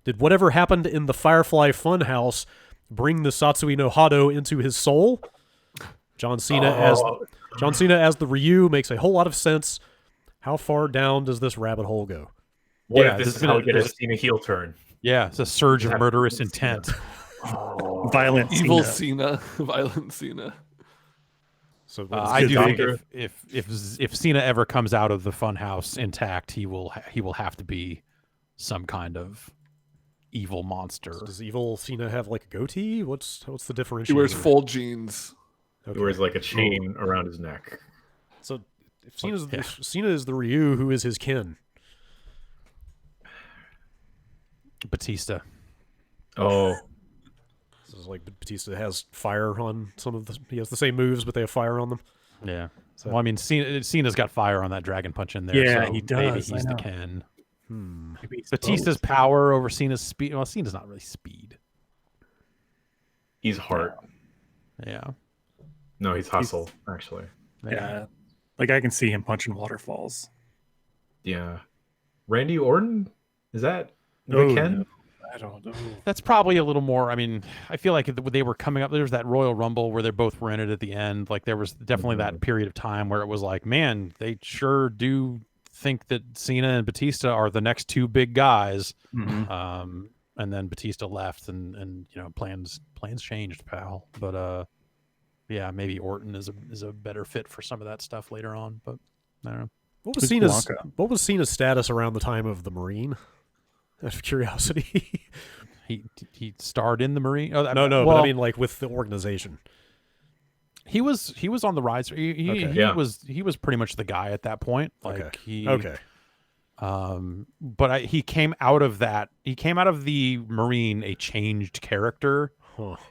Did whatever happened in the Firefly Funhouse bring the Satsui no Hado into his soul? John Cena as the Ryu makes a whole lot of sense. How far down does this rabbit hole go? What Yeah, if this this is is how gonna- we get a Cena heel turn? Yeah, it's a surge of murderous intent. Violent Evil Cena. Cena, violent Cena. So I do Doctor. think if Cena ever comes out of the funhouse intact, he will have to be some kind of evil monster. does evil Cena have like a goatee? What's the differentiation? He wears full jeans. Okay. He wears like a chain around his neck. So if Cena is the Ryu, who is his kin? Batista. Oh, This is like Batista has fire on some of the. He has the same moves, but they have fire on them. Yeah. Well, I mean, Cena's got fire on that dragon punch in there. Yeah, so he Maybe does, I he's the know. Ken. Maybe he's Batista's both. power over Cena's speed. Well, Cena's not really speed. he's heart. Yeah. No, he's hustle, actually. Yeah. Like I can see him punching waterfalls. Yeah. Randy Orton? Is that Oh, the Ken? no. I don't know. That's probably a little more. I mean, I feel like they were coming up. There was that Royal Rumble where they both were in it at the end. Like there was definitely that period of time where it was like, man, they sure do think that Cena and Batista are the next two big guys. Mhm. And then Batista left, and you know plans changed, pal. But yeah, maybe Orton is a better fit for some of that stuff later on. But I don't know. What was Who's Cena's Cena's status around the time of the Marine? Out of curiosity. He starred in the Marine. Oh, no, well, but I mean like with the organization. he was on the rise. He Okay. Yeah. was pretty much the guy at that point. Like Okay. he Okay. But he came out of that. He came out of the Marine a changed character.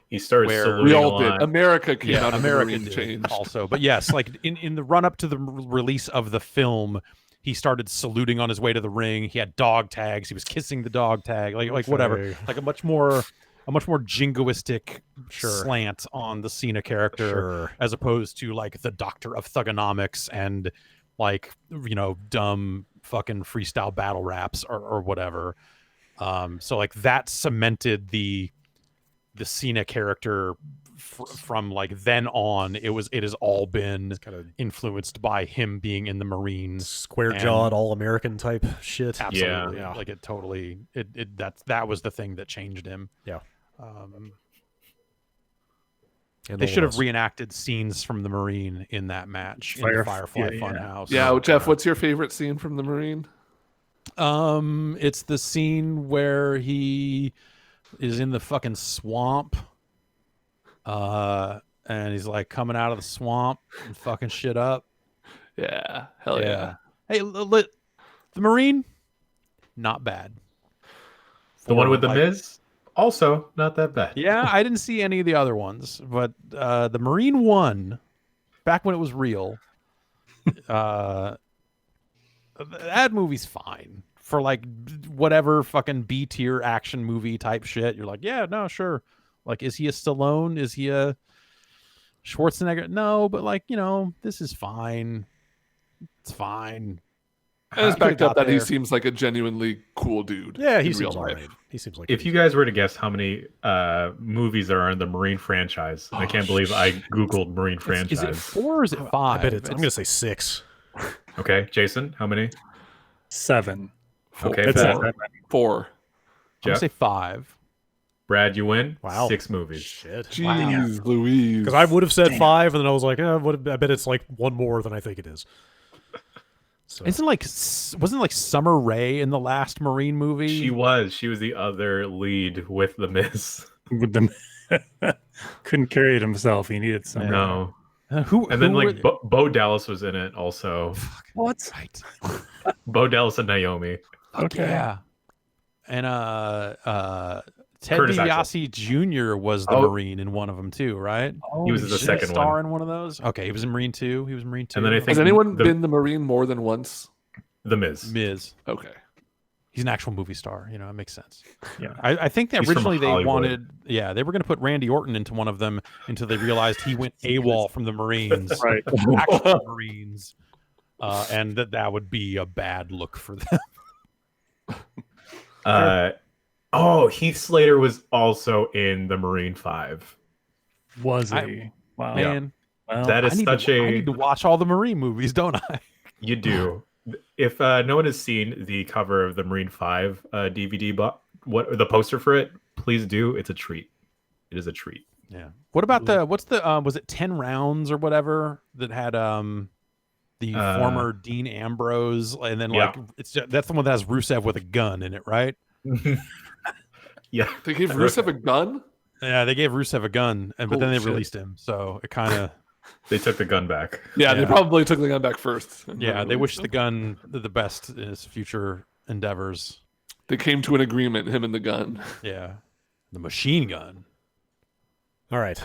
He started Where- saluting We a all did. lot. America came out of America the Marine did change. also. But yes, like in the run up to the release of the film, he started saluting on his way to the ring. He had dog tags. He was kissing the dog tag, like whatever, Okay. like a much more jingoistic slant on the Cena character, Sure. as opposed to like the Doctor of Thugonomics and like dumb fucking freestyle battle raps or whatever. So like that cemented the Cena character from like then on. It has all been Kind of influenced by him being in the Marines. square jawed, all American type shit. Absolutely. Yeah. Like it totally that was the thing that changed him. Yeah. And They the should have loss. reenacted scenes from the Marine in that match in the Firefly Funhouse. Yeah, Jeff, what's your favorite scene from the Marine? It's the scene where he is in the fucking swamp. And he's like coming out of the swamp and fucking shit up. Yeah, hell yeah. Hey, the Marine, not bad. The one For, with the like- Miz, also not that bad. Yeah, I didn't see any of the other ones, but the Marine one, back when it was real, that movie's fine for like whatever fucking B tier action movie type shit. You're like, yeah, no, sure. Like, is he a Stallone? Is he a Schwarzenegger? No, but like, this is fine. It's fine. And it's He could've backed up got that he there. seems like a genuinely cool dude. Yeah, he in seems real life. alright. He seems like If you guys were to guess how many movies there are in the Marine franchise, I can't believe I googled Marine franchise. Is it 4 or is it 5? I bet I'm gonna say 6. Okay, Jason, how many? 7. Okay, It's Pat. not- 4. I'm gonna Jeff? say 5. Brad, you win. Wow. 6 movies. Shit. Jeez Louise. Because I would have said 5, and then I was like, I bet it's like one more than I think it is. So, Wasn't like Summer Rae in the last Marine movie? She was the other lead with the Miz. With them. Couldn't carry it himself. He needed some. No. Who? And then who like were- Bo Dallas was in it also. What? Right. Bo Dallas and Naomi. Okay. Yeah. And Ted Curtis DiBiase Jr. was the Oh. Marine in one of them too, right? He was in the Did he second star one. in one of those? Okay, he was in Marine 2. He was in Marine 2. And then I think Has anyone the- been the Marine more than once? The Miz. Miz. Okay. He's an actual movie star. It makes sense. Yeah. I think that He's from originally they Hollywood. wanted, they were going to put Randy Orton into one of them until they realized he went AWOL from the Marines, Right. actual Marines, and that would be a bad look for them. Heath Slater was also in the Marine 5. Was he? I- Wow. Man, Well, That is I such a need to watch all the Marine movies, don't I? You do. If no one has seen the cover of the Marine 5 DVD, what the poster for it, please do. It's a treat. It is a treat. Yeah. What about was it 10 Rounds or whatever that had the former Dean Ambrose, and then like that's the one that has Rusev with a gun in it, right? Yeah. They gave Rusev a gun? Yeah, they gave Rusev a gun, but then Holy they shit. released him, so it kind of They took the gun back. Yeah, they Yeah. probably took the gun back first. yeah. They wish the gun the best in his future endeavors. They came to an agreement, him and the gun. Yeah, the machine gun. all right.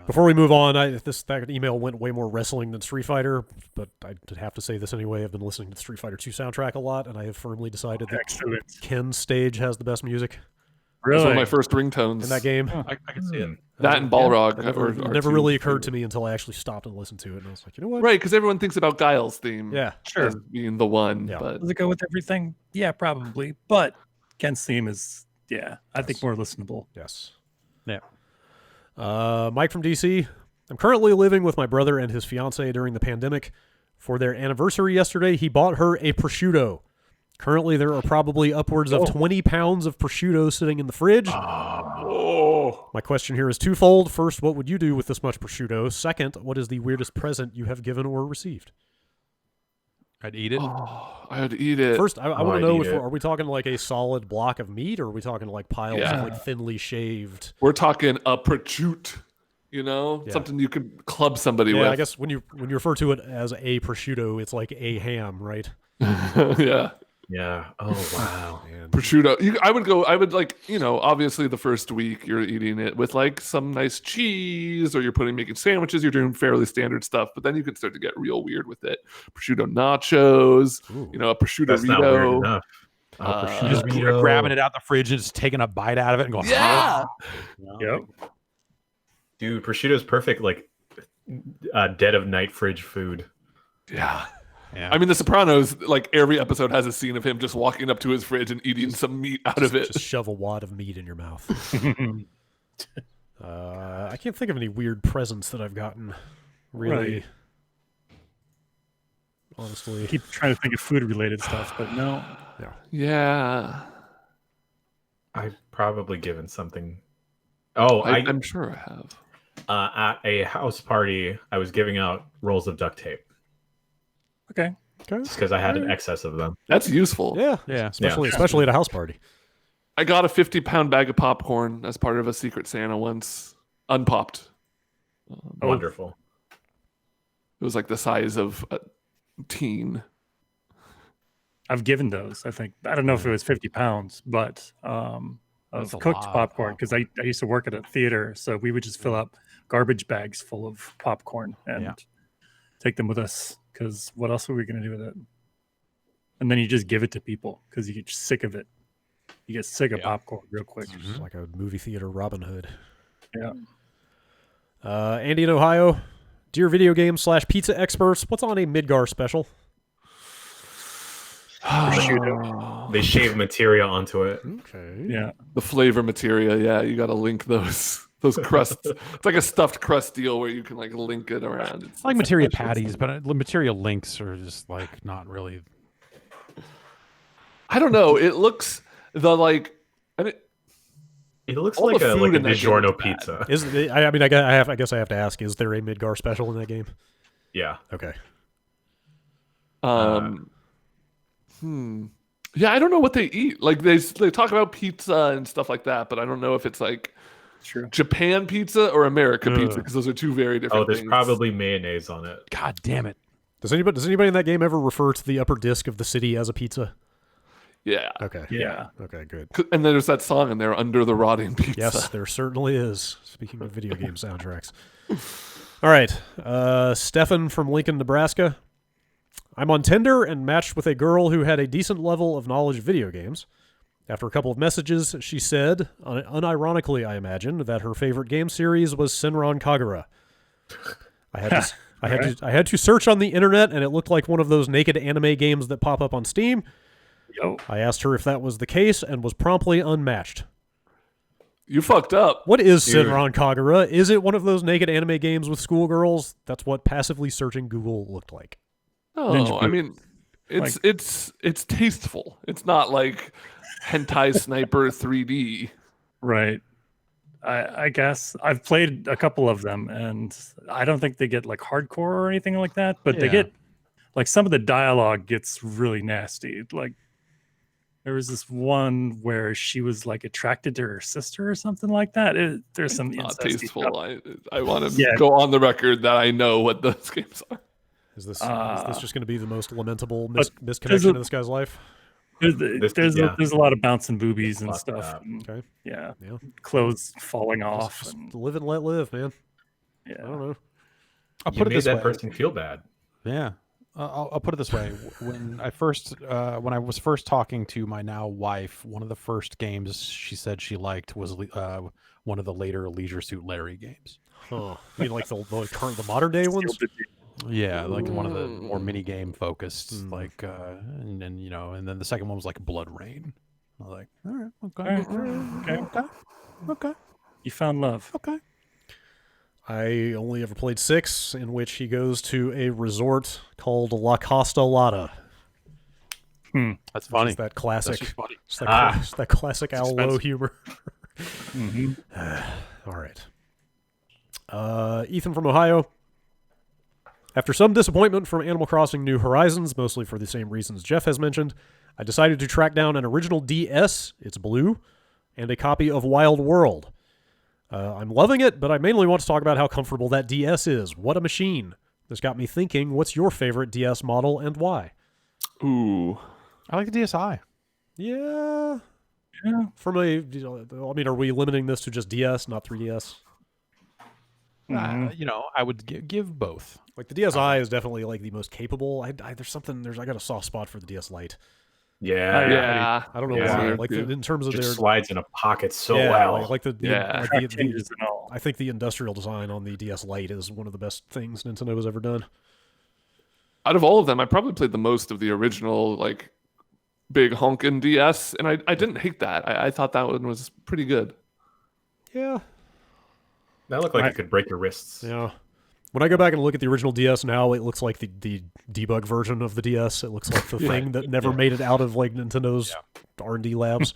Before we move on, that email went way more wrestling than Street Fighter, but I did have to say this anyway. I've been listening to the Street Fighter 2 soundtrack a lot, and I have firmly decided that Excellent. Ken's stage has the best music It's one of Really? my first ringtones. in that game. I can see it. That and Balrog. It never really occurred to me until I actually stopped and listened to it, and I was like, you know what? Right, because everyone thinks about Guile's theme Yeah. Sure. as being the one. Yeah. But Does it go with everything? Yeah, probably. But Ken's theme is, I think more listenable. Yes. Yeah. Mike from DC. I'm currently living with my brother and his fiance during the pandemic. For their anniversary yesterday, he bought her a prosciutto. Currently, there are probably upwards of 20 pounds of prosciutto sitting in the fridge. My question here is twofold. First, what would you do with this much prosciutto? Second, what is the weirdest present you have given or received? I'd eat it. I had to eat it. First, I want I'd to know eat if it. are we talking like a solid block of meat, or are we talking like piles Yeah. of like thinly shaved? We're talking a prosciutto, Yeah. something you could club somebody Yeah, with. I guess when you refer to it as a prosciutto, it's like a ham, right? Yeah. Yeah. Oh wow. Man. Prosciutto. I would like, obviously the first week you're eating it with like some nice cheese, or you're making sandwiches, you're doing fairly standard stuff, but then you can start to get real weird with it. Prosciutto nachos, Ooh. A prosciutto That's not weird Rito. enough. Uh, Just Burrito. grabbing it out the fridge and just taking a bite out of it and going, Yeah. Yep. Dude, prosciutto's perfect, like dead of night fridge food. Yeah. Yeah. I mean, The Sopranos, like every episode has a scene of him just walking up to his fridge and eating some meat out of it. Just shove a wad of meat in your mouth. I can't think of any weird presents that I've gotten. Really. Right. Honestly. Keep trying to think of food-related stuff, but no. Yeah. I've probably given something. Oh, I'm sure I have. At a house party, I was giving out rolls of duct tape Okay. just because I had an excess of them. That's useful. Yeah. Yeah. Especially at a house party. I got a 50-pound bag of popcorn as part of a Secret Santa once, unpopped. Wonderful. It was like the size of a teen. I've given those. I think I don't know if it was 50 pounds, but That's of a cooked lot of popcorn, because I used to work at a theater, so we would just fill up garbage bags full of popcorn and take them with us, because what else were we going to do with it? And then you just give it to people because you get sick of it. You get sick of popcorn real quick. It's like a movie theater Robin Hood. Yeah. Andy in Ohio. Dear video game / pizza experts, what's on a Midgar special? They shave materia onto it. Okay. Yeah. The flavor materia, yeah, you got to link those crusts. It's like a stuffed crust deal where you can like link it around. It's like materia patties, but materia links are just like not really. I don't know. It looks It looks All like the a food in that game DiGiorno is bad. pizza. Is I guess I have to ask: is there a Midgar special in that game? Yeah. Okay. Yeah, I don't know what they eat. Like they talk about pizza and stuff like that, but I don't know if it's like True. Japan pizza or America pizza, because those are two very different Oh, there's things. probably mayonnaise on it. God damn it! Does anybody in that game ever refer to the upper disc of the city as a pizza? Yeah. Okay. Yeah. Okay. Good. And there's that song in there, Under the Rotting Pizza. Yes, there certainly is. Speaking of video game soundtracks. All right. Stefan from Lincoln, Nebraska. I'm on Tinder and matched with a girl who had a decent level of knowledge of video games. After a couple of messages, she said, unironically I imagine, that her favorite game series was Senran Kagura. I had to search on the internet, and it looked like one of those naked anime games that pop up on Steam. Yo. I asked her if that was the case and was promptly unmatched. You fucked up. What is Dude. Senran Kagura? Is it one of those naked anime games with schoolgirls? That's what passively searching Google looked like. No, I mean, it's tasteful. It's not like Hentai Sniper 3D. Right. I guess I've played a couple of them, and I don't think they get like hardcore or anything like that, but they get like some of the dialogue gets really nasty. Like there was this one where she was like attracted to her sister or something like that. There's some Not incesty tasteful. stuff. I want to go on the record that I know what those games are. Is this just going to be the most lamentable But misconnection in this guy's life? There's a lot of bouncing boobies and Fuck stuff. that. and, Okay. yeah, Yeah. clothes falling off. Just and, live and let live, man. I yeah. don't know. I'll You put it made this that way. person feel bad. Yeah. I'll put it this way: when I was first talking to my now wife, one of the first games she said she liked was one of the later Leisure Suit Larry games. Huh. You mean like the modern day ones? Yeah, like one of the more mini game focused, like, and then and then the second one was like Blood Rain. I was like, all right, okay. You found love. Okay. I only ever played 6, in which he goes to a resort called La Costa Lada. That's funny. It's that classic. That's just funny. It's that classic Al Lowe humor. All right. Ethan from Ohio. After some disappointment from Animal Crossing New Horizons, mostly for the same reasons Jeff has mentioned, I decided to track down an original DS, it's blue, and a copy of Wild World. I'm loving it, but I mainly want to talk about how comfortable that DS is. What a machine. This got me thinking, what's your favorite DS model and why? Ooh. I like the DSi. Yeah. Yeah. From a, I mean, are we limiting this to just DS, not 3DS? I would give both. Like the DSi is definitely like the most capable. I got a soft spot for the DS Lite. Yeah. Yeah. I don't know Yeah. why. Like in terms of Just their slides in a pocket so yeah, well. like the Track changes and all. I think the industrial design on the DS Lite is one of the best things Nintendo has ever done. Out of all of them, I probably played the most of the original, like, big honkin' DS, and I didn't hate that. I thought that one was pretty good. Yeah. That looked like it could break your wrists. Yeah. When I go back and look at the original DS now, it looks like the debug version of the DS. It looks like the thing that never made it out of like Nintendo's R&D labs.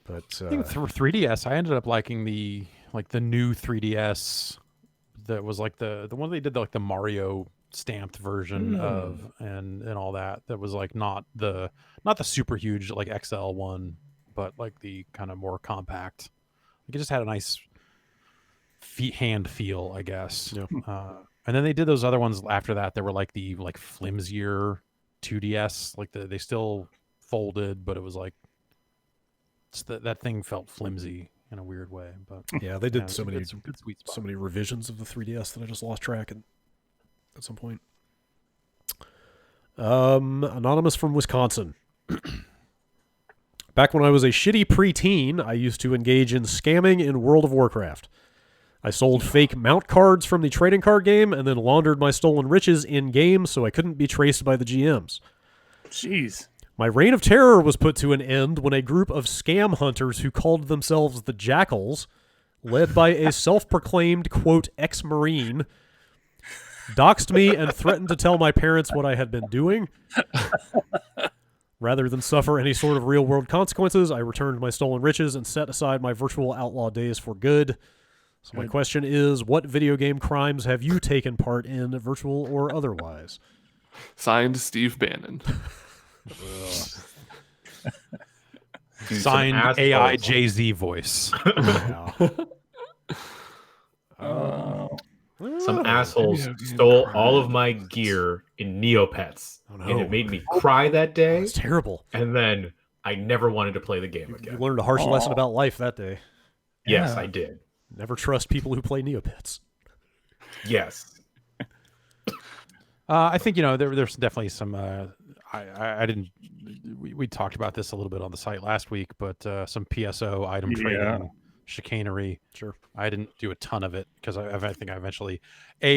But I think for 3DS, I ended up liking the new 3DS that was like the one they did like the Mario stamped version of and all that. That was like not the super huge like XL one, but like the kind of more compact. Like it just had a nice hand feel, I guess. Yeah. And then they did those other ones after that. They were like the flimsier 2DS. Like they still folded, but it was like that thing felt flimsy in a weird way. But yeah, they did so many good sweet spots. so many revisions of the 3DS that I just lost track at some point. Anonymous from Wisconsin. Back when I was a shitty preteen, I used to engage in scamming in World of Warcraft. I sold fake mount cards from the trading card game and then laundered my stolen riches in-game so I couldn't be traced by the GMs. Jeez. My reign of terror was put to an end when a group of scam hunters who called themselves the Jackals, led by a self-proclaimed, quote, ex-Marine, doxed me and threatened to tell my parents what I had been doing. Rather than suffer any sort of real-world consequences, I returned my stolen riches and set aside my virtual outlaw days for good. So my question is, what video game crimes have you taken part in, virtual or otherwise? Signed, Steve Bannon. Signed AI Jay-Z voice. Some assholes stole all of my gear in Neopets, and it made me cry that day. It's terrible. And then I never wanted to play the game again. You learned a harsh lesson about life that day. Yes, I did. Never trust people who play Neopets. Yes. I think there's definitely some. I didn't. We talked about this a little bit on the site last week, but some PSO item trading chicanery. Sure. I didn't do a ton of it because I think I eventually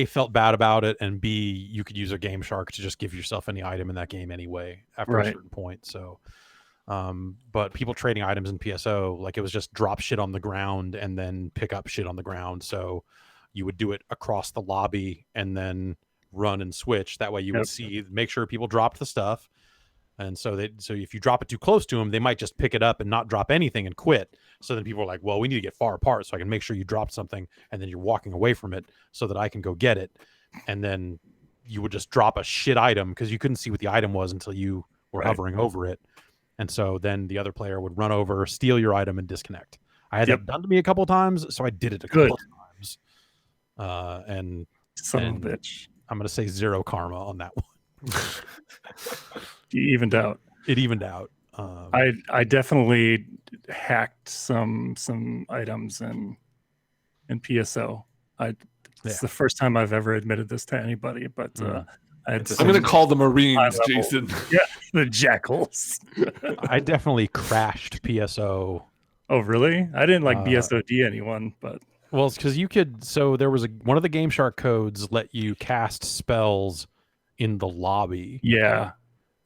felt bad about it, and B, you could use a Game Shark to just give yourself any item in that game anyway after a certain point. So, but people trading items in PSO, like it was just drop shit on the ground and then pick up shit on the ground. So you would do it across the lobby and then run and switch. That way you would make sure people dropped the stuff. And so if you drop it too close to them, they might just pick it up and not drop anything and quit. So then people are like, well, we need to get far apart so I can make sure you dropped something, and then you're walking away from it so that I can go get it. And then you would just drop a shit item because you couldn't see what the item was until you were hovering over it. And so then the other player would run over, steal your item, and disconnect. I had that done to me a couple of times, so I did it a couple of times. And son of a bitch. I'm going to say 0 karma on that one. You evened out. It evened out. I definitely hacked some items in PSO. It's the first time I've ever admitted this to anybody, but I'm going to call the Marines, Jason. Yeah, the Jackals. I definitely crashed PSO. Oh, really? I didn't like BSOD anyone, but well, it's because you could. So there was one of the Game Shark codes let you cast spells in the lobby. Yeah.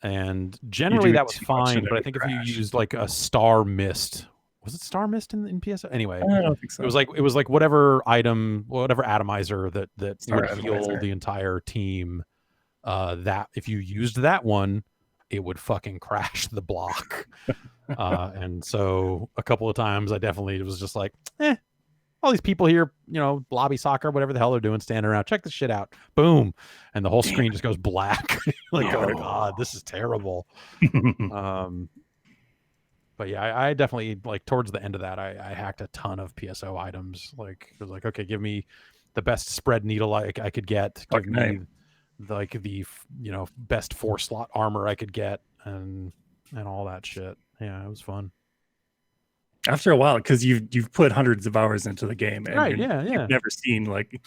And generally that was fine, but I think if you used like a Star Mist, was it Star Mist in PSO? Anyway, I don't think so. It was like whatever atomizer that would heal the entire team. That if you used that one, it would fucking crash the block. And so a couple of times I definitely was just like, all these people here, lobby soccer, whatever the hell they're doing, standing around, check this shit out. Boom. And the whole screen just goes black. Like, oh God, this is terrible. But yeah, I definitely, like, towards the end of that, I hacked a ton of PSO items. Like, it was like, okay, give me the best spread needle I could get. Give me like the best 4-slot armor I could get and all that shit. Yeah, it was fun. After a while, because you've put hundreds of hours into the game, and Right, yeah. you've never seen like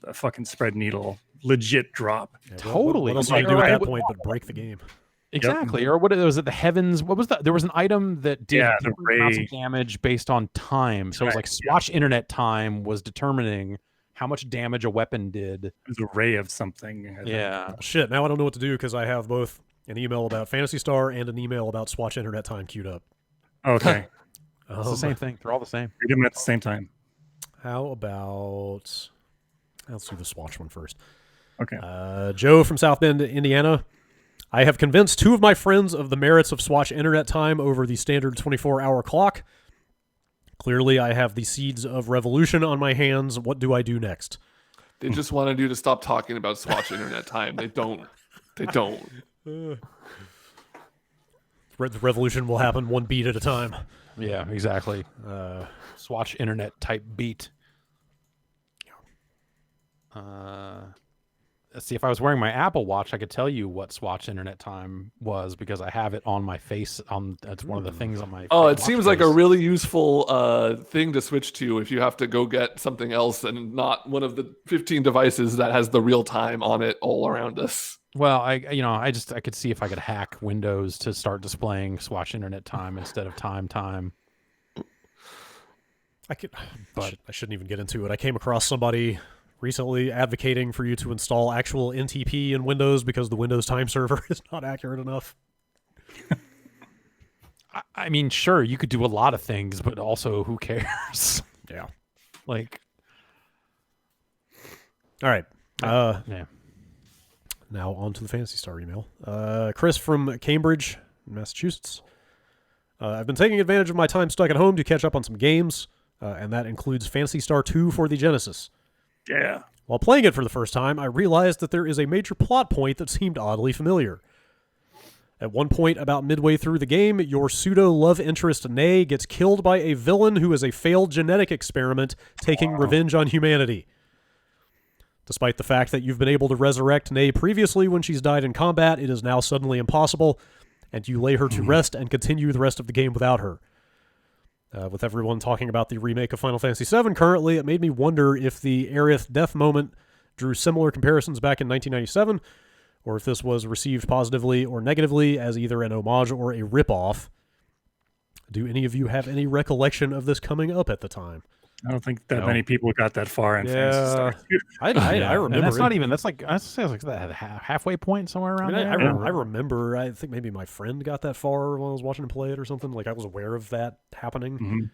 a fucking spread needle legit drop. Yeah, Totally. What else Like, do you do at right, that point but break the game? Exactly. Or what was it? The heavens? What was that? There was an item that did the different amounts ray. of damage based on time. So it was like Swatch internet time was determining how much damage a weapon did. It was a ray of something. I think. Yeah. Well, shit, now I don't know what to do because I have both an email about Phantasy Star and an email about Swatch internet time queued up. Okay. It's the same thing. They're all the same. We did them at the same time. How about... Let's do the Swatch one first. Okay. Joe from South Bend, Indiana. I have convinced 2 of my friends of the merits of Swatch internet time over the standard 24-hour clock. Clearly, I have the seeds of revolution on my hands. What do I do next? They just wanted you to stop talking about Swatch internet time. They don't. The revolution will happen one beat at a time. Yeah, exactly. Swatch internet type beat. Let's see, if I was wearing my Apple Watch, I could tell you what Swatch internet time was because I have it on my face. That's one of the things on my. Oh, it watch seems like a face. really useful thing to switch to if you have to go get something else and not one of the 15 devices that has the real time on it all around us. Well, I could see if I could hack Windows to start displaying Swatch internet time instead of time. But I shouldn't even get into it. I came across somebody recently advocating for you to install actual NTP in Windows because the Windows time server is not accurate enough. I mean, sure, you could do a lot of things, but also who cares? Yeah. Like, all right. yeah. Now on to the Phantasy Star email. Chris from Cambridge, Massachusetts. I've been taking advantage of my time stuck at home to catch up on some games, and that includes Phantasy Star 2 for the Genesis. Yeah. While playing it for the first time, I realized that there is a major plot point that seemed oddly familiar. At one point, about midway through the game, your pseudo-love interest Nay gets killed by a villain who is a failed genetic experiment taking revenge on humanity. Despite the fact that you've been able to resurrect Nay previously when she's died in combat, it is now suddenly impossible, and you lay her to rest and continue the rest of the game without her. With everyone talking about the remake of Final Fantasy VII currently, it made me wonder if the Aerith death moment drew similar comparisons back in 1997, or if this was received positively or negatively as either an homage or a ripoff. Do any of you have any recollection of this coming up at the time? I don't think that many people got that far in Phantasy Star. I remember. And that's it. not even. That's like that halfway point somewhere around there. I remember. I think maybe my friend got that far when I was watching him play it or something. Like I was aware of that happening,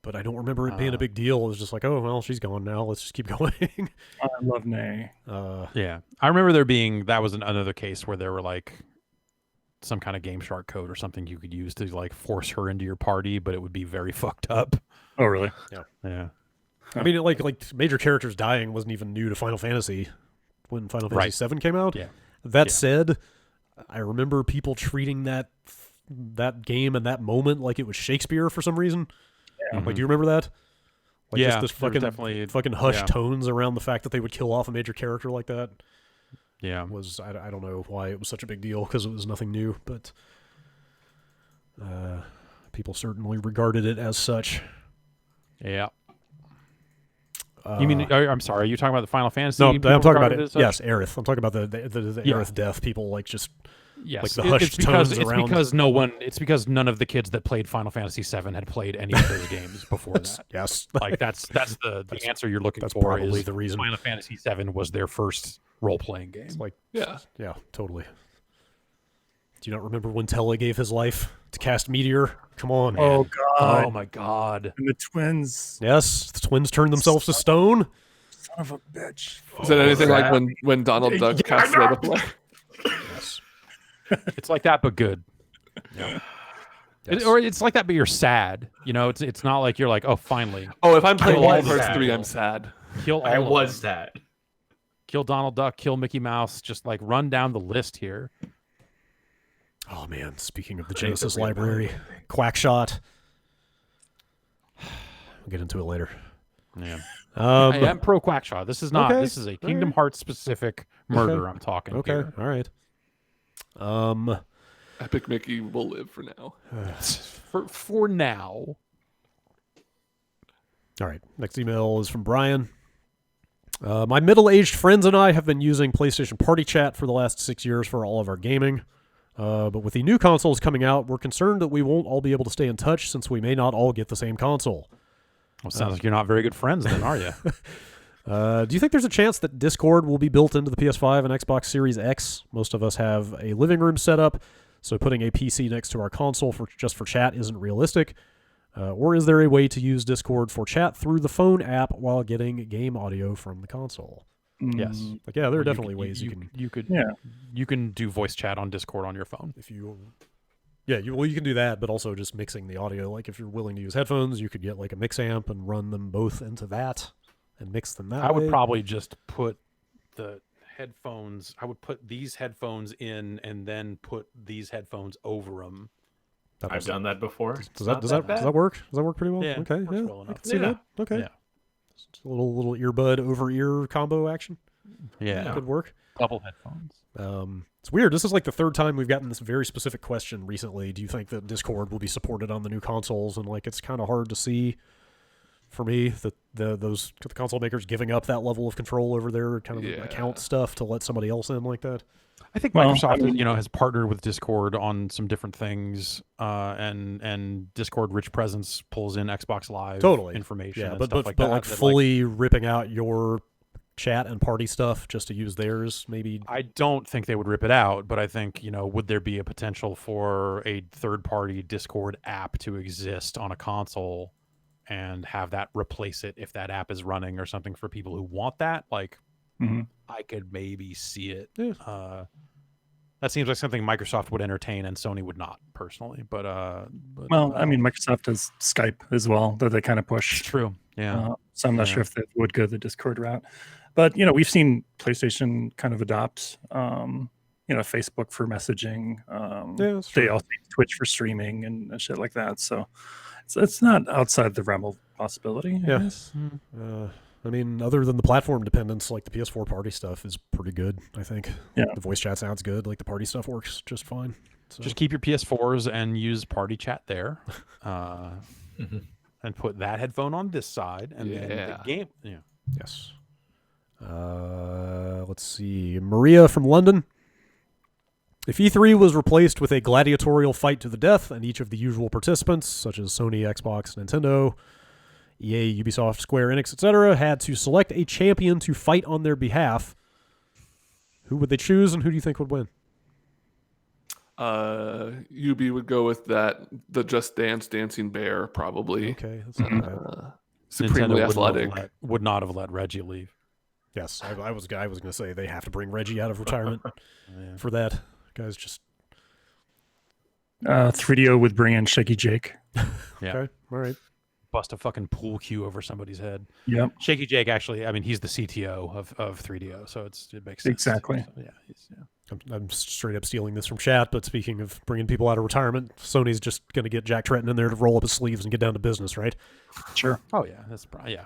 but I don't remember it being a big deal. It was just like, oh well, she's gone now. Let's just keep going. I love Nay. Yeah, I remember there being that was another case where there were like some kind of Game Shark code or something you could use to like force her into your party, but it would be very fucked up. Oh really? Yeah. I mean, like major characters dying wasn't even new to Final Fantasy when Final Fantasy VII came out. Yeah. That said, I remember people treating that game and that moment like it was Shakespeare for some reason. Yeah. Like, do you remember that? Like, Yeah, just there was this definitely fucking hushed tones around the fact that they would kill off a major character like that. Yeah. Was I don't know why it was such a big deal because it was nothing new, but people certainly regarded it as such. Yeah. You mean? I'm sorry. Are you talking about the Final Fantasy? No, I'm talking about regarded it. as such? Yes, Aerith. I'm talking about the Aerith death. People like just Yes, like the hushed tones around. It's because none of the kids that played Final Fantasy VII had played any of those games before that. Yes, Like that's the answer you're looking that's for. probably Is the reason. Final Fantasy VII was their first role playing game. It's like Yeah. yeah, totally. Do you not remember when Tella gave his life to cast Meteor? Come on. Oh god. Oh my god! And the twins. Yes, the twins turned themselves to stone. Son of a bitch. Is it anything like when Donald Duck cast Ray to play? Yes. It's like that, but good. Yes. Or it's like that, but you're sad. You know, it's not like you're like, oh, finally, Oh, if I'm playing I Kingdom was Hearts sad. 3, I'm sad. kill all I of was them. that. Kill Donald Duck, kill Mickey Mouse. Just like run down the list here. Oh man, speaking of the Genesis library, Quackshot. We'll get into it later. Yeah. Um, I am pro Quackshaw. This is not. Okay, This is a Kingdom alright. Hearts specific murder. Okay. I'm talking. okay, Here. all right. Epic Mickey will live for now. For now. All right. Next email is from Brian. My middle-aged friends and I have been using PlayStation Party Chat for the last 6 years for all of our gaming. But with the new consoles coming out, we're concerned that we won't all be able to stay in touch since we may not all get the same console. Well, sounds like you're not very good friends, then, are you? Do you think there's a chance that Discord will be built into the PS5 and Xbox Series X? Most of us have a living room set up, so putting a PC next to our console for chat isn't realistic. Or is there a way to use Discord for chat through the phone app while getting game audio from the console? Yes. Like, yeah, there are Or definitely ways you can. You can do voice chat on Discord on your phone. If you, yeah, you can do that, but also just mixing the audio. Like if you're willing to use headphones, you could get like a mix amp and run them both into that and mix them that way. I would probably just put the headphones. I would put these headphones in and then put these headphones over them. I've done that before. Does that work? Does that work pretty well? Yeah, Okay, works yeah, well I enough. can see that. Okay, Yeah. Just a little earbud over ear combo action Yeah. could work. Double headphones. It's weird. This is like the third time we've gotten this very specific question recently. Do you think that Discord will be supported on the new consoles? And like, it's kind of hard to see for me that the console makers giving up that level of control over their kind of account stuff to let somebody else in like that. I think Microsoft, has partnered with Discord on some different things, and Discord Rich Presence pulls in Xbox Live information. Yeah, and but stuff like that, like fully ripping out your chat and party stuff just to use theirs, maybe. I don't think they would rip it out, but I think would there be a potential for a third-party Discord app to exist on a console and have that replace it if that app is running or something for people who want that? Like. Mm-hmm. I could maybe see it. Yeah. That seems like something Microsoft would entertain and Sony would not, personally. But Microsoft has Skype as well that they kind of push. It's true. Yeah. So I'm not sure if they would go the Discord route. But we've seen PlayStation kind of adopt, Facebook for messaging. They also use Twitch for streaming and shit like that. So it's not outside the realm of possibility. I guess. I mean, other than the platform dependence, like the PS4 party stuff is pretty good, I think. Yeah. The voice chat sounds good. Like the party stuff works just fine. So. Just keep your PS4s and use party chat there. And put that headphone on this side. And then the game. Yeah. Yes. Let's see. Maria from London. If E3 was replaced with a gladiatorial fight to the death and each of the usual participants, such as Sony, Xbox, Nintendo, EA, Ubisoft, Square Enix, etc., had to select a champion to fight on their behalf, who would they choose and who do you think would win? UB would go with the Just Dance Dancing Bear, probably. Okay, that's not bad. Supremely athletic. Would not have let Reggie leave. Yes, I was going to say they have to bring Reggie out of retirement for that. Guys, just 3DO would bring in Shaky Jake. Yeah. Okay, all right. Bust a fucking pool cue over somebody's head. Yep. Shaky Jake, actually, I mean, he's the CTO of 3DO, so it makes sense. Exactly. So, yeah. I'm straight up stealing this from chat, but speaking of bringing people out of retirement, Sony's just going to get Jack Tretton in there to roll up his sleeves and get down to business, right? Sure. Oh, yeah. That's probably, yeah.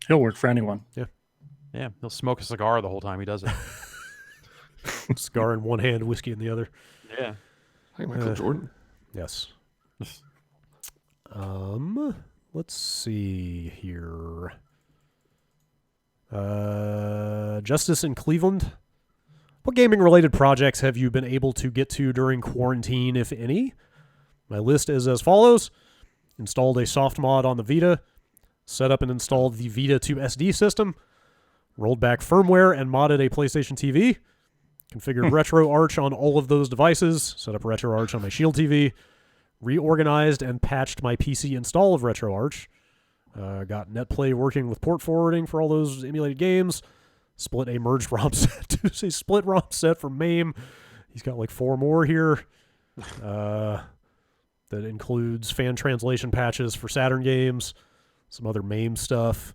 He'll work for anyone. Yeah. Yeah, he'll smoke a cigar the whole time he does it. Cigar in one hand, whiskey in the other. Yeah. I think Michael Jordan. Yes. Let's see here. Justice in Cleveland. What gaming-related projects have you been able to get to during quarantine, if any? My list is as follows. Installed a soft mod on the Vita. Set up and installed the Vita 2 SD system. Rolled back firmware and modded a PlayStation TV. Configured RetroArch on all of those devices. Set up RetroArch on my Shield TV. Reorganized and patched my PC install of RetroArch. Got NetPlay working with port forwarding for all those emulated games. Split a merged ROM set to a split ROM set from MAME. He's got like 4 more here. That includes fan translation patches for Saturn games. Some other MAME stuff.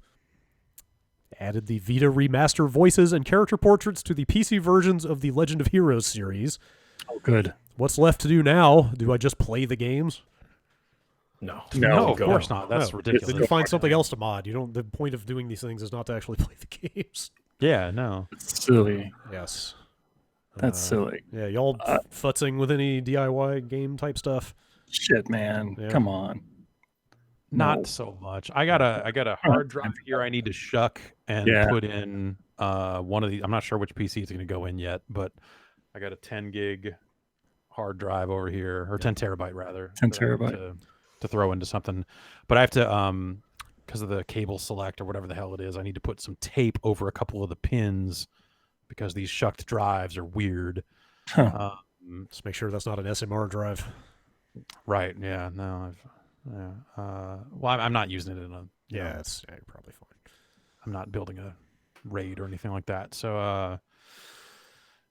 Added the Vita remaster voices and character portraits to the PC versions of the Legend of Heroes series. Oh, good. What's left to do now? Do I just play the games? No, of course not. That's No. ridiculous. Then you find something else to mod. You don't. The point of doing these things is not to actually play the games. Yeah, no. It's silly. Yes. That's silly. Yeah, y'all futzing with any DIY game type stuff? Shit, man. Yeah. Come on. Not No. so much. I got a hard drive here I need to shuck and Yeah. put in one of these. I'm not sure which PC it's going to go in yet, but I got a 10 gig hard drive over here, or 10 terabyte rather. 10 that I need terabyte. to throw into something. But I have to because of the cable select or whatever the hell it is, I need to put some tape over a couple of the pins because these shucked drives are weird. Huh. Just make sure that's not an SMR drive. Right. Yeah. No. Well, I'm not using it in a. Yeah, you're probably fine. I'm not building a RAID or anything like that. So,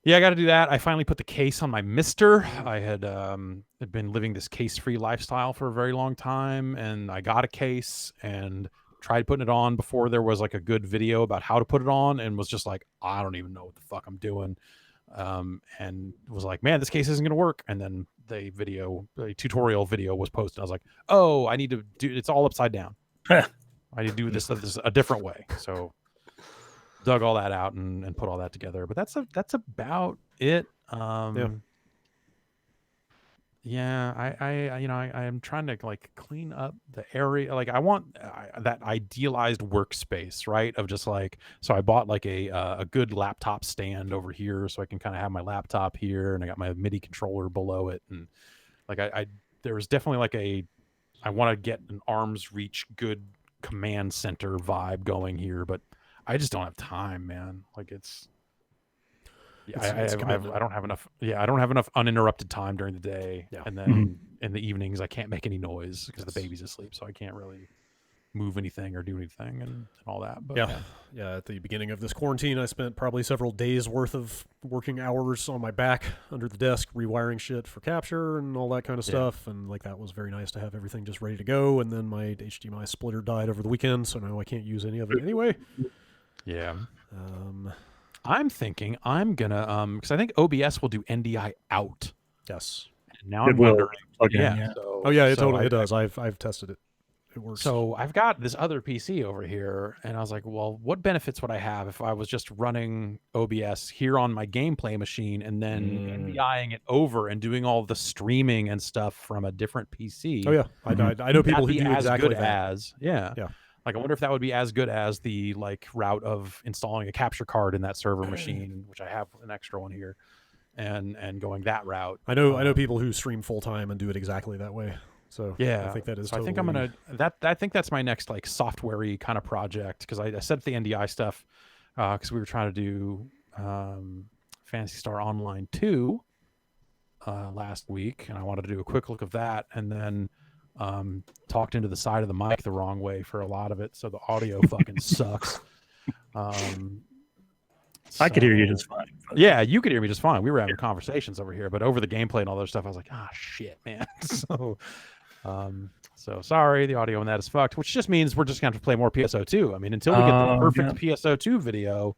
yeah, I got to do that. I finally put the case on my Mister. I had been living this case-free lifestyle for a very long time, and I got a case and tried putting it on before there was like a good video about how to put it on, and was just like, I don't even know what the fuck I'm doing. And was like, man, this case isn't going to work. And then the tutorial video was posted. I was like, oh, I need to do, it's all upside down. I need to do this a different way. So dug all that out and put all that together. But that's about it. Yeah, I am trying to like clean up the area. Like I want that idealized workspace, right? Of just like, so I bought like a good laptop stand over here, so I can kind of have my laptop here, and I got my MIDI controller below it, and like there was definitely like I want to get an arm's reach good command center vibe going here, but I just don't have time, man. Like it's. Yeah, I don't have enough. Yeah, I don't have enough uninterrupted time during the day, and then in the evenings I can't make any noise because the baby's asleep, so I can't really move anything or do anything and all that. But yeah. At the beginning of this quarantine, I spent probably several days worth of working hours on my back under the desk, rewiring shit for capture and all that kind of stuff, and like that was very nice to have everything just ready to go. And then my HDMI splitter died over the weekend, so now I can't use any of it anyway. Yeah. I'm thinking I'm gonna because I think OBS will do NDI out. Yes. And now I'm wondering. So, it totally does. I've tested it. It works. So I've got this other PC over here, and I was like, well, what benefits would I have if I was just running OBS here on my gameplay machine and then NDIing it over and doing all the streaming and stuff from a different PC? Oh yeah, I know people who do exactly that. Yeah. Like, I wonder if that would be as good as the like route of installing a capture card in that server machine, which I have an extra one here, and going that route. I know people who stream full time and do it exactly that way. So yeah, I think that is. So I think I'm gonna I think that's my next like software-y kind of project, because I set up the NDI stuff because we were trying to do Phantasy Star Online 2 last week, and I wanted to do a quick look of that, and then. Talked into the side of the mic the wrong way for a lot of it, so the audio fucking sucks. I could hear you just fine. Yeah, you could hear me just fine. We were having conversations over here, but over the gameplay and all that stuff, I was like, shit, man. So sorry, the audio on that is fucked, which just means we're just gonna have to play more PSO2. I mean, until we get the perfect PSO2 video,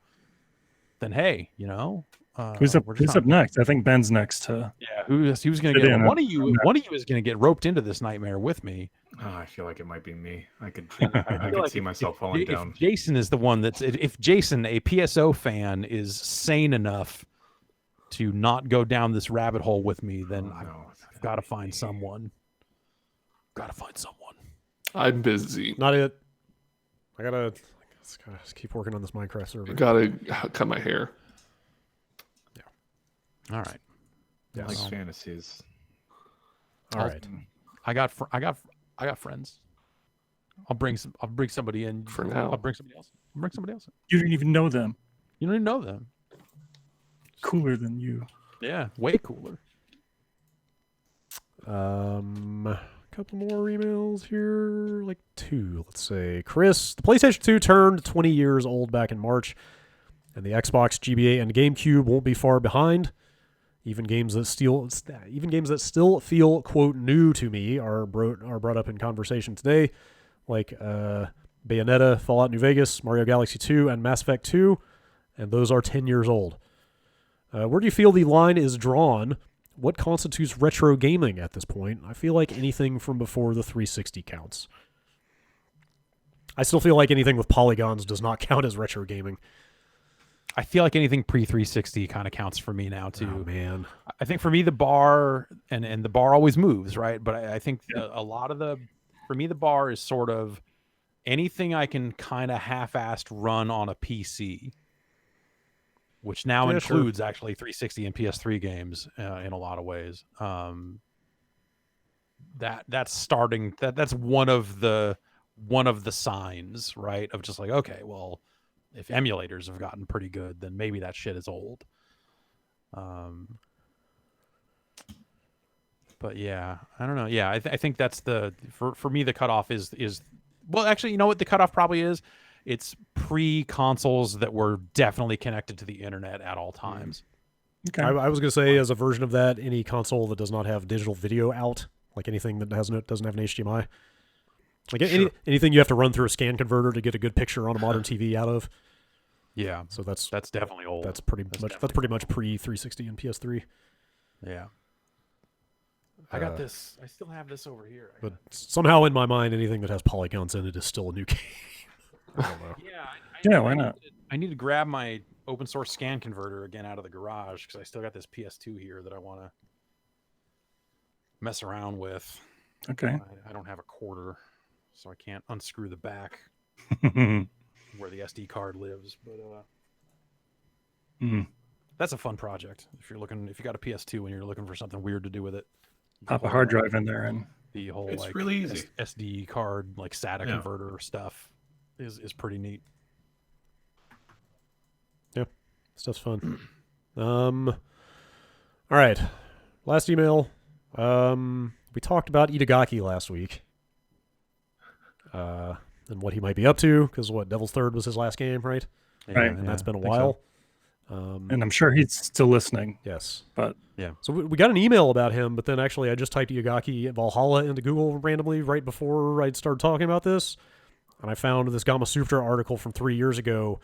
then hey, who's up next? I think Ben's next. Yeah, who's going to get one of you is going to get roped into this nightmare with me. Oh, I feel like it might be me. I could see myself falling down. If Jason is the one if Jason, a PSO fan, is sane enough to not go down this rabbit hole with me, then I've got to find someone. I'm busy. Not it. I gotta keep working on this Minecraft server. I gotta cut my hair. All right. Yeah, like fantasies. All right. I got friends. I'll bring somebody in for now. I'll bring somebody else. You don't even know them. You don't even know them. Cooler than you. Yeah, way cooler. A couple more emails here, like 2. Let's say Chris, the PlayStation 2 turned 20 years old back in March, and the Xbox, GBA, and GameCube won't be far behind. Even games that still feel, quote, new to me are brought up in conversation today, like Bayonetta, Fallout New Vegas, Mario Galaxy 2, and Mass Effect 2, and those are 10 years old. Where do you feel the line is drawn what constitutes retro gaming at this point? I feel like anything from before the 360 counts. I still feel like anything with polygons does not count as retro gaming. I feel like anything pre-360 kind of counts for me now too. Oh man, I think for me the bar and the bar always moves, right? But I think a lot of for me the bar is sort of anything I can kind of half-assed run on a PC, which now includes actually 360 and PS3 games in a lot of ways. That's starting. That's one of the signs, right? Of just like, okay, well, if emulators have gotten pretty good, then maybe that shit is old. But yeah, I don't know. Yeah, I think that's for me the cutoff is well, actually, you know what the cutoff probably is? It's pre-consoles that were definitely connected to the internet at all times. Okay. I was going to say, as a version of that, any console that does not have digital video out, like anything that doesn't have an HDMI, like anything you have to run through a scan converter to get a good picture on a modern TV out of. Yeah, so that's definitely old. That's pretty much pre 360 and PS3. Yeah. I got this. I still have this over here. But somehow in my mind, anything that has polygons in it is still a new game. I don't know. Yeah, why not? I need to grab my open source scan converter again out of the garage because I still got this PS2 here that I want to mess around with. Okay. I don't have a quarter, so I can't unscrew the back where the SD card lives. But that's a fun project. If you got a PS2 and you're looking for something weird to do with it, pop a hard drive in there and the whole it's really easy. SD card like SATA converter stuff is pretty neat. Yeah, stuff's fun. All right, last email. We talked about Itagaki last week, and what he might be up to, because Devil's Third was his last game, right? Right. And that's been a while. And I'm sure he's still listening. Yes. But yeah. So we got an email about him, but then actually I just typed Itagaki Valhalla into Google randomly right before I'd started talking about this, and I found this Gamasutra article from 3 years ago.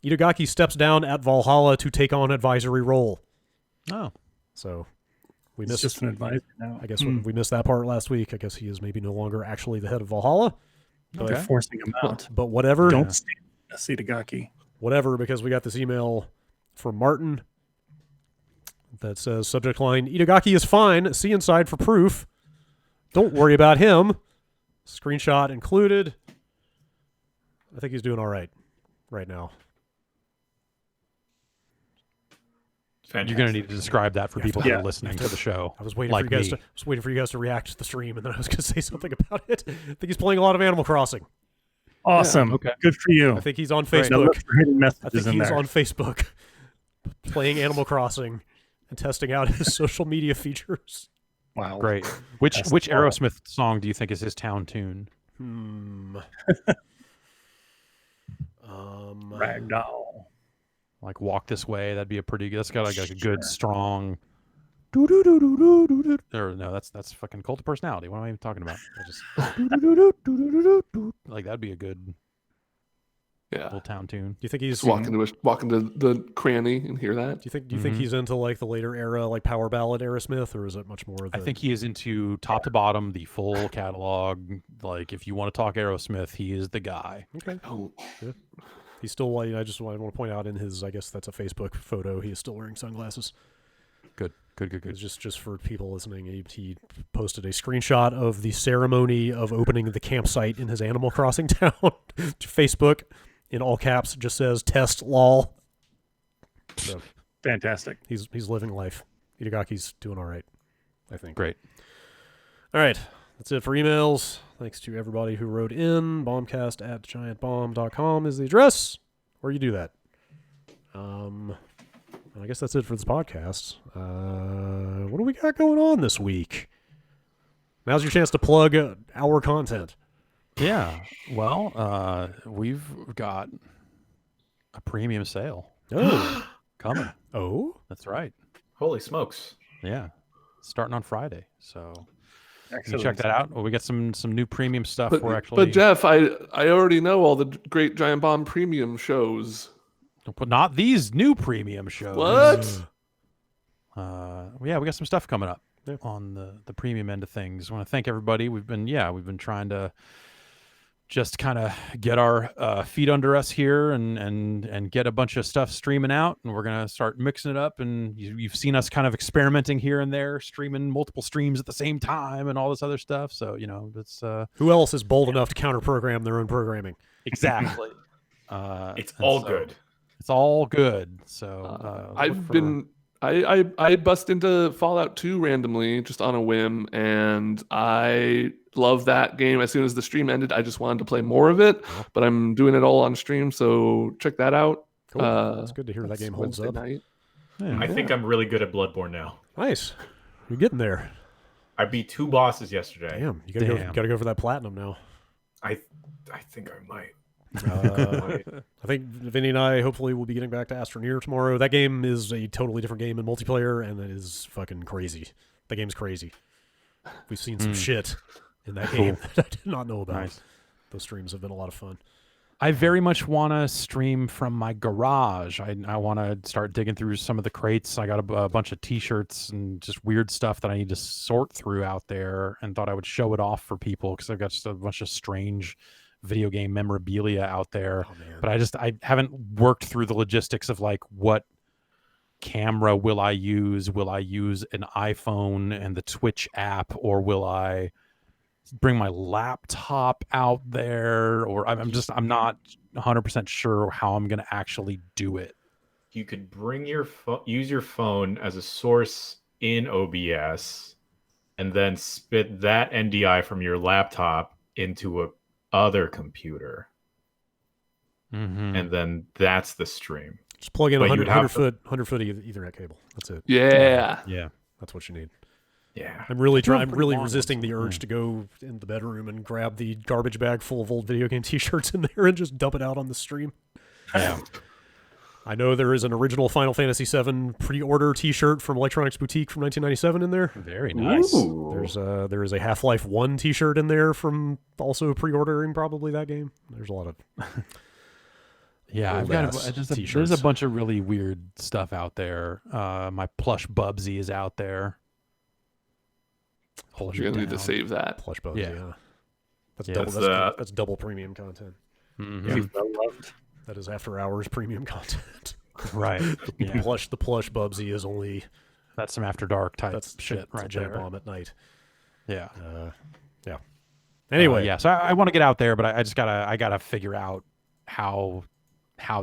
Itagaki steps down at Valhalla to take on advisory role. Oh. So we it's missed just an advisor now. I guess we missed that part last week. I guess he is maybe no longer actually the head of Valhalla. But, They're forcing him out. But whatever. Don't see Itagaki. Whatever, because we got this email from Martin that says, subject line, Itagaki is fine. See inside for proof. Don't worry about him. Screenshot included. I think he's doing all right now. Fantastic. You're going to need to describe that for people who are listening to the show. I was waiting like for you guys to react to the stream, and then I was going to say something about it. I think he's playing a lot of Animal Crossing. Awesome. Yeah, okay. Good for you. I think he's on Great. Facebook. I think he's on Facebook playing Animal Crossing and testing out his social media features. Wow. Great. Which Aerosmith song do you think is his town tune? Ragdoll. Like Walk This Way, that'd be a pretty good. That's got like a good strong. Or no, that's fucking Cult of Personality. What am I even talking about? Like that'd be a good little town tune. Do you think he's walk into the cranny and hear that? Do you think he's into like the later era, like power ballad Aerosmith, or is it much more? I think he is into top to bottom the full catalog. Like if you want to talk Aerosmith, he is the guy. Okay. Oh. Yeah. He's still. I want to point out in his. I guess that's a Facebook photo. He is still wearing sunglasses. Good. It's just for people listening, he posted a screenshot of the ceremony of opening the campsite in his Animal Crossing town to Facebook. In all caps, just says "test lol." So, fantastic. He's living life. Itagaki's doing all right, I think. Great. All right, that's it for emails. Thanks to everybody who wrote in. Bombcast@giantbomb.com is the address where you do that. I guess that's it for this podcast. What do we got going on this week? Now's your chance to plug our content. Yeah. Well, we've got a premium sale. Oh. Coming. Oh? That's right. Holy smokes. Yeah. Starting on Friday. So Excellent. you check that out. Well, we got some new premium stuff. But Jeff, I already know all the great Giant Bomb premium shows. But not these new premium shows. What? yeah, we got some stuff coming up on the premium end of things. I want to thank everybody. We've been trying to just kind of get our feet under us here and get a bunch of stuff streaming out, and we're gonna start mixing it up. And you've seen us kind of experimenting here and there, streaming multiple streams at the same time and all this other stuff. So it's who else is bold enough to counter program their own programming? exactly. It's all good. It's all good. So I bust into Fallout 2 randomly, just on a whim, and I love that game. As soon as the stream ended, I just wanted to play more of it, but I'm doing it all on stream, so check that out. Cool. It's good to hear that game holds Wednesday up. night. Yeah. I think I'm really good at Bloodborne now. Nice. You're getting there. I beat 2 bosses yesterday. Damn. You gotta go for that platinum now. I think I might. I think Vinny and I hopefully will be getting back to Astroneer tomorrow. That game is a totally different game in multiplayer, and it is fucking crazy. The game's crazy. We've seen some shit in that game that I did not know about. Nice. Those streams have been a lot of fun. I very much want to stream from my garage. I want to start digging through some of the crates. I got a bunch of T-shirts and just weird stuff that I need to sort through out there, and thought I would show it off for people because I've got just a bunch of strange video game memorabilia out there. But I haven't worked through the logistics of like, what camera will I use? Will I use an iPhone and the Twitch app, or will I bring my laptop out there? Or I'm not 100% sure how I'm going to actually do it. You could bring use your phone as a source in OBS, and then spit that NDI from your laptop into a other computer, and then that's the stream. Just plug in a But you'd 100 have foot Ethernet cable. That's it. Yeah. That's what you need. Yeah. I'm really long resisting the urge to go in the bedroom and grab the garbage bag full of old video game T-shirts in there and just dump it out on the stream. Yeah. I know there is an original Final Fantasy VII pre-order T-shirt from Electronics Boutique from 1997 in there. Very nice. Ooh. There is a Half-Life 1 T-shirt in there from also pre-ordering probably that game. There's a lot of Yeah, I've got there's a bunch of really weird stuff out there. My plush Bubsy is out there. Hold You're it gonna need to down. save that. plush bugs. Yeah. Yeah, that's Yeah, double. That's double premium content. Mhm. That is after hours premium content. Right. Yeah. The plush Bubsy is only That's some after dark type that's shit right Giant there. Bomb at night. Yeah. Yeah. Anyway, yeah. So I want to get out there, but I gotta figure out how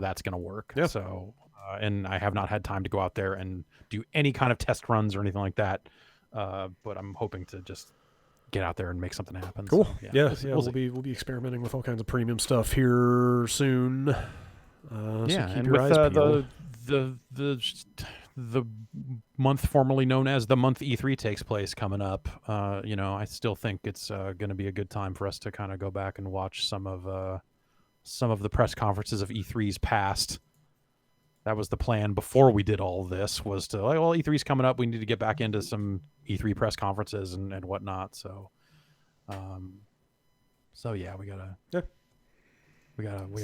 that's gonna work. Yeah. So and I have not had time to go out there and do any kind of test runs or anything like that. But I'm hoping to just get out there and make something happen. cool. So, Yeah, we'll see. we'll be experimenting with all kinds of premium stuff here soon. So Yeah, keep and your with eyes peeled. the month formerly known as the month E3 takes place coming up, I still think it's going to be a good time for us to kind of go back and watch some of the press conferences of E3's past. That was the plan before we did all this, was to like, well, E3's coming up, we need to get back into some E3 press conferences and whatnot. So, yeah, we gotta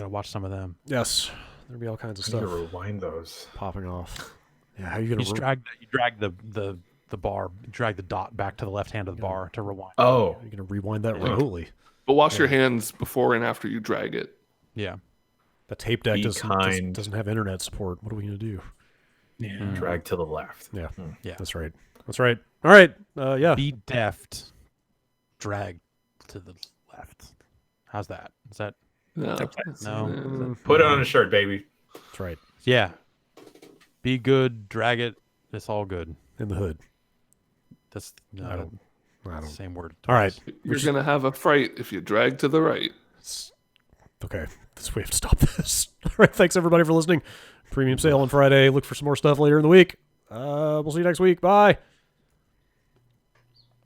watch some of them. Yes, there'll be all kinds of I need stuff to rewind those. popping off. Yeah, how are you You gonna? just drag the bar, drag the dot back to the left hand of the bar to rewind. Oh, You're gonna rewind that remotely. But wash your hands before and after you drag it. Yeah. The tape deck Be kind. doesn't have internet support. What are we gonna do? Yeah. drag to the left. Yeah, Yeah. that's right. That's right. All right. Yeah. Be deft. Drag to the left. How's that? Is that No. no? Put it on a shirt, baby. That's right. Yeah. Be good. Drag it. It's all good. In the hood. That's I don't. the same word. All right. You're gonna have a fright if you drag to the right. Okay. We have to stop this. All right. Thanks everybody for listening. Premium sale on Friday. Look for some more stuff later in the week. We'll see you next week. Bye.